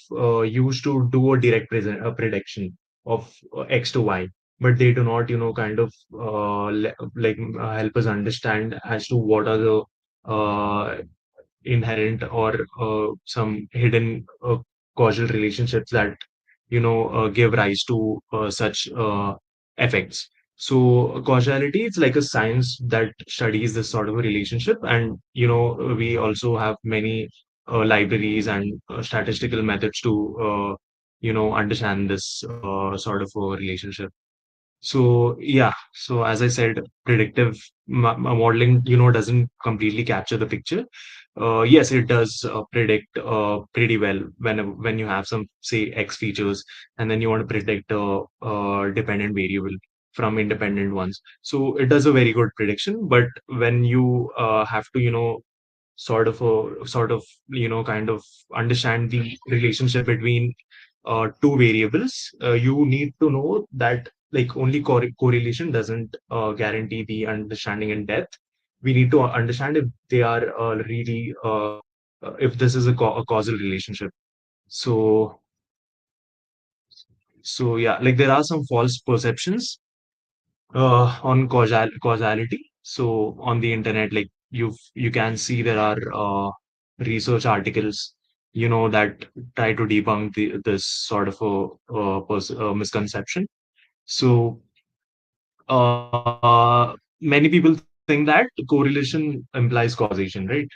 used to do a direct prediction of X to Y, but they do not, kind of help us understand as to what are the inherent or some hidden causal relationships that give rise to such effects. So causality, it's like a science that studies this sort of a relationship, and we also have many libraries and statistical methods to understand this sort of a relationship. So yeah, so as I said, predictive modeling, doesn't completely capture the picture. Yes, it does predict pretty well when you have some, say, X features, and then you want to predict a dependent variable from independent ones. So it does a very good prediction, but when you have to, kind of understand the relationship between two variables, you need to know that like only correlation doesn't guarantee the understanding in depth. We need to understand if they are really if this is a causal relationship. So yeah, like there are some false perceptions on causality. So on the internet, like you can see there are research articles, that try to debunk this sort of misconception. So many people think that correlation implies causation, right?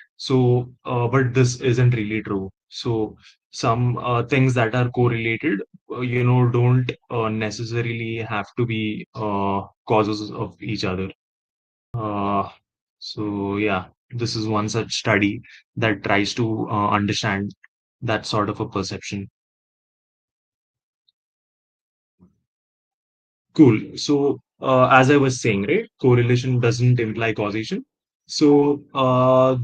But this isn't really true. So some things that are correlated, don't necessarily have to be causes of each other. Uh, yeah, this is one such study that tries to understand that sort of a perception. Cool. So, as I was saying, right, correlation doesn't imply causation. So,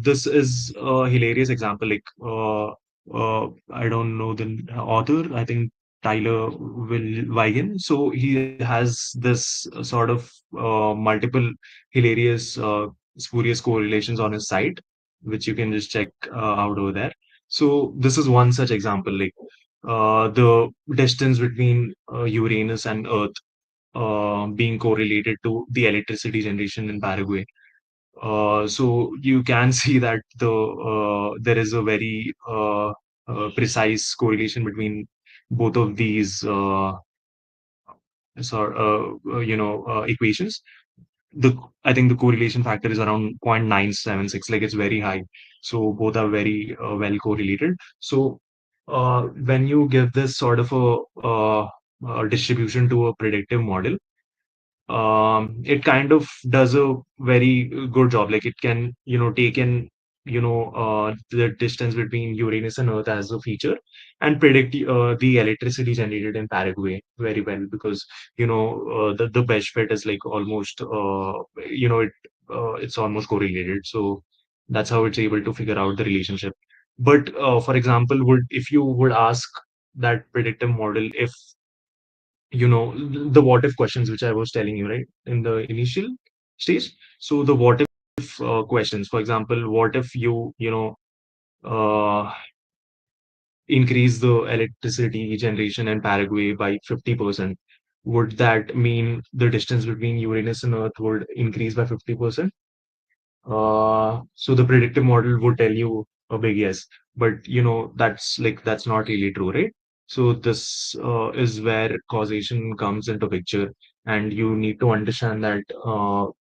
this is a hilarious example. I don't know the author. I think Tyler Will Wigan. So he has this sort of multiple hilarious, spurious correlations on his site, which you can just check out over there. So this is one such example, like the distance between Uranus and Earth being correlated to the electricity generation in Paraguay. So you can see that there is a very precise correlation between both of these equations. The I think the correlation factor is around 0.976, like it's very high. So both are very well correlated. So when you give this sort of a distribution to a predictive model, it kind of does a very good job. Like it can, take in, the distance between Uranus and Earth as a feature and predict the electricity generated in Paraguay very well because, the best fit is like almost, it's almost correlated. So that's how it's able to figure out the relationship. But for example, if you would ask that predictive model if the what if questions which I was telling you right in the initial stage. So the what if questions, for example, what if uh, increase the electricity generation in Paraguay by 50%? Would that mean the distance between Uranus and Earth would increase by 50%? So the predictive model would tell you a big yes, but that's not really true, right? So this is where causation comes into picture, and you need to understand that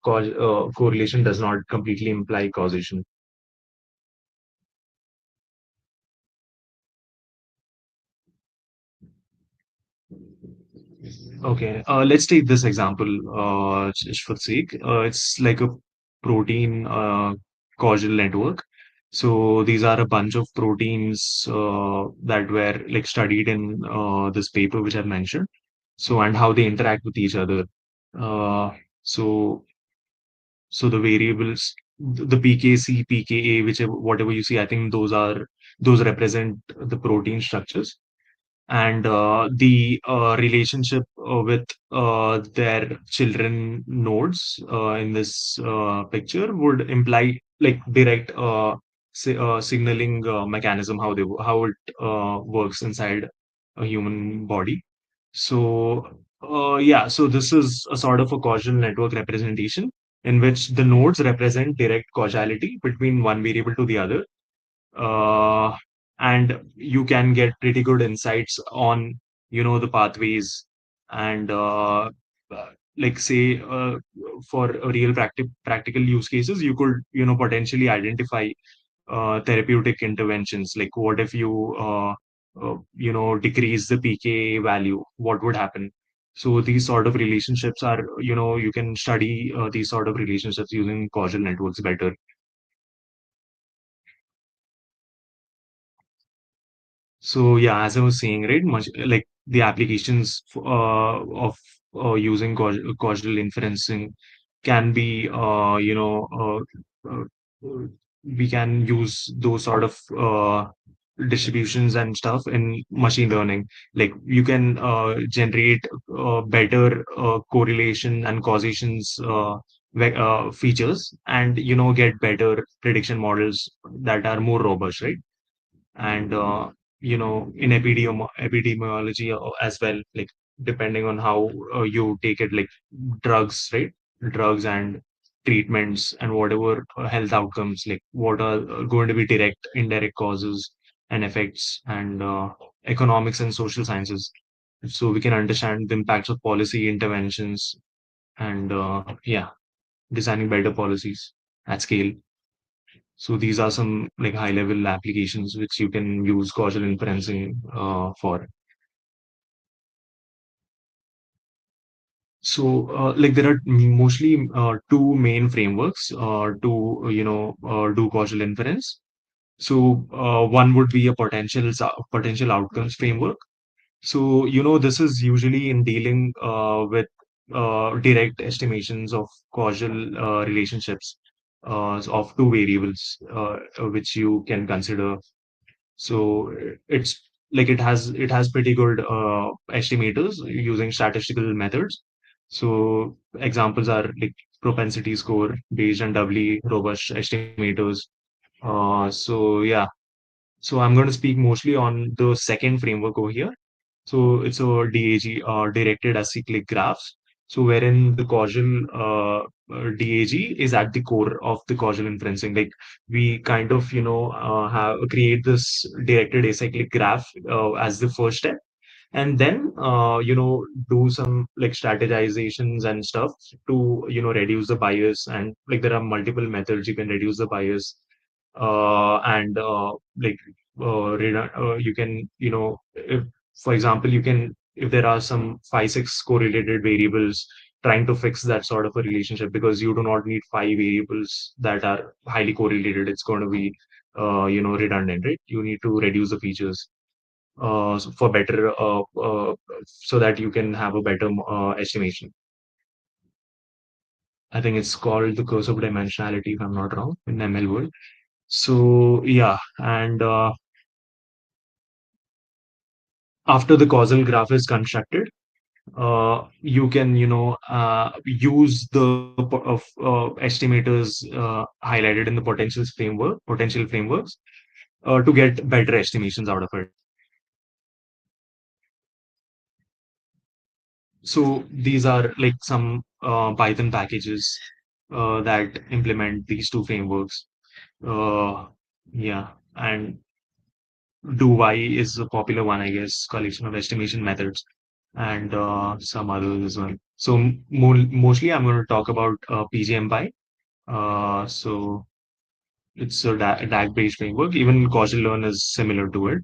correlation does not completely imply causation. Okay, let's take this example just for the sake. It's like a protein causal network. So these are a bunch of proteins that were like studied in this paper which I've mentioned. So and how they interact with each other. Uh, so so the variables, the PKC, pKa, whichever whatever you see, I think those represent the protein structures and the relationship with their children nodes in this picture would imply like direct signaling mechanism how it works inside a human body. So yeah, so this is a sort of a causal network representation in which the nodes represent direct causality between one variable to the other, uh, and you can get pretty good insights on the pathways and like say for a real practical use cases you could potentially identify therapeutic interventions. Like what if you decrease the pK value, what would happen? So these sort of relationships are, you can study these sort of relationships using causal networks better. So yeah, as I was saying, right, much like the applications of using causal inferencing can be, uh, we can use those sort of distributions and stuff in machine learning. Like you can generate better correlation and causations features, and get better prediction models that are more robust, right? And in epidemiology as well, like depending on how you take it, like drugs, right? Drugs and treatments and whatever health outcomes, like what are going to be direct indirect causes and effects, and economics and social sciences, so we can understand the impacts of policy interventions and yeah, designing better policies at scale. So these are some like high level applications which you can use causal inferencing for. So like there are mostly two main frameworks to do causal inference. So one would be a potential outcomes framework. So this is usually in dealing with direct estimations of causal relationships of two variables which you can consider. So it's like it has pretty good estimators using statistical methods. So examples are like propensity score based on doubly robust estimators. So yeah, so I'm going to speak mostly on the second framework over here. So it's a DAG, directed acyclic graphs. So wherein the causal DAG is at the core of the causal inferencing. Like we kind of have create this directed acyclic graph as the first step, and then do some like strategizations and stuff to reduce the bias. And like there are multiple methods you can reduce the bias, and like you can if for example you can, if there are some 5 6 correlated variables, trying to fix that sort of a relationship, because you do not need five variables that are highly correlated. It's going to be redundant, right? You need to reduce the features for better so that you can have a better estimation. I think it's called the curse of dimensionality, if I'm not wrong, in ML world. So yeah, and after the causal graph is constructed, you can use the estimators highlighted in the potential frameworks to get better estimations out of it. So these are like some Python packages that implement these two frameworks. Uh, yeah, and do y is a popular one, I guess, collection of estimation methods, and some others as well. So mostly I'm going to talk about PGMPy. So it's a DAG-based framework. Even Causal Learn is similar to it.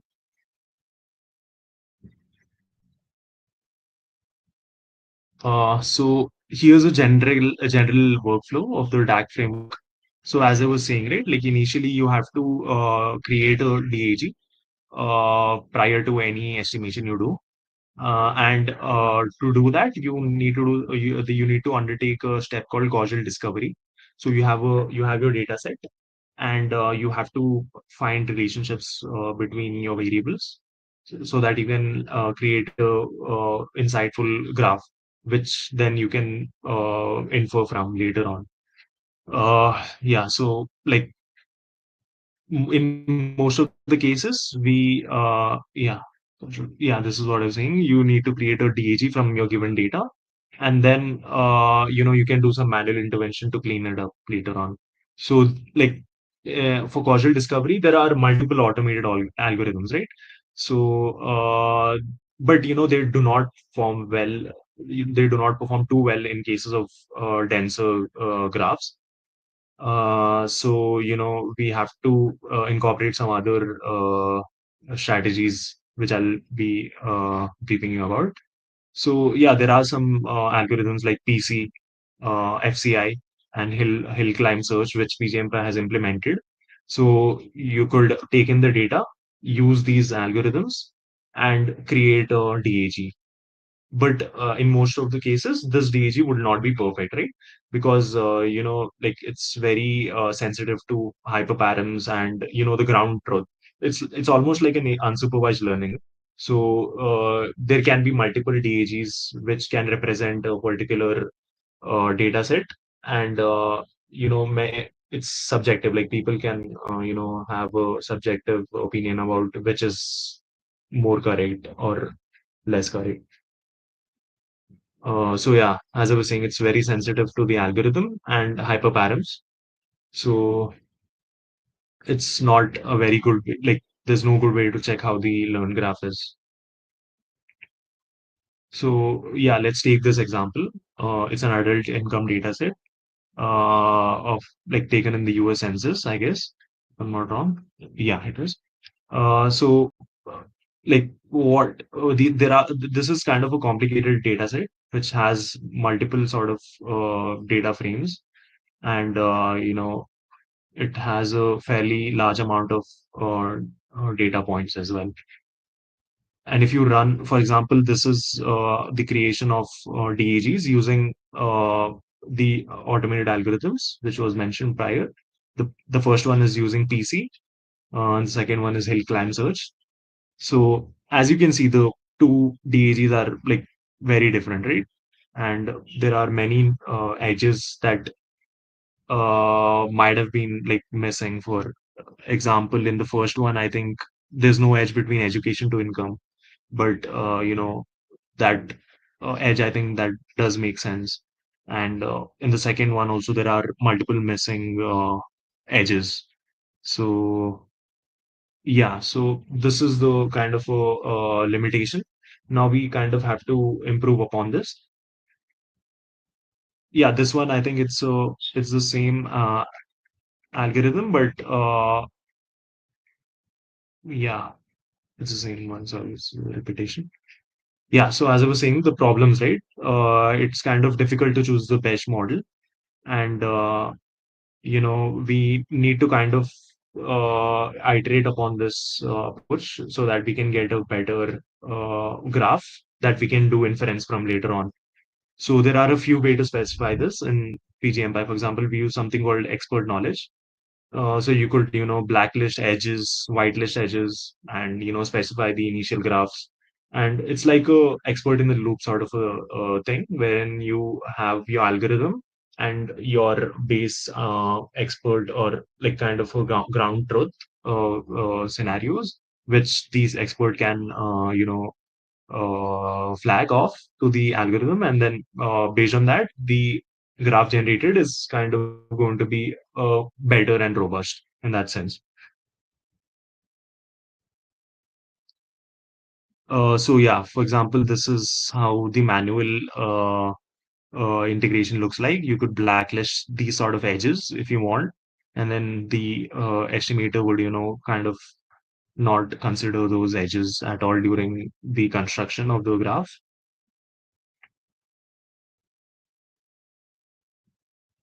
So here's a general workflow of the DAG framework. So as I was saying, right, like initially you have to create a DAG prior to any estimation you do. And to do that, you need to undertake a step called causal discovery. So you have your data set, and you have to find relationships between your variables, so that you can create a insightful graph, which then you can infer from later on. Yeah, so like in most of the cases, yeah, this is what I was saying. You need to create a DAG from your given data, and then you can do some manual intervention to clean it up later on. So like for causal discovery, there are multiple automated algorithms, right? So but they do not perform well. They do not perform too well in cases of denser graphs. So we have to incorporate some other strategies, which I'll be briefing you about. So yeah, there are some algorithms like PC, FCI, and hill climb search, which PGMPI has implemented. So you could take in the data, use these algorithms, and create a DAG. But in most of the cases, this DAG would not be perfect, right? Because like it's very sensitive to hyperparams and the ground truth. It's almost like an unsupervised learning. So there can be multiple DAGs which can represent a particular data set, and it's subjective. Like people can have a subjective opinion about which is more correct or less correct. So yeah, as I was saying, it's very sensitive to the algorithm and hyperparams. So it's not a very good way, like there's no good way to check how the learn graph is. So yeah, let's take this example. It's an adult income data set of like taken in the US Census, I guess. If I'm not wrong. Yeah, it is. So like what there are this is kind of a complicated data set which has multiple sort of data frames, and it has a fairly large amount of uh, data points as well. And if you run, for example, this is the creation of DAGs using the automated algorithms, which was mentioned prior. The first one is using PC, and the second one is hill climb search. So as you can see, the two DAGs are like very different, right? And there are many edges that might have been like missing. For example, in the first one, I think there's no edge between education to income, but that edge, I think that does make sense. And in the second one also, there are multiple missing edges. So yeah, so this is the kind of a limitation. Now we kind of have to improve upon this. Yeah, this one I think it's the same algorithm, but yeah, it's the same one. Sorry, it's a repetition. Yeah, so as I was saying, the problems, right? It's kind of difficult to choose the best model, and we need to kind of iterate upon this approach so that we can get a better graph that we can do inference from later on. So there are a few ways to specify this in PGMPy. For example, we use something called expert knowledge. So you could, blacklist edges, whitelist edges, and specify the initial graphs. And it's like a expert in the loop sort of a thing, wherein you have your algorithm and your base expert or like kind of a ground truth scenarios, which these expert can, flag off to the algorithm, and then based on that, the graph generated is kind of going to be better and robust in that sense. So yeah, for example, this is how the manual integration looks like. You could blacklist these sort of edges if you want, and then the estimator would, kind of not consider those edges at all during the construction of the graph.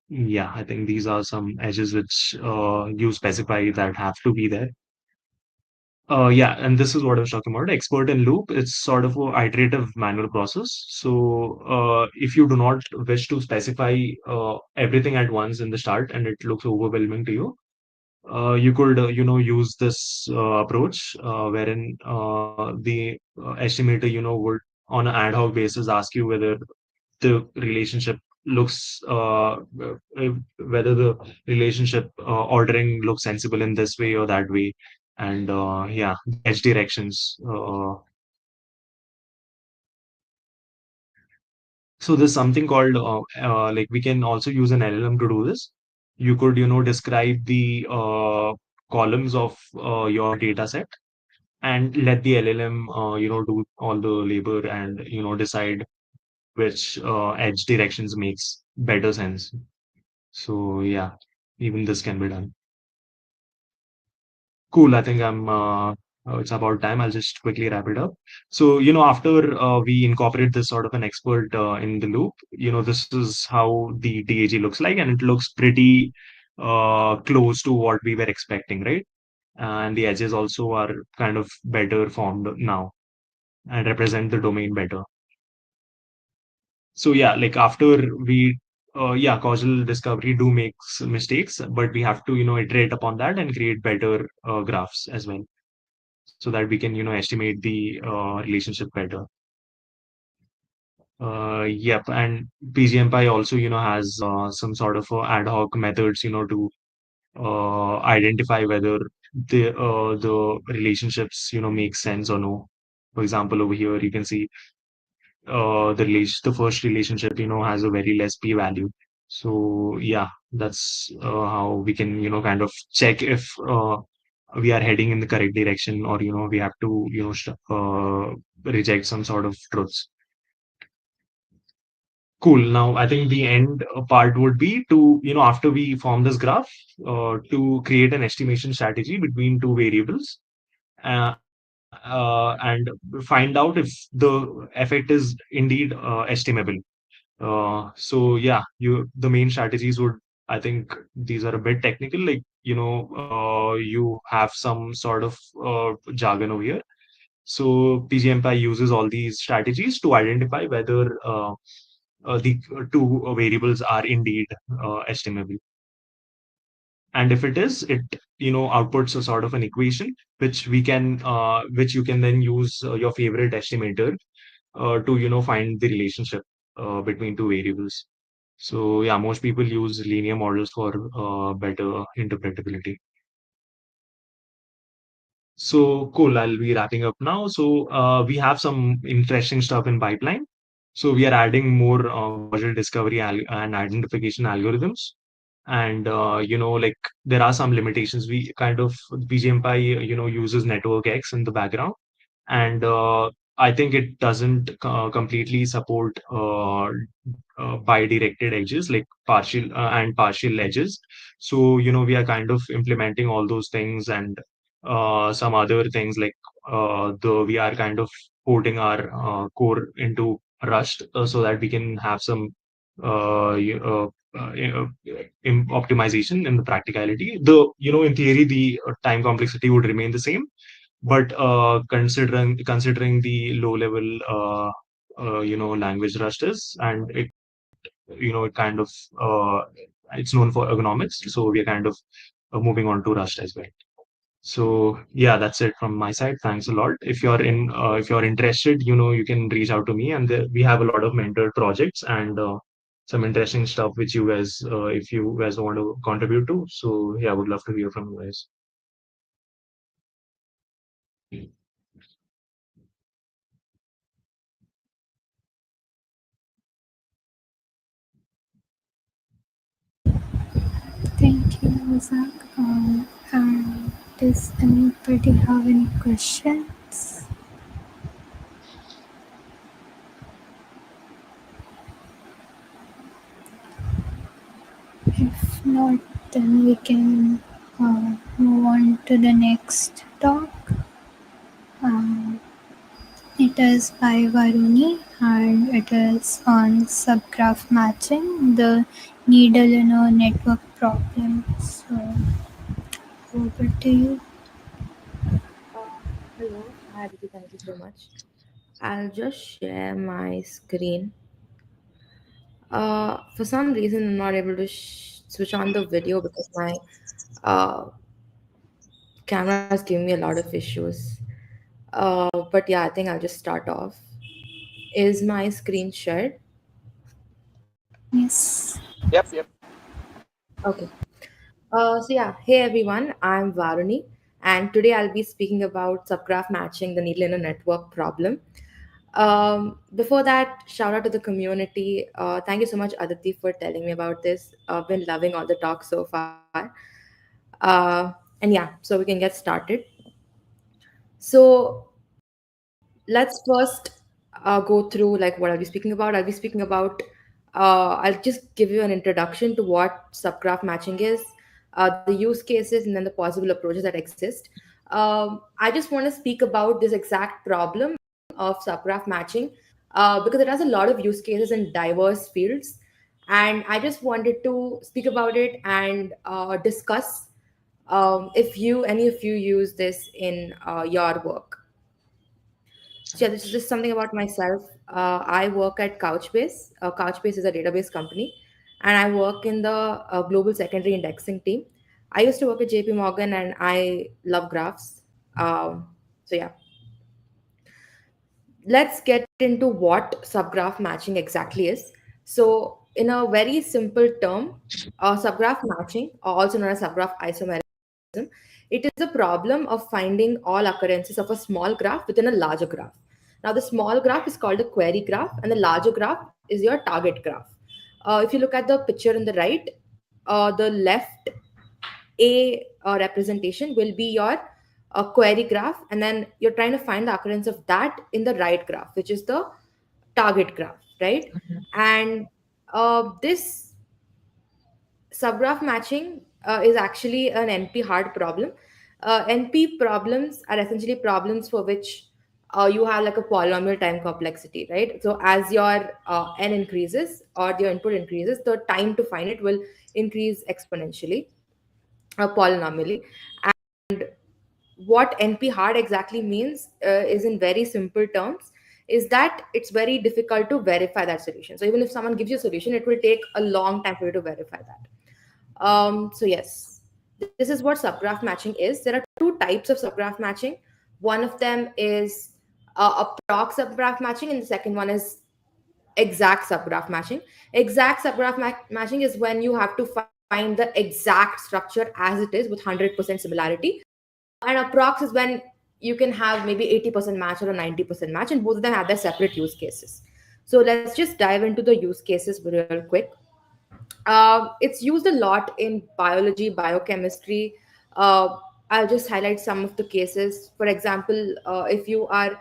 Yeah, I think these are some edges which you specify that have to be there. Yeah, and this is what I was talking about. Expert in loop, it's sort of a iterative manual process. So if you do not wish to specify everything at once in the start and it looks overwhelming to you, you could use this approach wherein the estimator would on an ad hoc basis ask you whether the relationship looks whether the relationship ordering looks sensible in this way or that way, and yeah, the edge directions. So there's something called like we can also use an LLM to do this. You could describe the columns of your data set and let the LLM do all the labor and decide which edge directions makes better sense. So yeah, even this can be done. Cool. I think it's about time. I'll just quickly wrap it up. So, after we incorporate this sort of an expert in the loop, this is how the DAG looks like, and it looks pretty close to what we were expecting, right? And the edges also are kind of better formed now and represent the domain better. So yeah, like after we yeah, causal discovery do makes mistakes, but we have to, iterate upon that and create better graphs as well, so that we can, estimate the relationship better. Yep, and PGMPy also, has some sort of ad hoc methods, to identify whether the relationships, make sense or no. For example, over here you can see the first relationship has a very less p value. So yeah, that's how we can kind of check if we are heading in the correct direction, or we have to reject some sort of truths. Cool. Now I think the end part would be to after we form this graph, to create an estimation strategy between two variables, and find out if the effect is indeed estimable. So yeah, the main strategies would, I think these are a bit technical, like you have some sort of jargon over here. So PGMPy uses all these strategies to identify whether the two variables are indeed estimable. And if it is, it outputs a sort of an equation which you can then use your favorite estimator to find the relationship between two variables. So yeah, most people use linear models for better interpretability. So cool. I'll be wrapping up now. So we have some interesting stuff in pipeline. So we are adding more causal discovery and identification algorithms. And like there are some limitations. We kind of BGMPy uses network X in the background, and I think it doesn't completely support bidirected edges, like partial and partial edges. So we are kind of implementing all those things, and some other things like we are kind of porting our core into Rust so that we can have some optimization in the practicality. In theory, the time complexity would remain the same, but considering the low level language Rust is, and it kind of it's known for ergonomics, so we are kind of moving on to Rust as well. So yeah, that's it from my side. Thanks a lot. If you're interested, you can reach out to me, and we have a lot of mentored projects and some interesting stuff which if you guys want to contribute to. So yeah, I would love to hear from you guys. Thank you, Zach. Does anybody have any questions? If not, then we can move on to the next talk. Um, it is by Varuni and it is on subgraph matching, the needle in a network problem. So, over to you. Hello, hi Aditi, thank you so much. I'll just share my screen. For some reason, I'm not able to switch on the video because my uh, camera is giving me a lot of issues. But yeah, I think I'll just start off. Is my screen shared? Yes. Yep. Okay. So yeah, hey everyone, I'm Varuni, and today I'll be speaking about subgraph matching, the needle in a network problem. Before that, shout out to the community. Thank you so much, Aditi, for telling me about this. I've been loving all the talks so far. And yeah, so we can get started. So let's first go through like what I'll be speaking about. I'll just give you an introduction to what subgraph matching is, the use cases, and then the possible approaches that exist. I just want to speak about this exact problem of subgraph matching because it has a lot of use cases in diverse fields. And I just wanted to speak about it and discuss if any of you use this in your work. So yeah, this is just something about myself. I work at Couchbase. Couchbase is a database company, and I work in the global secondary indexing team. I used to work at JP Morgan, and I love graphs. So yeah, let's get into what subgraph matching exactly is. So, in a very simple term, subgraph matching, also known as subgraph isomerism, it is a problem of finding all occurrences of a small graph within a larger graph. Now, the small graph is called a query graph, and the larger graph is your target graph. If you look at the picture on the right, the left representation will be your query graph, and then you're trying to find the occurrence of that in the right graph, which is the target graph, right? And this subgraph matching is actually an NP hard problem. NP problems are essentially problems for which you have like a polynomial time complexity, right? So as your n increases or your input increases, the time to find it will increase exponentially, polynomially. And what NP hard exactly means is in very simple terms is that it's very difficult to verify that solution. So even if someone gives you a solution, it will take a long time for you to verify that. So yes, this is what subgraph matching is. There are two types of subgraph matching. One of them is a proc subgraph matching, and the second one is exact subgraph matching. Exact subgraph matching is when you have to find the exact structure as it is with 100% similarity. And a prox is when you can have maybe 80% match or a 90% match, and both of them have their separate use cases. So let's just dive into the use cases real quick. It's used a lot in biology, biochemistry. I'll just highlight some of the cases. For example, if you are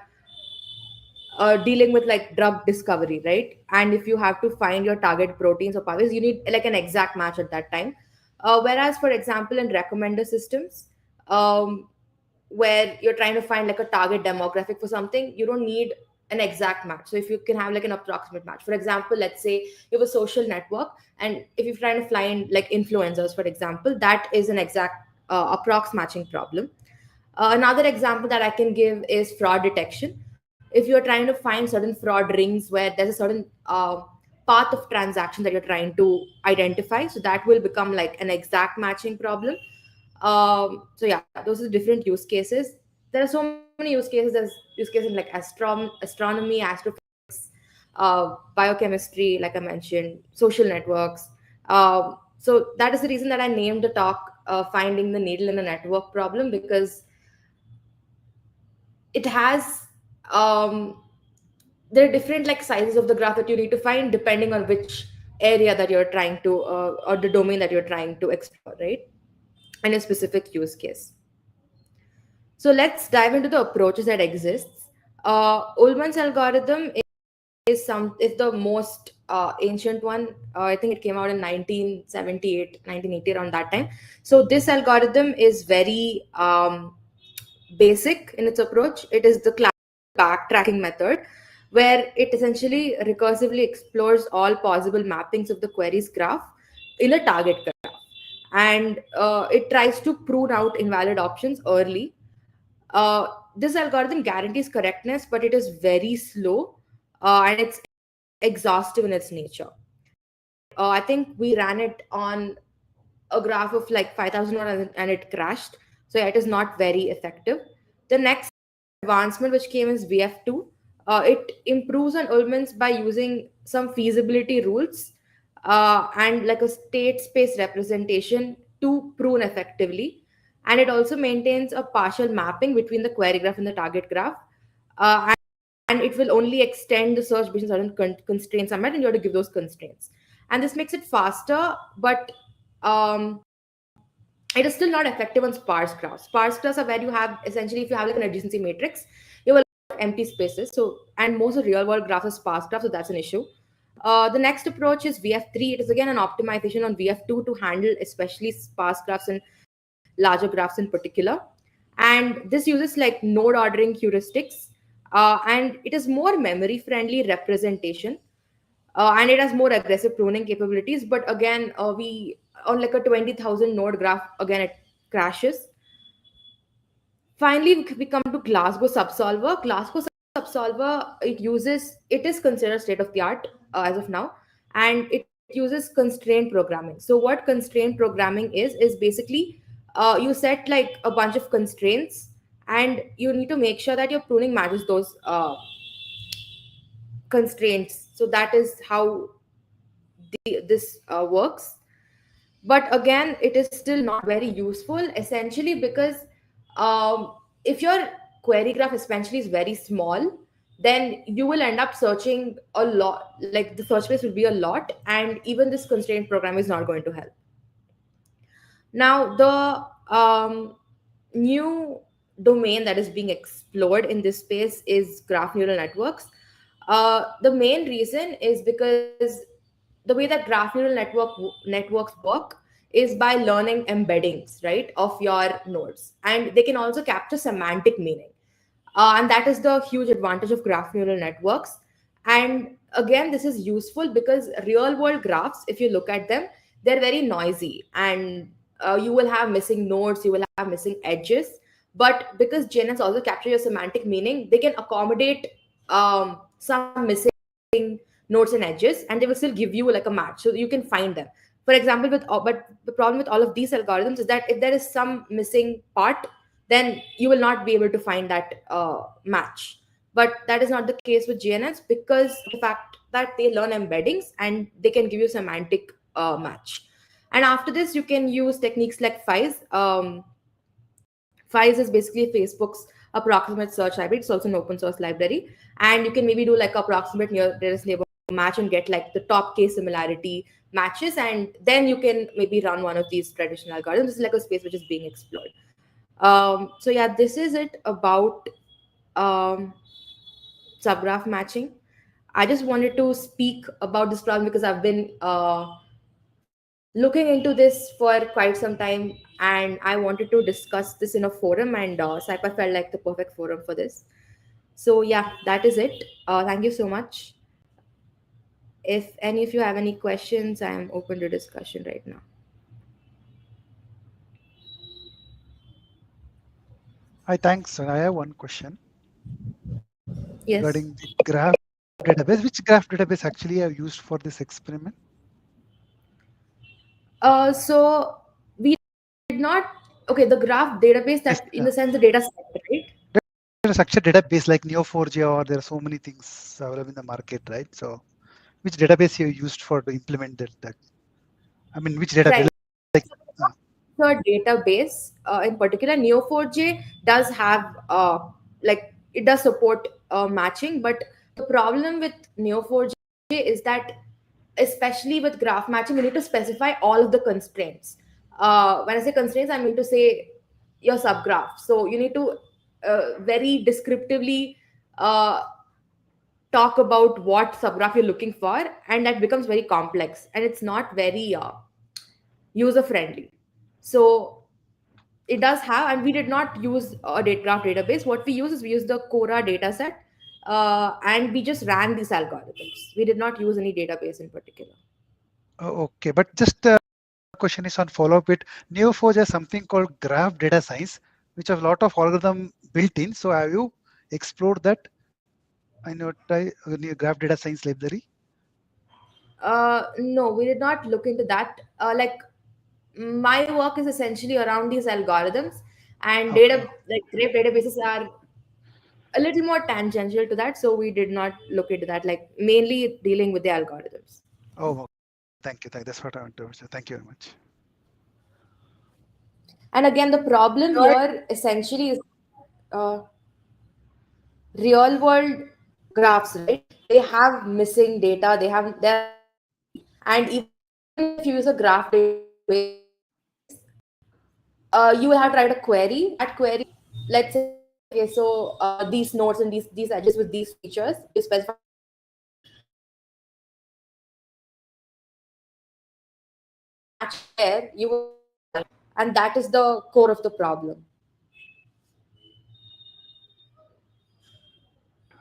dealing with like drug discovery, right? And if you have to find your target proteins or pathways, you need like an exact match at that time. Whereas, for example, in recommender systems, um, where you're trying to find like a target demographic for something, you don't need an exact match. So if you can have like an approximate match, for example, let's say you have a social network, and if you're trying to find like influencers, for example, that is an exact approx matching problem. Another example that I can give is fraud detection. If you're trying to find certain fraud rings where there's a certain path of transaction that you're trying to identify, so that will become like an exact matching problem. So yeah, those are different use cases. There are so many use cases. There's use cases in like astronomy, astrophysics, biochemistry, like I mentioned, social networks. So that is the reason that I named the talk "Finding the Needle in a Network" problem, because it has um, there are different like sizes of the graph that you need to find depending on which area that you're trying to or the domain that you're trying to explore, right? And a specific use case. So let's dive into the approaches that exists. Ullman's algorithm is the most ancient one. I think it came out in 1978, 1980, around that time. So this algorithm is very basic in its approach. It is the classic backtracking method, where it essentially recursively explores all possible mappings of the query's graph in a target graph, and it tries to prune out invalid options early. This algorithm guarantees correctness, but it is very slow, and it's exhaustive in its nature. I think we ran it on a graph of like 5,000 and it crashed. So yeah, it is not very effective. The next advancement which came is VF2. It improves on Ullman's by using some feasibility rules and like a state space representation to prune effectively. And it also maintains a partial mapping between the query graph and the target graph. And it will only extend the search based on certain constraints are met, and you have to give those constraints. And this makes it faster, but um, it is still not effective on sparse graphs. Sparse graphs are where you have essentially, if you have like an adjacency matrix, you have a lot of empty spaces. So, and most of real world graphs are sparse graphs, so that's an issue. The next approach is VF3. It is again an optimization on VF2 to handle especially sparse graphs and larger graphs in particular. And this uses like node ordering heuristics, and it is more memory friendly representation, and it has more aggressive pruning capabilities. But again, we on like a 20,000 node graph, again it crashes. Finally, we come to Glasgow subsolver. Glasgow subsolver, it is considered state of the art as of now, and it uses constraint programming. So what constraint programming is basically you set like a bunch of constraints, and you need to make sure that your pruning matches those constraints. So that is how this works. But again, it is still not very useful, essentially because if your query graph essentially is very small, then you will end up searching a lot, like the search space will be a lot, and even this constraint program is not going to help. Now, the new domain that is being explored in this space is graph neural networks. The main reason is because the way that graph neural networks work is by learning embeddings, right, of your nodes, and they can also capture semantic meaning. And that is the huge advantage of graph neural networks. And again, this is useful because real world graphs, if you look at them, they're very noisy, and you will have missing nodes, you will have missing edges. But because GNNs also capture your semantic meaning, they can accommodate some missing nodes and edges, and they will still give you like a match, so you can find them. For example, but the problem with all of these algorithms is that if there is some missing part, then you will not be able to find that match. But that is not the case with GNNs because of the fact that they learn embeddings and they can give you semantic match. And after this, you can use techniques like FISE. FISE is basically Facebook's approximate search library. It's also an open source library. And you can maybe do like approximate nearest neighbor match and get like the top case similarity matches. And then you can maybe run one of these traditional algorithms. This is like a space which is being explored. So yeah, this is it about um, subgraph matching. I just wanted to speak about this problem because I've been looking into this for quite some time, and I wanted to discuss this in a forum, and SciPy felt like the perfect forum for this. So yeah, that is it. Thank you so much. If any of you have any questions, I am open to discussion right now. Hi, thanks. I have one question Yes. regarding the graph database. Which graph database actually have used for this experiment? So we did not. Okay, the graph database, Yes, that in the sense the data set, right? there is actually a database like Neo4j, or there are so many things available in the market, right? So, which database you used for to implement that? I mean, which database? Right. Like, The database, in particular, Neo4j does have like it does support matching, but the problem with Neo4j is that, especially with graph matching, you need to specify all of the constraints. When I say constraints, I mean to say your subgraph. So you need to very descriptively uh, talk about what subgraph you're looking for, and that becomes very complex and it's not very user friendly. So it does have, and we did not use a data graph database. What we use is we use the Cora data set, and we just ran these algorithms. We did not use any database in particular. okay, but just question is on follow up with Neo4j has something called graph data science, which have a lot of algorithm built in. So, have you explored that? I know graph data science library. No, we did not look into that. Like my work is essentially around these algorithms, and Okay. data like graph databases are a little more tangential to that. So we did not look into that. Like mainly dealing with the algorithms. Oh, thank you. That's what I want to say. Thank you very much. And again, the problem here essentially is uh, real world graphs, right? They have missing data. They're incomplete, and even if you use a graph database, you will have to write a query. That query, let's say, okay, so these nodes and these edges with these features, you specify the features, and then you look for the match pair. You will not find that, and that is the core of the problem.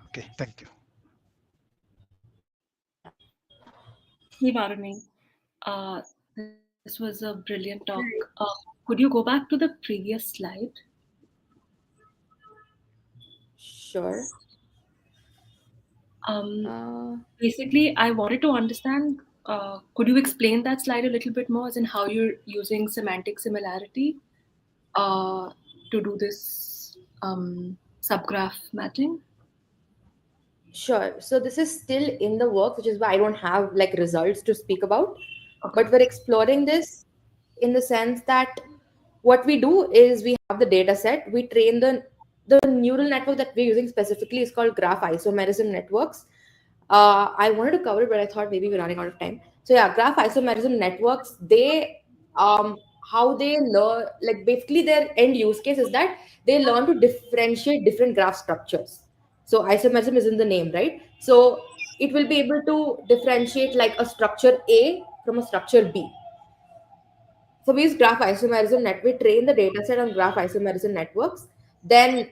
Okay, thank you. Hey, Varuni. This was a brilliant talk. Could you go back to the previous slide? Sure. Basically, I wanted to understand, could you explain that slide a little bit more, as in how you're using semantic similarity to do this subgraph matching? Sure. So this is still in the works, which is why I don't have like results to speak about. Okay. But we're exploring this in the sense that what we do is we have the data set, we train the neural network that we're using specifically is called graph isomerism networks. I wanted to cover it, but I thought maybe we're running out of time. So yeah, graph isomerism networks, they how they learn, like basically their end use case is that they learn to differentiate different graph structures. So isomerism is in the name, right? So it will be able to differentiate like a structure A from a structure B. So we use graph isomerism net. We train the data set on graph isomerism networks. Then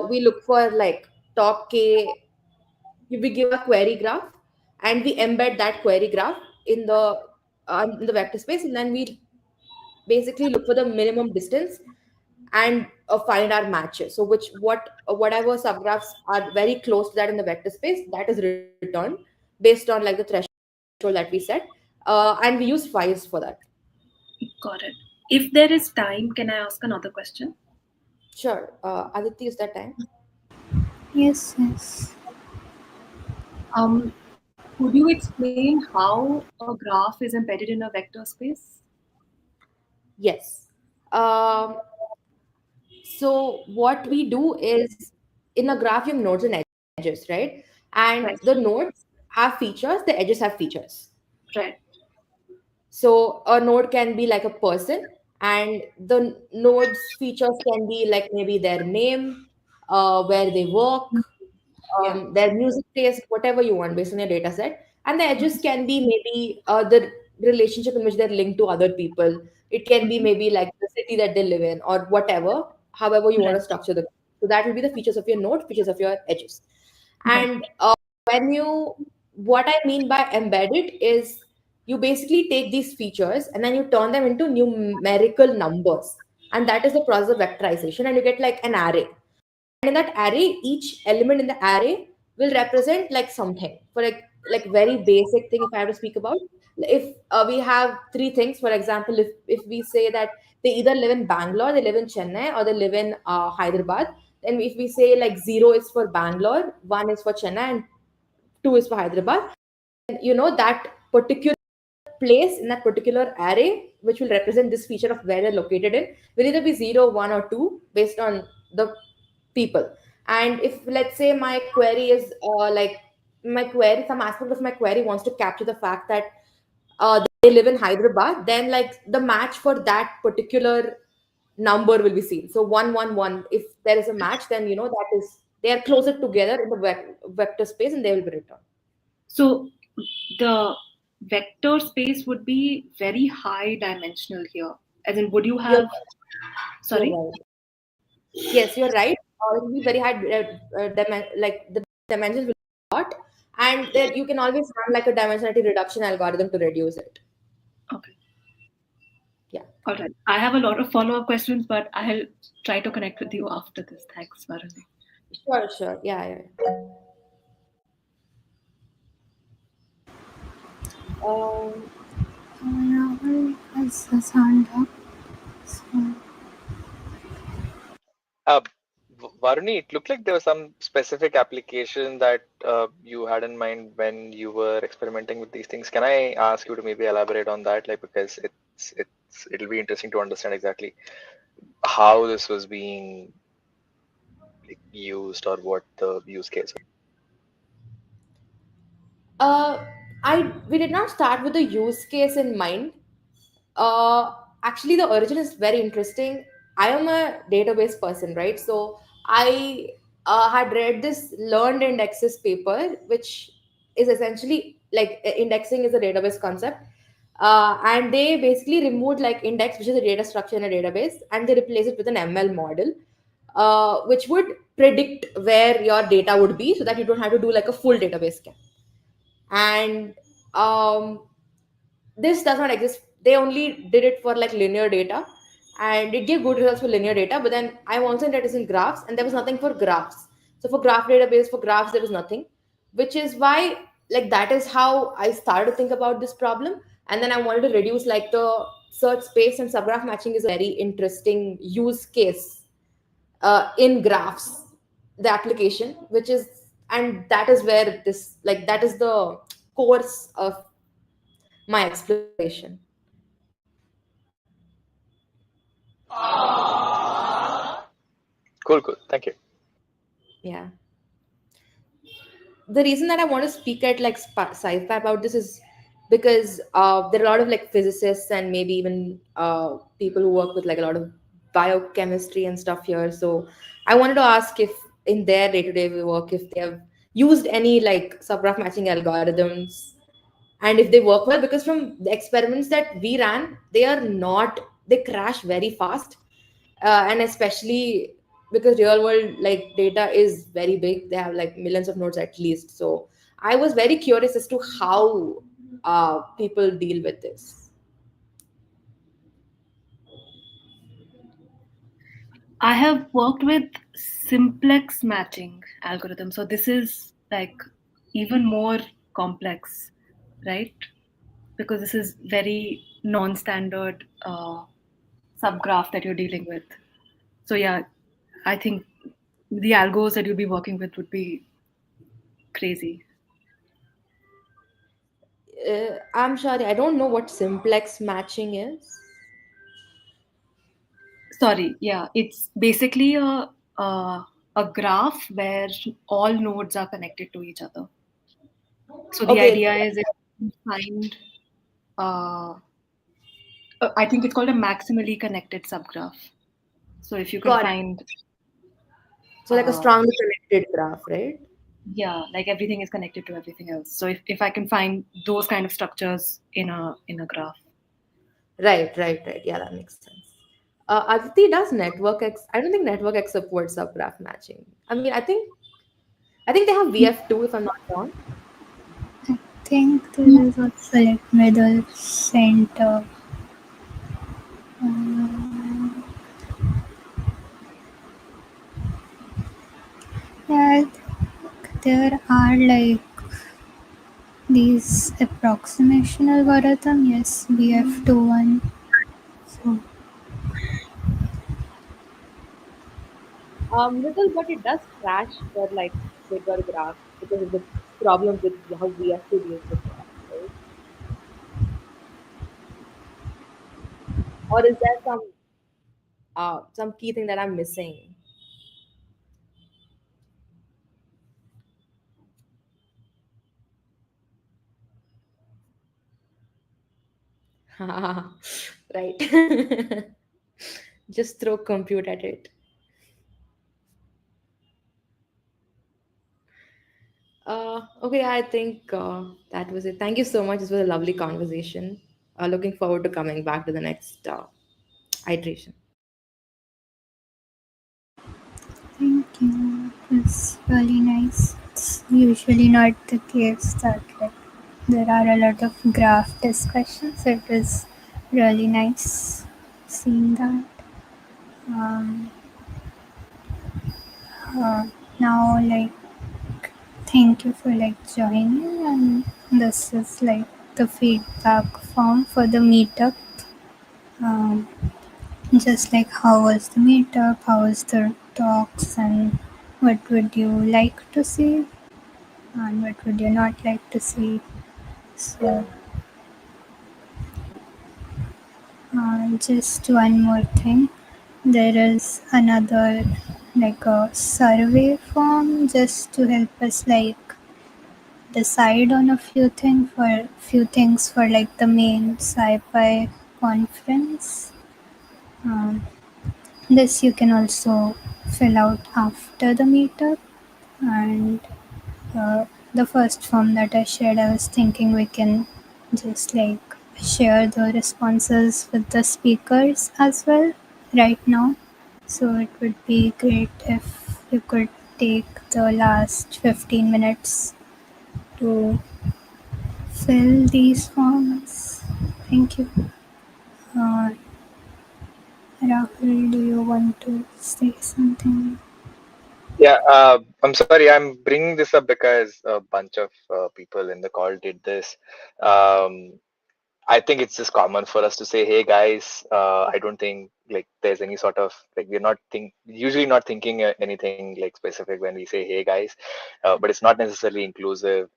we look for like top K. We give a query graph, and we embed that query graph in the vector space, and then we basically look for the minimum distance and find our matches. So whatever subgraphs are very close to that in the vector space, that is returned based on like the threshold that we set, and we use files for that. Got it. If there is time, can I ask another question? Sure. Aditi, is that time? Yes, yes. Could you explain how a graph is embedded in a vector space? Yes. Um, so what we do is, in a graph you have nodes and edges, right? And Right. the nodes have features, the edges have features. Right. So a node can be like a person, and the node's features can be like maybe their name, where they work, Yeah. their music taste, whatever you want based on your data set. And the edges can be maybe the relationship in which they're linked to other people. It can be maybe like the city that they live in or whatever, however you want to Right. structure the. So that will be the features of your node, features of your edges. Right. And when you, what I mean by embedded is you basically take these features and then you turn them into numerical numbers. And that is the process of vectorization. And you get like an array. And in that array, each element in the array will represent like something. For like very basic thing, if I have to speak about, if we have three things, for example, if we say that they either live in Bangalore, they live in Chennai, or they live in Hyderabad, then if we say like 0 is for Bangalore, 1 is for Chennai, and 2 is for Hyderabad, that particular place in that particular array, which will represent this feature of where they're located in, will either be 0, 1, or 2 based on the people. And if let's say my query is my query, some aspect of my query wants to capture the fact that they live in Hyderabad, then like the match for that particular number will be seen. So 111, if there is a match, then that is they are closer together in the vector space and they will be returned. So the vector space would be very high dimensional here. As in, would you You're, have, you're sorry? right. Yes, you're right. It will be very high, like the dimensions will be a lot, and then you can always run like a dimensionality reduction algorithm to reduce it. Okay. Yeah. All right. I have a lot of follow-up questions, but I'll try to connect with you after this. Thanks, Varuni. Sure. Yeah. Um, Rahul has his hand up. So, Varuni, it looked like there was some specific application that you had in mind when you were experimenting with these things. Can I ask you to maybe elaborate on that? Like, because it'll be interesting to understand exactly how this was being like, used or what the use case. we did not start with the use case in mind. Uh, Actually, the origin is very interesting. I am a database person, right? So I had read this learned indexes paper, which is essentially like indexing is a database concept. And they basically removed like index, which is a data structure in a database, and they replace it with an ML model, which would predict where your data would be so that you don't have to do like a full database scan. And um, this does not exist. They only did it for like linear data, and it gave good results for linear data. But then I'm also interested in graphs, and there was nothing for graphs. So for graph database, for graphs, there was nothing, which is why like that is how I started to think about this problem. And then I wanted to reduce like the search space, and subgraph matching is a very interesting use case in graphs, the application, which is, and that is where this like that is the course of my exploration. Cool. Thank you. Yeah. The reason that I want to speak at like sci-fi about this is because there are a lot of like physicists and maybe even people who work with like a lot of biochemistry and stuff here. So I wanted to ask if in their day-to-day work, if they have used any like subgraph matching algorithms and if they work well, because from the experiments that we ran, they crash very fast, and especially because real world like data is very big, they have like millions of nodes at least. So I was very curious as to how people deal with this. I have worked with simplex matching algorithms. So this is like even more complex, right? Because this is very non-standard subgraph that you're dealing with. So yeah, I think the algos that you'll be working with would be crazy. I'm sorry, I don't know what simplex matching is. Sorry, yeah, it's basically a graph where all nodes are connected to each other. So the Okay, idea is if you find, uh, I think it's called a maximally connected subgraph. So if you can got it. find, So like a strongly connected graph, right? Yeah, like everything is connected to everything else. So if I can find those kind of structures in a graph. Right. Yeah, that makes sense. Aditi, does network X? I don't think network X supports subgraph matching. I mean, I think they have VF2 if I'm not wrong. I think there is also like middle center. Um, yeah, there are like these approximation algorithm. Yes, BF2 one. So Little, but it does crash for like bigger graphs because of the problem with how VF2 deals with graphs, right? Or is there some key thing that I'm missing? Right. Just throw compute at it. Okay, I think that was it. Thank you so much. This was a lovely conversation. Looking forward to coming back to the next iteration. thank you. It was really nice. It's usually not the case that like there are a lot of graph discussions. It was really nice seeing that. Um, Now, like, thank you for like joining, and this is like the feedback form for the meetup. Um, just like how was the meetup, how was the talks, and what would you like to see, and what would you not like to see. So, just one more thing. There is another like a survey form just to help us like decide on a few things for like the main SciPy conference. Um, this you can also fill out after the meetup, and the first form that I shared, I was thinking we can just like share the responses with the speakers as well right now. So it would be great if you could take the last 15 minutes to fill these forms. Thank you. Uh, Rahul, do you want to say something? Yeah, I'm sorry. I'm bringing this up because a bunch of people in the call did this. Um, I think it's just common for us to say, "Hey guys." I don't think like there's any sort of like we're not usually not thinking anything like specific when we say "Hey guys," but it's not necessarily inclusive.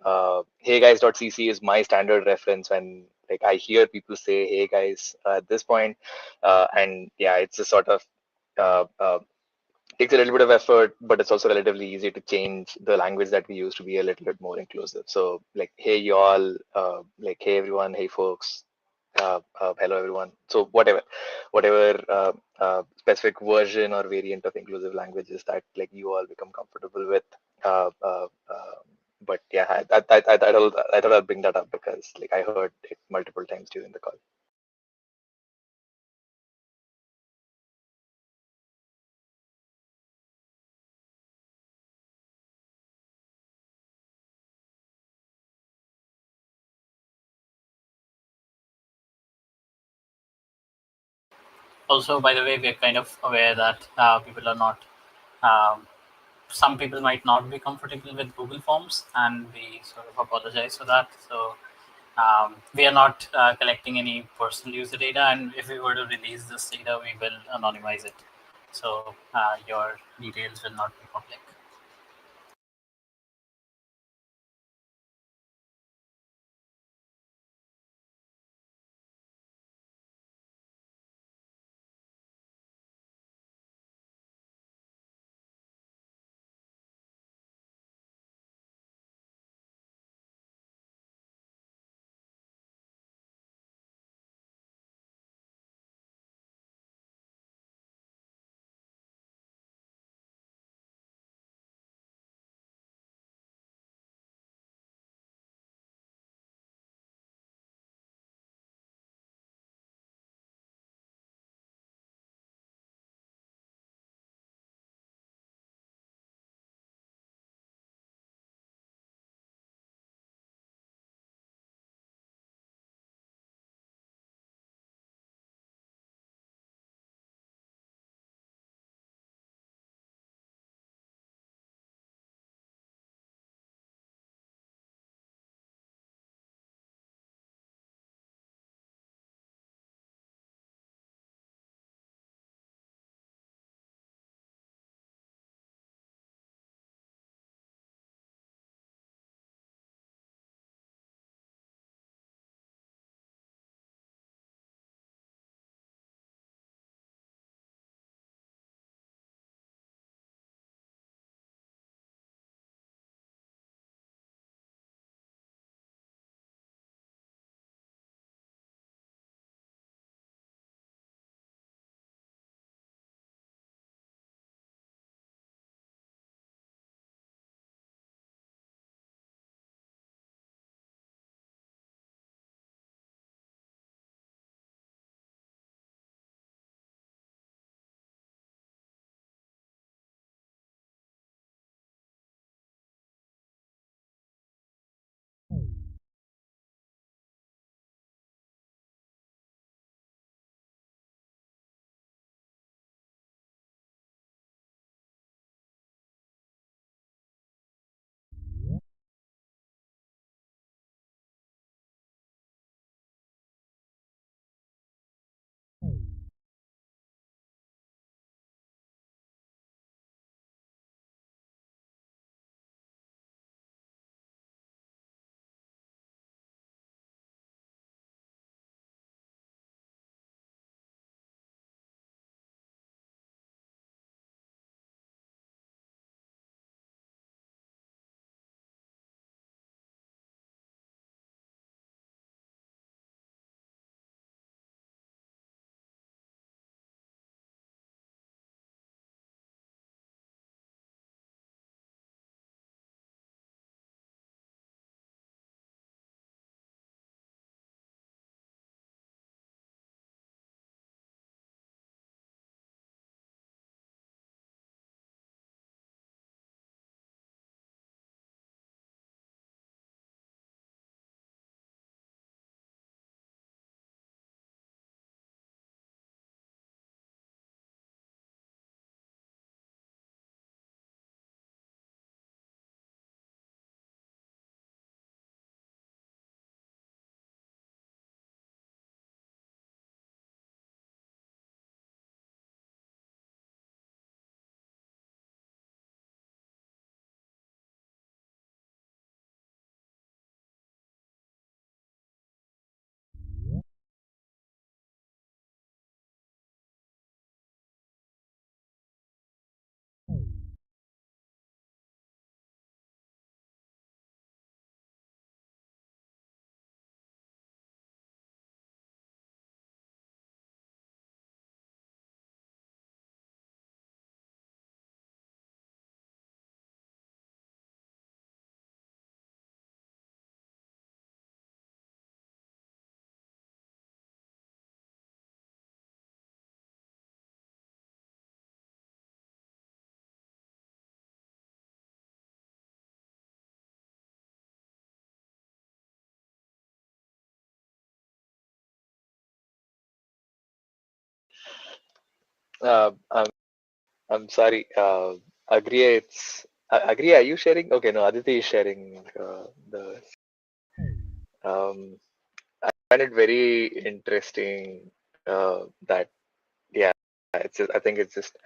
Hey guys.cc is my standard reference when like I hear people say "Hey guys" at this point, and yeah, it's a sort of uh, uh, takes a little bit of effort, but it's also relatively easy to change the language that we use to be a little bit more inclusive. So like, hey y'all, like hey everyone, hey folks, hello everyone. So whatever specific version or variant of inclusive languages that like you all become comfortable with. Uh, uh, uh, but yeah, I thought I'll bring that up because like I heard it multiple times during the call. Also, by the way, we are kind of aware that people are not. Um, some people might not be comfortable with Google Forms, and we sort of apologize for that. So we are not collecting any personal user data, and if we were to release this data, we will anonymize it. So your details will not be public. I'm sorry. Agree. Agree. Are you sharing? Okay, no. Aditi is sharing the. I find it very interesting that yeah. It's just, I think it's just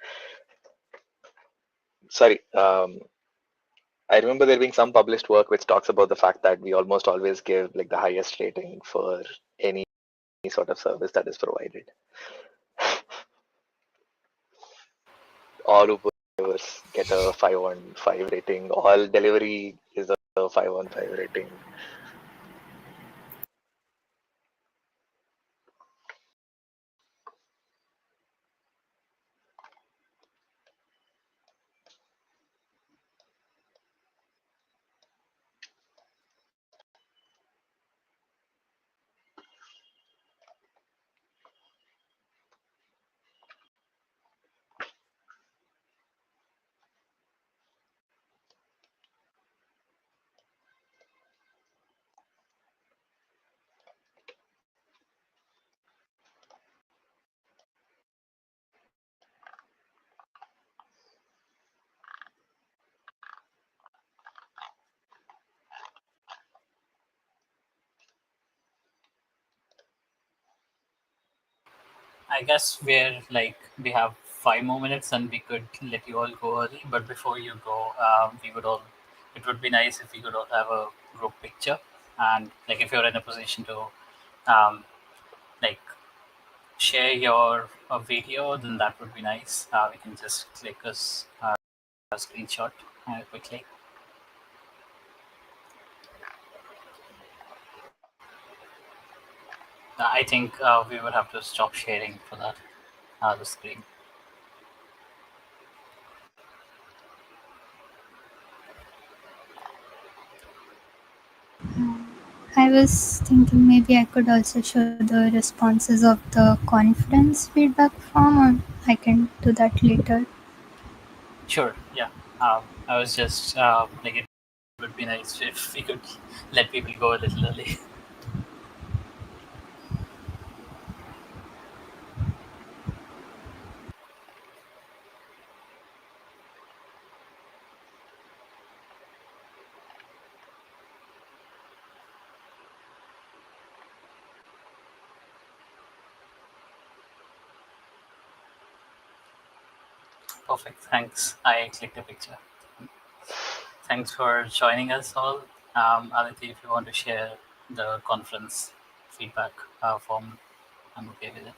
sorry. I remember there being some published work which talks about the fact that we almost always give like the highest rating for any sort of service that is provided. All Uber drivers get a 5 on 5 rating. All delivery is a 5 on 5 rating. I guess we have 5 more minutes and we could let you all go early. But before you go, we would all. It would be nice if we could all have a group picture, and like if you're in a position to, um, like share your video, then that would be nice. We can just click a screenshot quickly. I think we would have to stop sharing for that the screen. I was thinking maybe I could also show the responses of the conference feedback form, or I can do that later. Sure. Yeah. I was just like it would be nice if we could let people go a little early. Perfect. Thanks. I clicked a picture. Thanks for joining us all. Aditi, if you want to share the conference feedback form, I'm okay with it.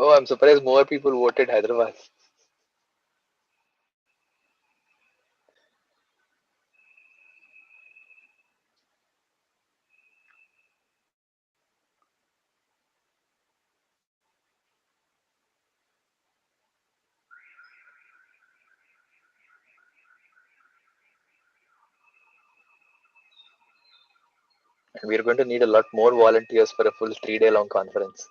Oh, I'm surprised more people voted Hyderabad. We're going to need a lot more volunteers for a full 3-day long conference.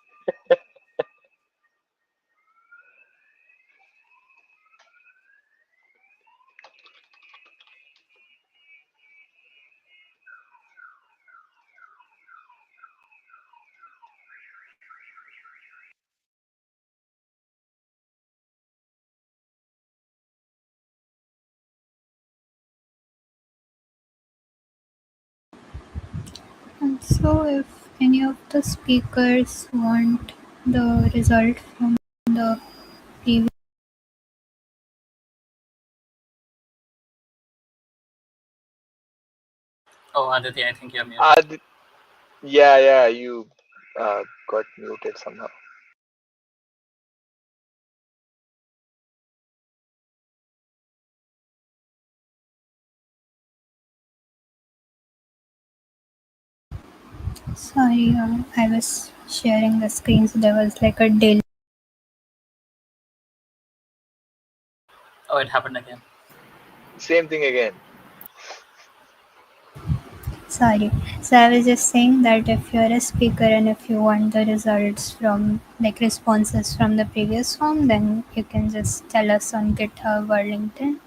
And so, if any of the speakers want the result from the previous. Oh, Aditi, I think you're muted. Yeah, you got muted somehow. Sorry, I was sharing the screen, so there was like a delay. Oh, it happened again. Same thing again. Sorry. So I was just saying that if you're a speaker and if you want the results from like responses from the previous form, then you can just tell us on GitHub or LinkedIn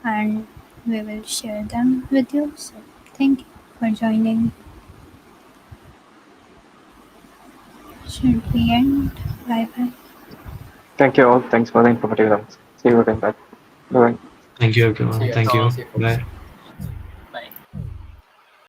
and we will share them with you. So thank you for joining. Should we end? Bye bye. Thank you all. Thanks for the informative rounds. See you again. Bye. Bye. Thank you, everyone. See ya. Thank you. See you, folks. Bye.